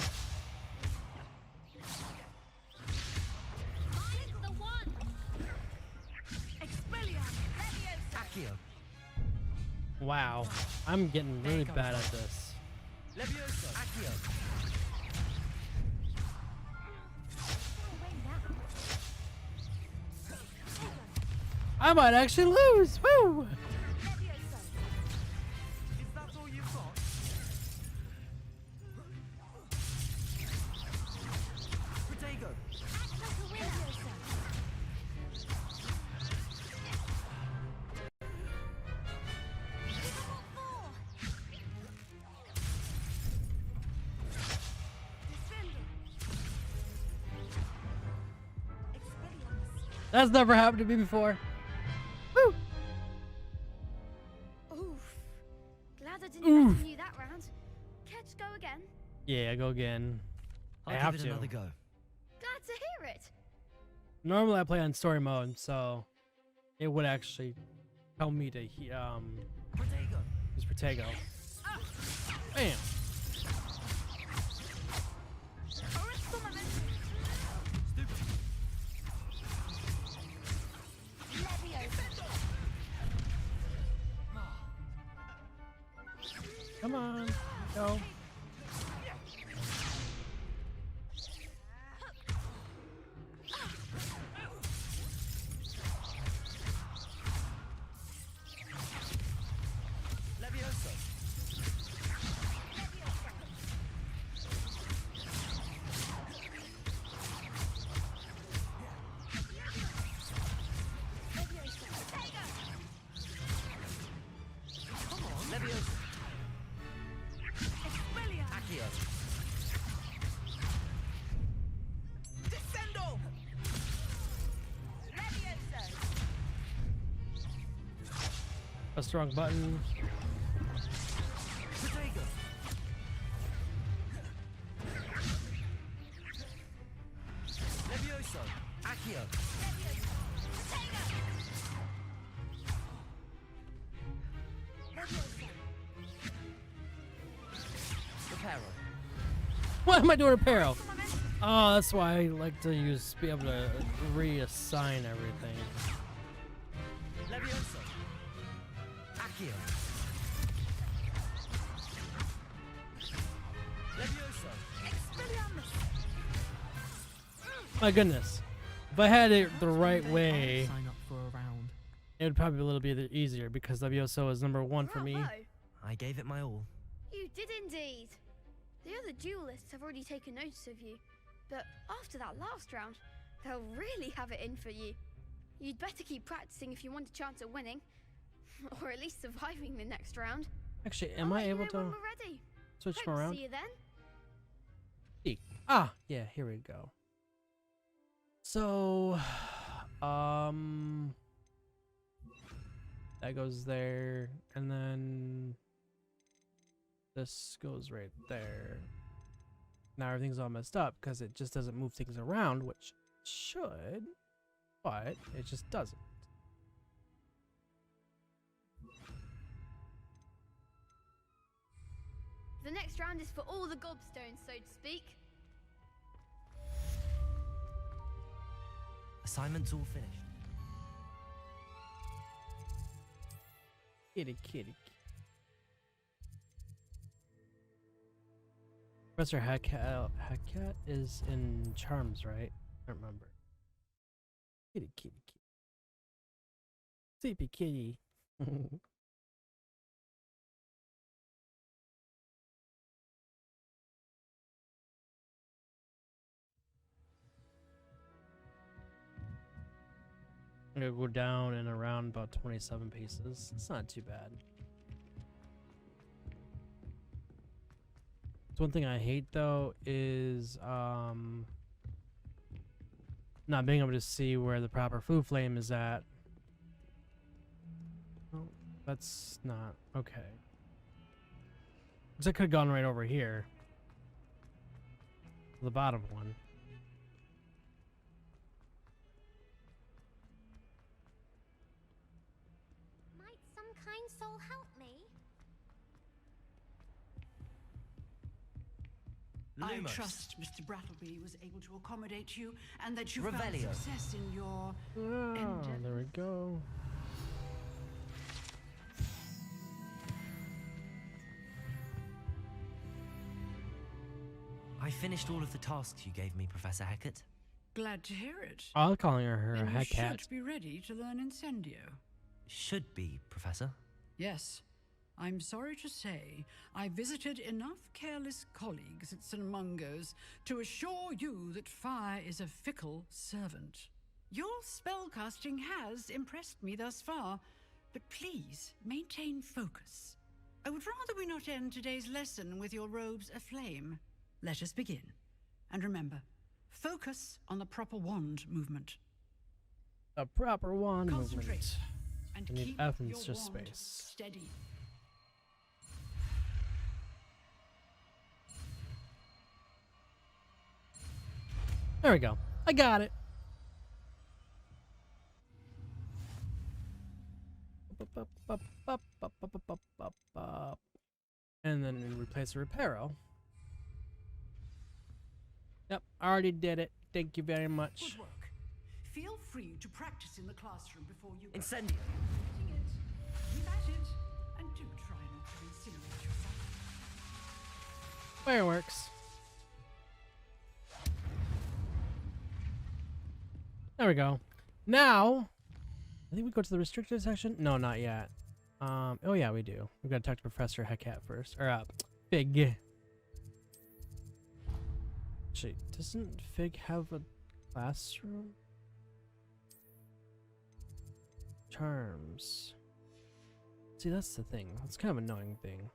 Find the one. Expelliarmus. Levioso. Accio. Wow. I'm getting really bad at this. Levioso. Accio. I might actually lose. Woo! Is that all you've got? Protego. That's never happened to me before. Woo! Oof. Glad I didn't continue that round. Care to go again? Yeah, go again. I I'll have give it to. another go. Glad to hear it. Normally I play on story mode, so it would actually tell me to use Protego. Bam. Come on, go. Levioso. Come on, Levioso. Accio. Descendo. A strong button. Protego. Levioso. Accio. Reparo. What am I doing, Reparo? Oh, that's why I like to be able to reassign everything. Levioso. Accio. Levioso. Expelliarmus. My goodness. If I had it the right way, Sign up for a round. it would probably be a little bit easier because Levioso is #1 for me. Bravo. I gave it my all. You did indeed. The other duelists have already taken notice of you, but after that last round, they'll really have it in for you. You'd better keep practicing if you want a chance at winning, or at least surviving the next round. Actually, am I able to When we're ready. switch Hope them to around? see you then. Ah, yeah, here we go. So, that goes there, and then this goes right there. Now everything's all messed up because it just doesn't move things around, which it should, but it just doesn't. The next round is for all the gobstones, so to speak. Assignment's all finished. Kitty, kitty. Professor Hackett is in Charms, right? I don't remember. Kitty, kitty, kitty. Sleepy kitty. I'm gonna go down and around about 27 paces. It's not too bad. So one thing I hate though is not being able to see where the proper foo flame is at. Oh, that's not okay. Because I could have gone right over here. The bottom one. Might some kind soul help me? I Lumos. trust Mr. Brattleby was able to accommodate you and that you Revelio. found success in your Oh, endeavors. there we go. I finished all of the tasks you gave me, Professor Hackett. Glad to hear it. I'm calling her Then a you Hackett. should be ready to learn Incendio. Should be, Professor. Yes. I'm sorry to say, I visited enough careless colleagues at St. Mungo's to assure you that fire is a fickle servant. Your spellcasting has impressed me thus far, but please maintain focus. I would rather we not end today's lesson with your robes aflame. Let us begin. And remember, focus on the proper wand movement. A proper wand Concentrate movement. and I need keep F and your just wand space. steady. There we go. I got it. And then replace the reparo. Yep, I already did it. Thank you very much. Good work. Feel free to practice in the classroom before you Incendio. Keep at it, and do try not to incinerate yourself. Fireworks. There we go. Now, I think we go to the restricted section. No, not yet. Oh yeah, we do. We've got to talk to Professor Hackett first. Or, Fig. Actually, doesn't Fig have a classroom? Charms. See, that's the thing. That's kind of an annoying thing.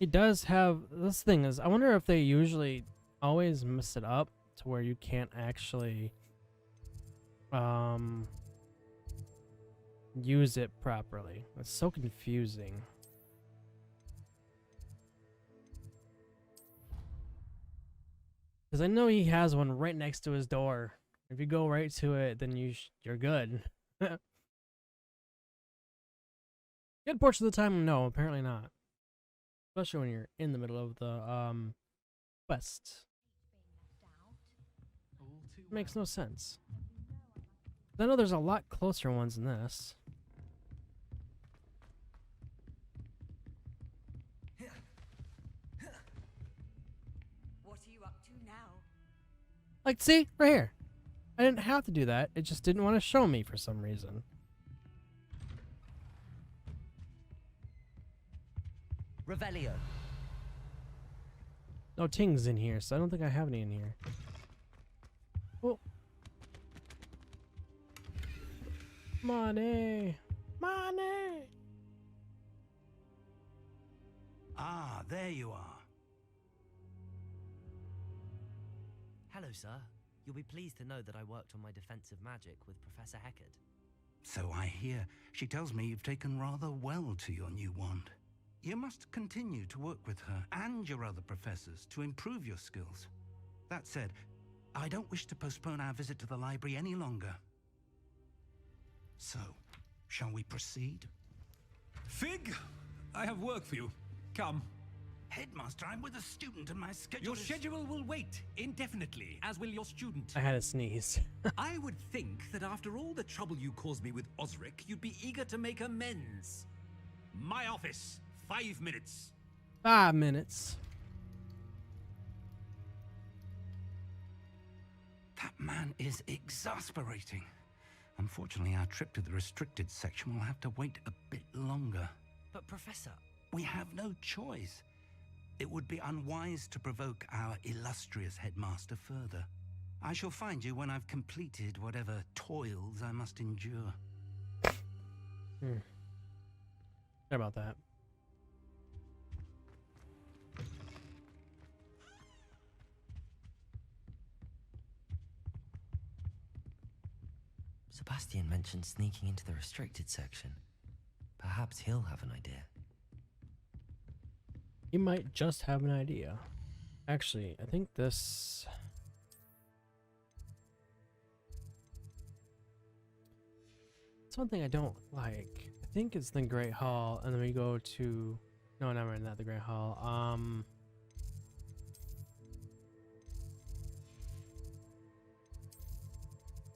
He does have, this thing is, I wonder if they usually always mess it up to where you can't actually use it properly. It's so confusing. Because I know he has one right next to his door. If you go right to it, then you're good. Good portion of the time, no, apparently not. Especially when you're in the middle of the quest. Makes no sense. I know there's a lot closer ones than this. What are you up to now? Like, see? Right here. I didn't have to do that. It just didn't want to show me for some reason. Revelio. No tings in here, so I don't think I have any in here. Oh. Money! Money! Ah, there you are. Hello, sir. You'll be pleased to know that I worked on my defensive magic with Professor Heckard. So I hear. She tells me you've taken rather well to your new wand. You must continue to work with her and your other professors to improve your skills. That said, I don't wish to postpone our visit to the library any longer. So, shall we proceed? Fig, I have work for you. Come. Headmaster, I'm with a student and my schedule Your schedule will wait indefinitely, as will your student. I had a sneeze. I would think that after all the trouble you caused me with Osric, you'd be eager to make amends. My office, 5 minutes. 5 minutes. That man is exasperating. Unfortunately, our trip to the restricted section will have to wait a bit longer. But Professor... We have no choice. It would be unwise to provoke our illustrious headmaster further. I shall find you when I've completed whatever toils I must endure. Sorry about that. Sebastian mentioned sneaking into the restricted section. Perhaps he'll have an idea. He might just have an idea. Actually, I think this... It's one thing I don't like. I think it's the Great Hall, and then we go to... No, never not the Great Hall.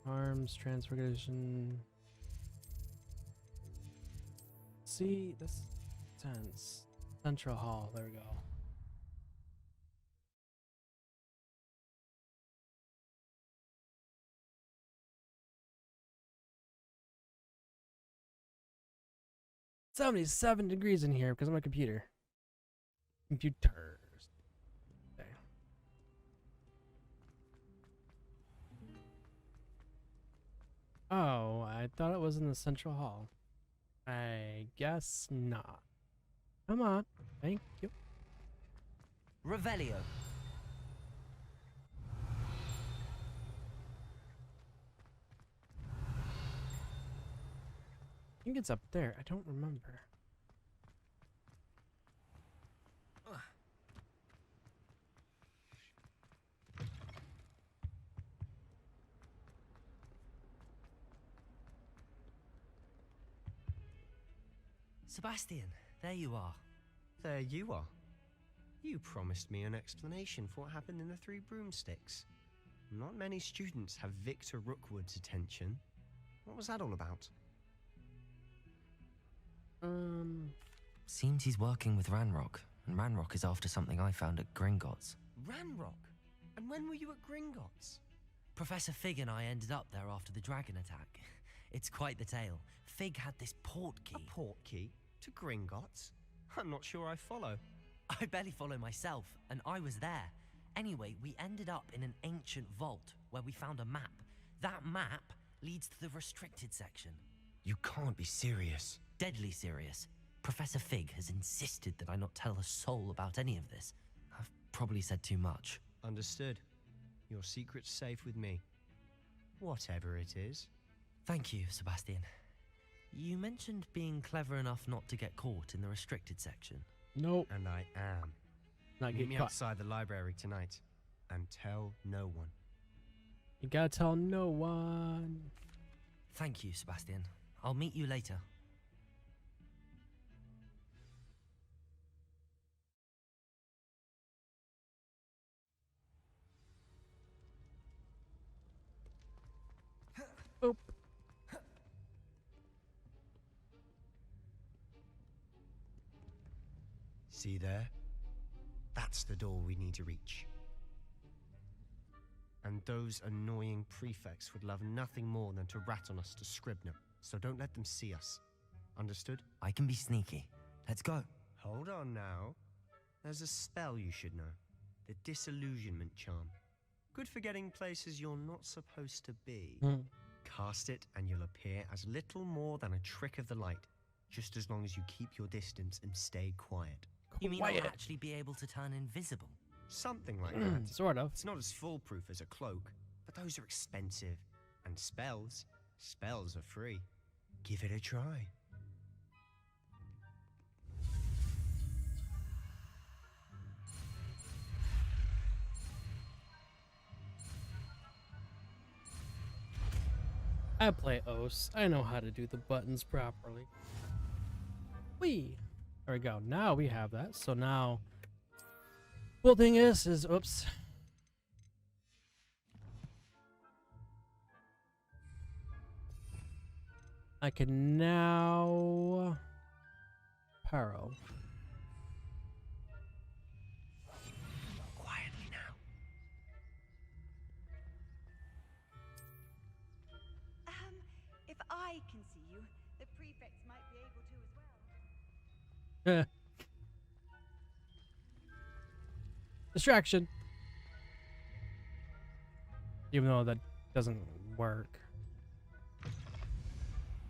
Arms, transformation... See, this tense. Central Hall, there we go. "77 degrees in here because of my computer. Computers. Okay. Oh, I thought it was in the Central Hall. I guess not. Come on. Thank you. Revelio. I think it's up there. I don't remember. Sebastian, there you are. There you are. You promised me an explanation for what happened in the Three Broomsticks. Not many students have Victor Rookwood's attention. What was that all about? Seems he's working with Ranrock, and Ranrock is after something I found at Gringotts. Ranrock? And when were you at Gringotts? Professor Fig and I ended up there after the dragon attack. It's quite the tale. Fig had this portkey. A portkey? To Gringotts? I'm not sure I follow. I barely follow myself, and I was there. Anyway, we ended up in an ancient vault where we found a map. That map leads to the restricted section. You can't be serious. Deadly serious. Professor Fig has insisted that I not tell a soul about any of this. I've probably said too much. Understood. Your secret's safe with me. Whatever it is. Thank you, Sebastian. You mentioned being clever enough not to get caught in the restricted section. Nope. And I am. Not Meet get me caught. outside the library tonight. And tell no one. You gotta tell no one. Thank you, Sebastian. I'll meet you later. Boop. See there? That's the door we need to reach. And those annoying prefects would love nothing more than to rat on us to Scribner, so don't let them see us. Understood? I can be sneaky. Let's go. Hold on now. There's a spell you should know. the disillusionment charm. Good for getting places you're not supposed to be. Cast it and you'll appear as little more than a trick of the light, just as long as you keep your distance and stay quiet. You mean I'll actually be able to turn invisible? Something like that. Sort of. It's not as foolproof as a cloak, but those are expensive. And spells are free. Give it a try. I play OS. I know how to do the buttons properly. Whee! There we go. Now we have that. So now, cool thing is oops. I can now Paro. Quietly now. If I can see you, the prefects might be able to as well. Distraction. Even though that doesn't work.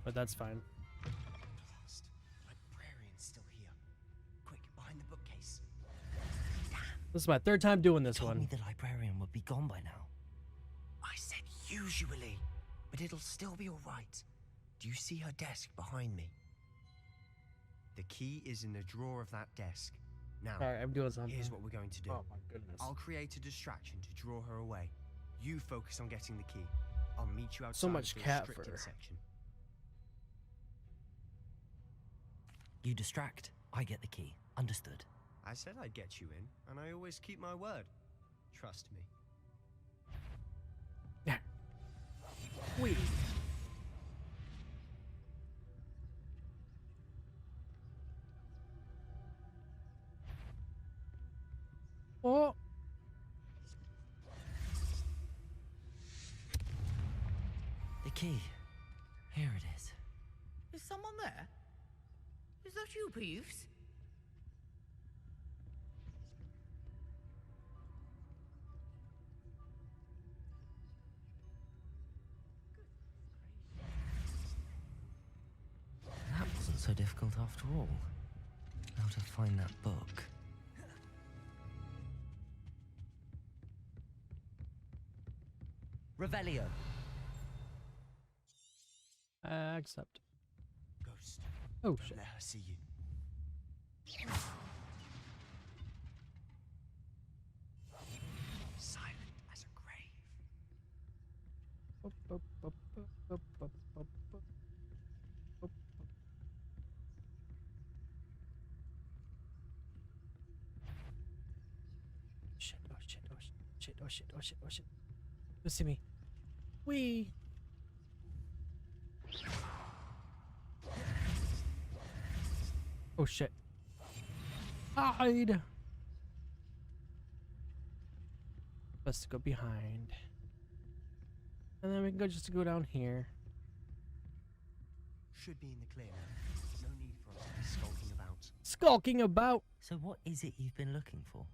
But that's fine. Lost. Librarian's still here. Quick, behind the bookcase. This is my third time doing this Told one. me the librarian would be gone by now. I said usually, but it'll still be all right. Do you see her desk behind me? The key is in the drawer of that desk. Now, Alright, I'm doing something. here's what we're going to do. Oh my goodness. I'll create a distraction to draw her away. You focus on getting the key. I'll meet you outside So much the cat restricted fur. section. You distract, I get the key. Understood. I said I'd get you in, and I always keep my word. Trust me. There. Wait. Oh. The key. Here it is. Is someone there? Is that you, Peeves? That wasn't so difficult after all. How to find that book. Revelio. Accept. Ghost. Oh Don't shit. let her see you. Silent as a grave. Shit, oh shit, oh shit, oh shit, oh shit, oh shit. You see me. Wee. Oh shit. Hide. Best to go behind. And then we can go just to go down here. Should be in the clear now. No need for us to be skulking about. Skulking about. So what is it you've been looking for?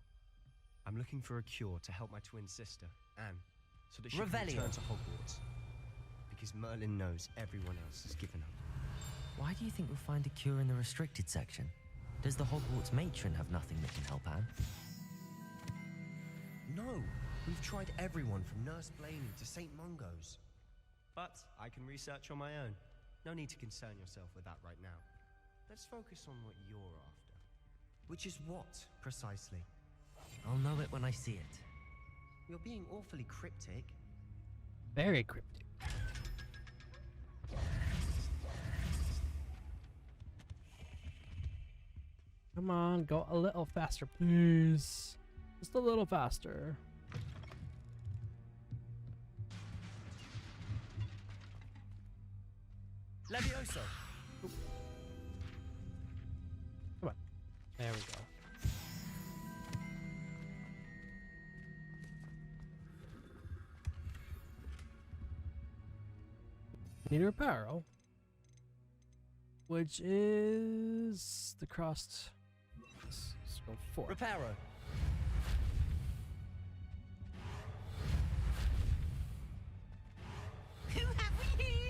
I'm looking for a cure to help my twin sister, Anne, so that she can Revelio. return to Hogwarts. Because Merlin knows everyone else has given up. Why do you think we'll find a cure in the restricted section? Does the Hogwarts matron have nothing that can help Anne? No, we've tried everyone from Nurse Blaney to St. Mungo's. But I can research on my own. No need to concern yourself with that right now. Let's focus on what you're after. Which is what, precisely? I'll know it when I see it. You're being awfully cryptic. Very cryptic. Come on, go a little faster, please. Just a little faster. Levioso. Come on. There we go. Need a reparo, which is the crossed. Let's go for Reparo.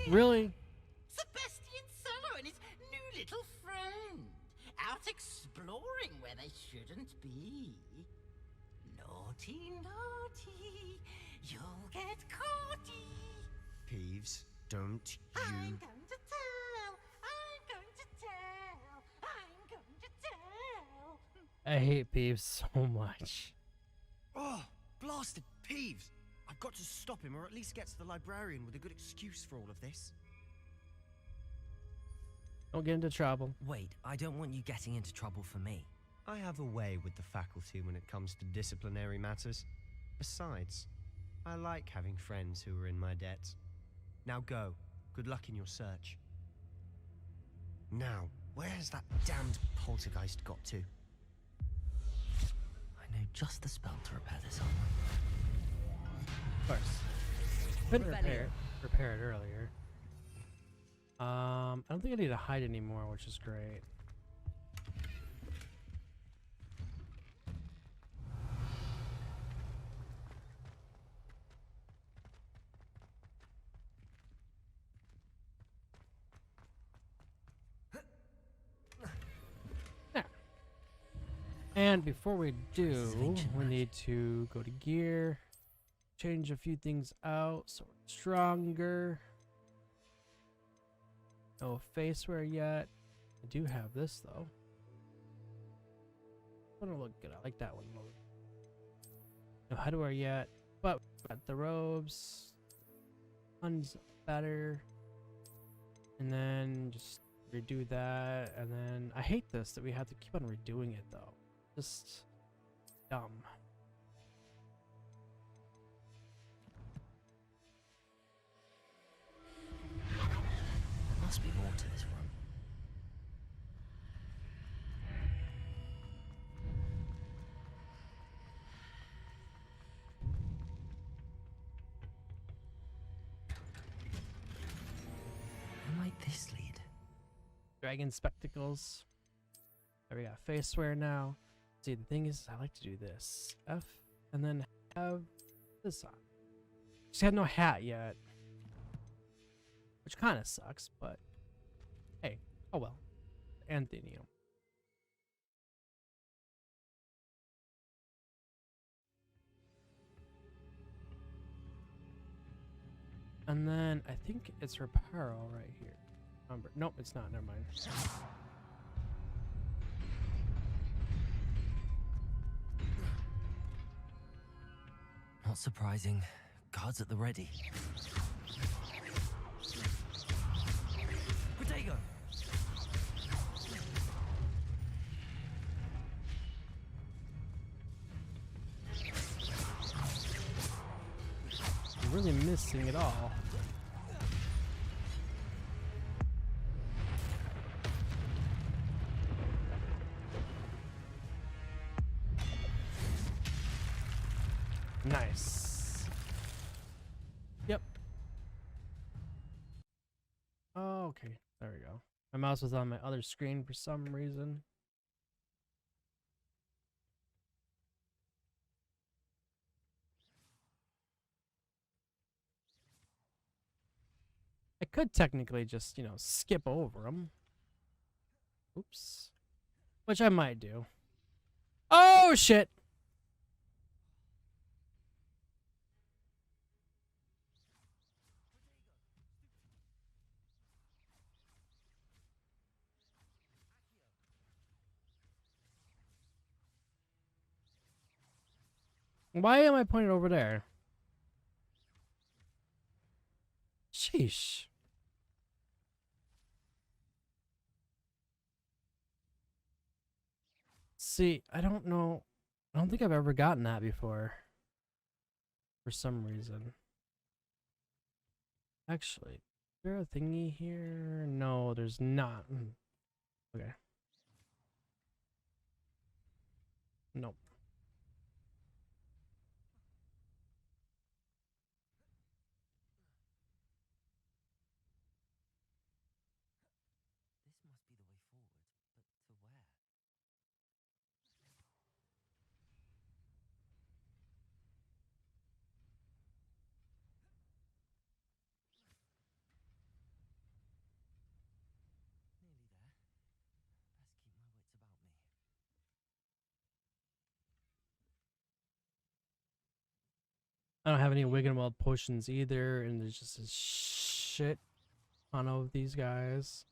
Really? Sebastian Solo and his new little friend. Out exploring where they shouldn't be. Naughty, naughty. You'll get caughty. Peeves, don't you... I'm going to tell. I'm going to tell. I'm going to tell. I hate Peeves so much. Oh, blasted Peeves! I've got to stop him, or at least get to the librarian with a good excuse for all of this. Don't get into trouble. Wait, I don't want you getting into trouble for me. I have a way with the faculty when it comes to disciplinary matters. Besides, I like having friends who are in my debt. Now go. Good luck in your search. Now, where has that damned poltergeist got to? I know just the spell to repair this armor. Of course. Couldn't repair it earlier. I don't think I need to hide anymore, which is great. There. And before we do, we need to go to gear, change a few things out so we're stronger. No face wear yet. I do have this though. Gonna look good. I like that one. No headwear yet, but got the robes. One's better. And then just redo that. And then I hate this that we have to keep on redoing it though. Just dumb. Must be more to this run. Where might this lead? Dragon spectacles. There we got face wear now. See, the thing is, I like to do this. F, and then have this on. Just had no hat yet. Which kind of sucks, but hey, oh well. Anthenium. And then I think it's Reparo right here. Nope, it's not. Never mind. Not surprising. Guards at the ready. Protego! I'm really missing it all. Nice. Yep. Oh, okay. There we go. My mouse was on my other screen for some reason. I could technically just, you know, skip over them. Oops. Which I might do. Oh, shit! Why am I pointing over there? Sheesh. See, I don't know. I don't think I've ever gotten that before. For some reason. Actually, is there a thingy here? No, there's not. Okay. Nope. This must be the way forward, but to where? I don't have any Wiggenweld potions either, and there's just a shit ton of these guys.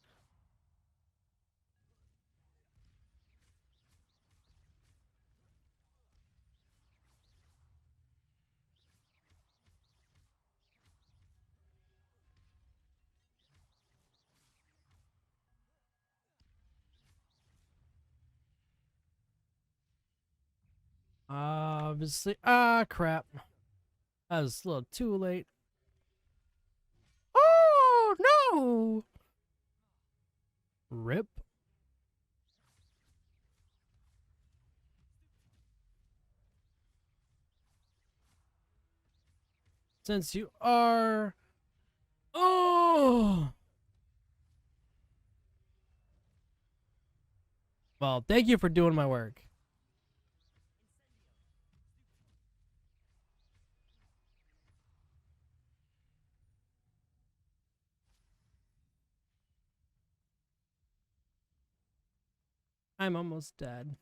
Obviously, crap. I was a little too late. Oh, no! Rip. Since you are... Oh! Well, thank you for doing my work. I'm almost dead.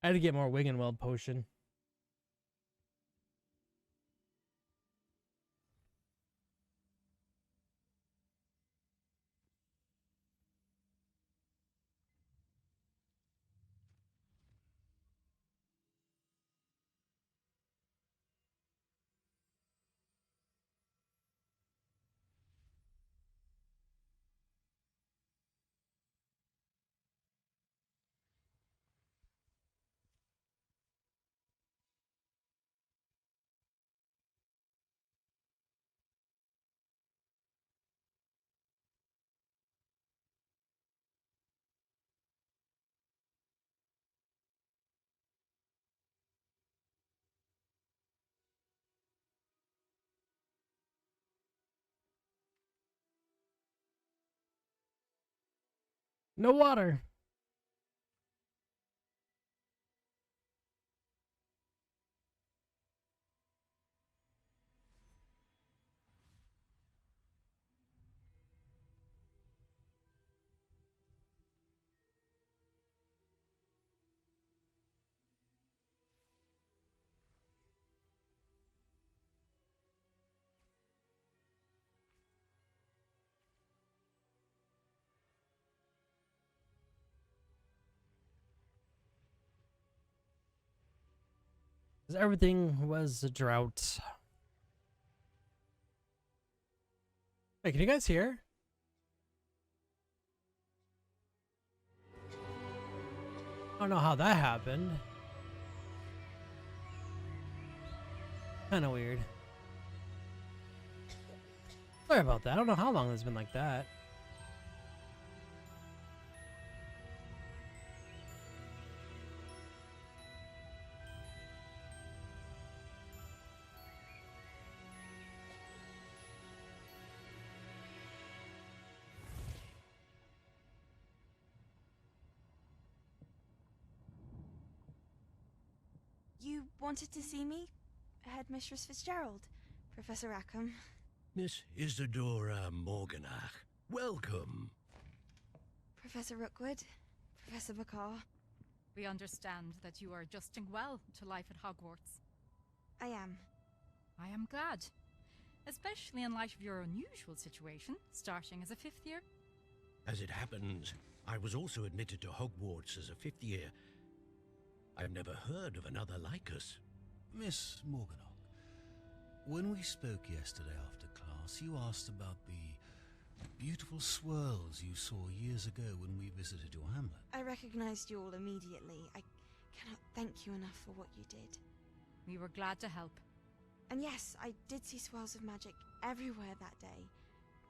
I had to get more Wiggenweld potion. No water. Everything was a drought. Hey, can you guys hear? I don't know how that happened. Kind of weird. Sorry about that. I don't know how long it's been like that. You wanted to see me? Headmistress Fitzgerald, Professor Rackham. Miss Isadora Morganach, welcome. Professor Rookwood, Professor Bakar. We understand that you are adjusting well to life at Hogwarts. I am. I am glad. Especially in light of your unusual situation, starting as a 5th year. As it happens, I was also admitted to Hogwarts as a 5th year. I've never heard of another like us. Miss Morganach, when we spoke yesterday after class, you asked about the beautiful swirls you saw years ago when we visited your hamlet. I recognized you all immediately. I cannot thank you enough for what you did. We were glad to help. And yes, I did see swirls of magic everywhere that day.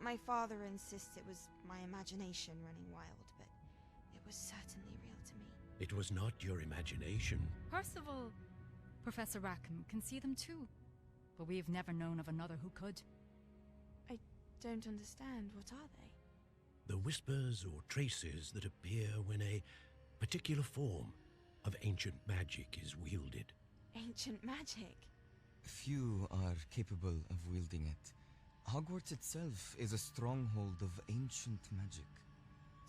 My father insists it was my imagination running wild, but it was certainly real to me. It was not your imagination. Percival, Professor Rackham can see them too, but we have never known of another who could. I don't understand. What are they? The whispers or traces that appear when a particular form of ancient magic is wielded. Ancient magic? Few are capable of wielding it. Hogwarts itself is a stronghold of ancient magic.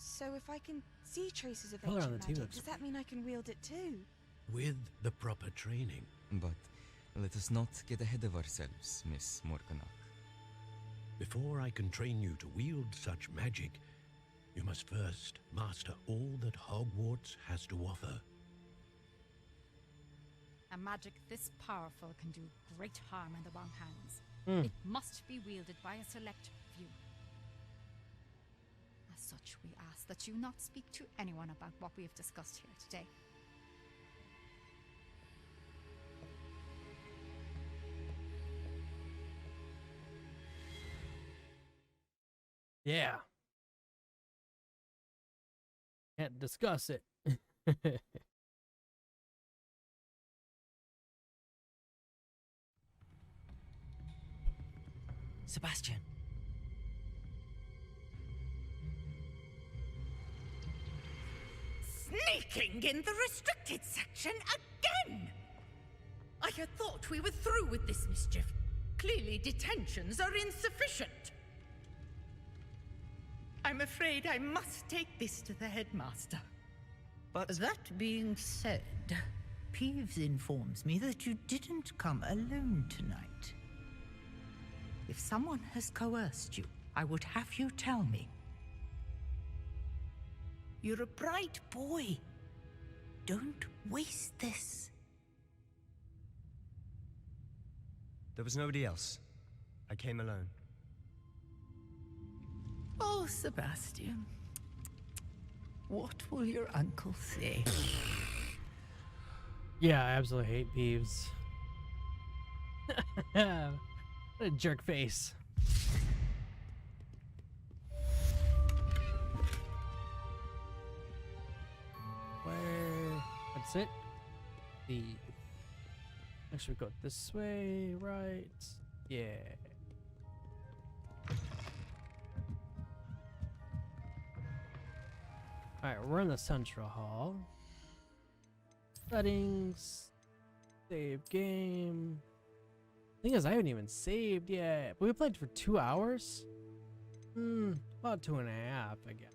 So if I can see traces of Color on ancient the team magic, looks- does that mean I can wield it too? With the proper training. But let us not get ahead of ourselves, Miss Morganach. Before I can train you to wield such magic, you must first master all that Hogwarts has to offer. A magic this powerful can do great harm in the wrong hands. Hmm. It must be wielded by a select few. As such, we ask that you not speak to anyone about what we have discussed here today. Yeah. Can't discuss it. Sebastian. Sneaking in the restricted section again! I had thought we were through with this mischief. Clearly detentions are insufficient. I'm afraid I must take this to the headmaster. But that being said, Peeves informs me that you didn't come alone tonight. If someone has coerced you, I would have you tell me. You're a bright boy. Don't waste this. there was nobody else. I came alone. Oh, Sebastian. What will your uncle say? Yeah, I absolutely hate Peeves. What a jerk face. Where? That's it. The. Actually, we go this way, right? Yeah. Alright, we're in the central hall. Settings. Save game. Thing is, I haven't even saved yet. But we played for 2 hours? About 2.5, I guess.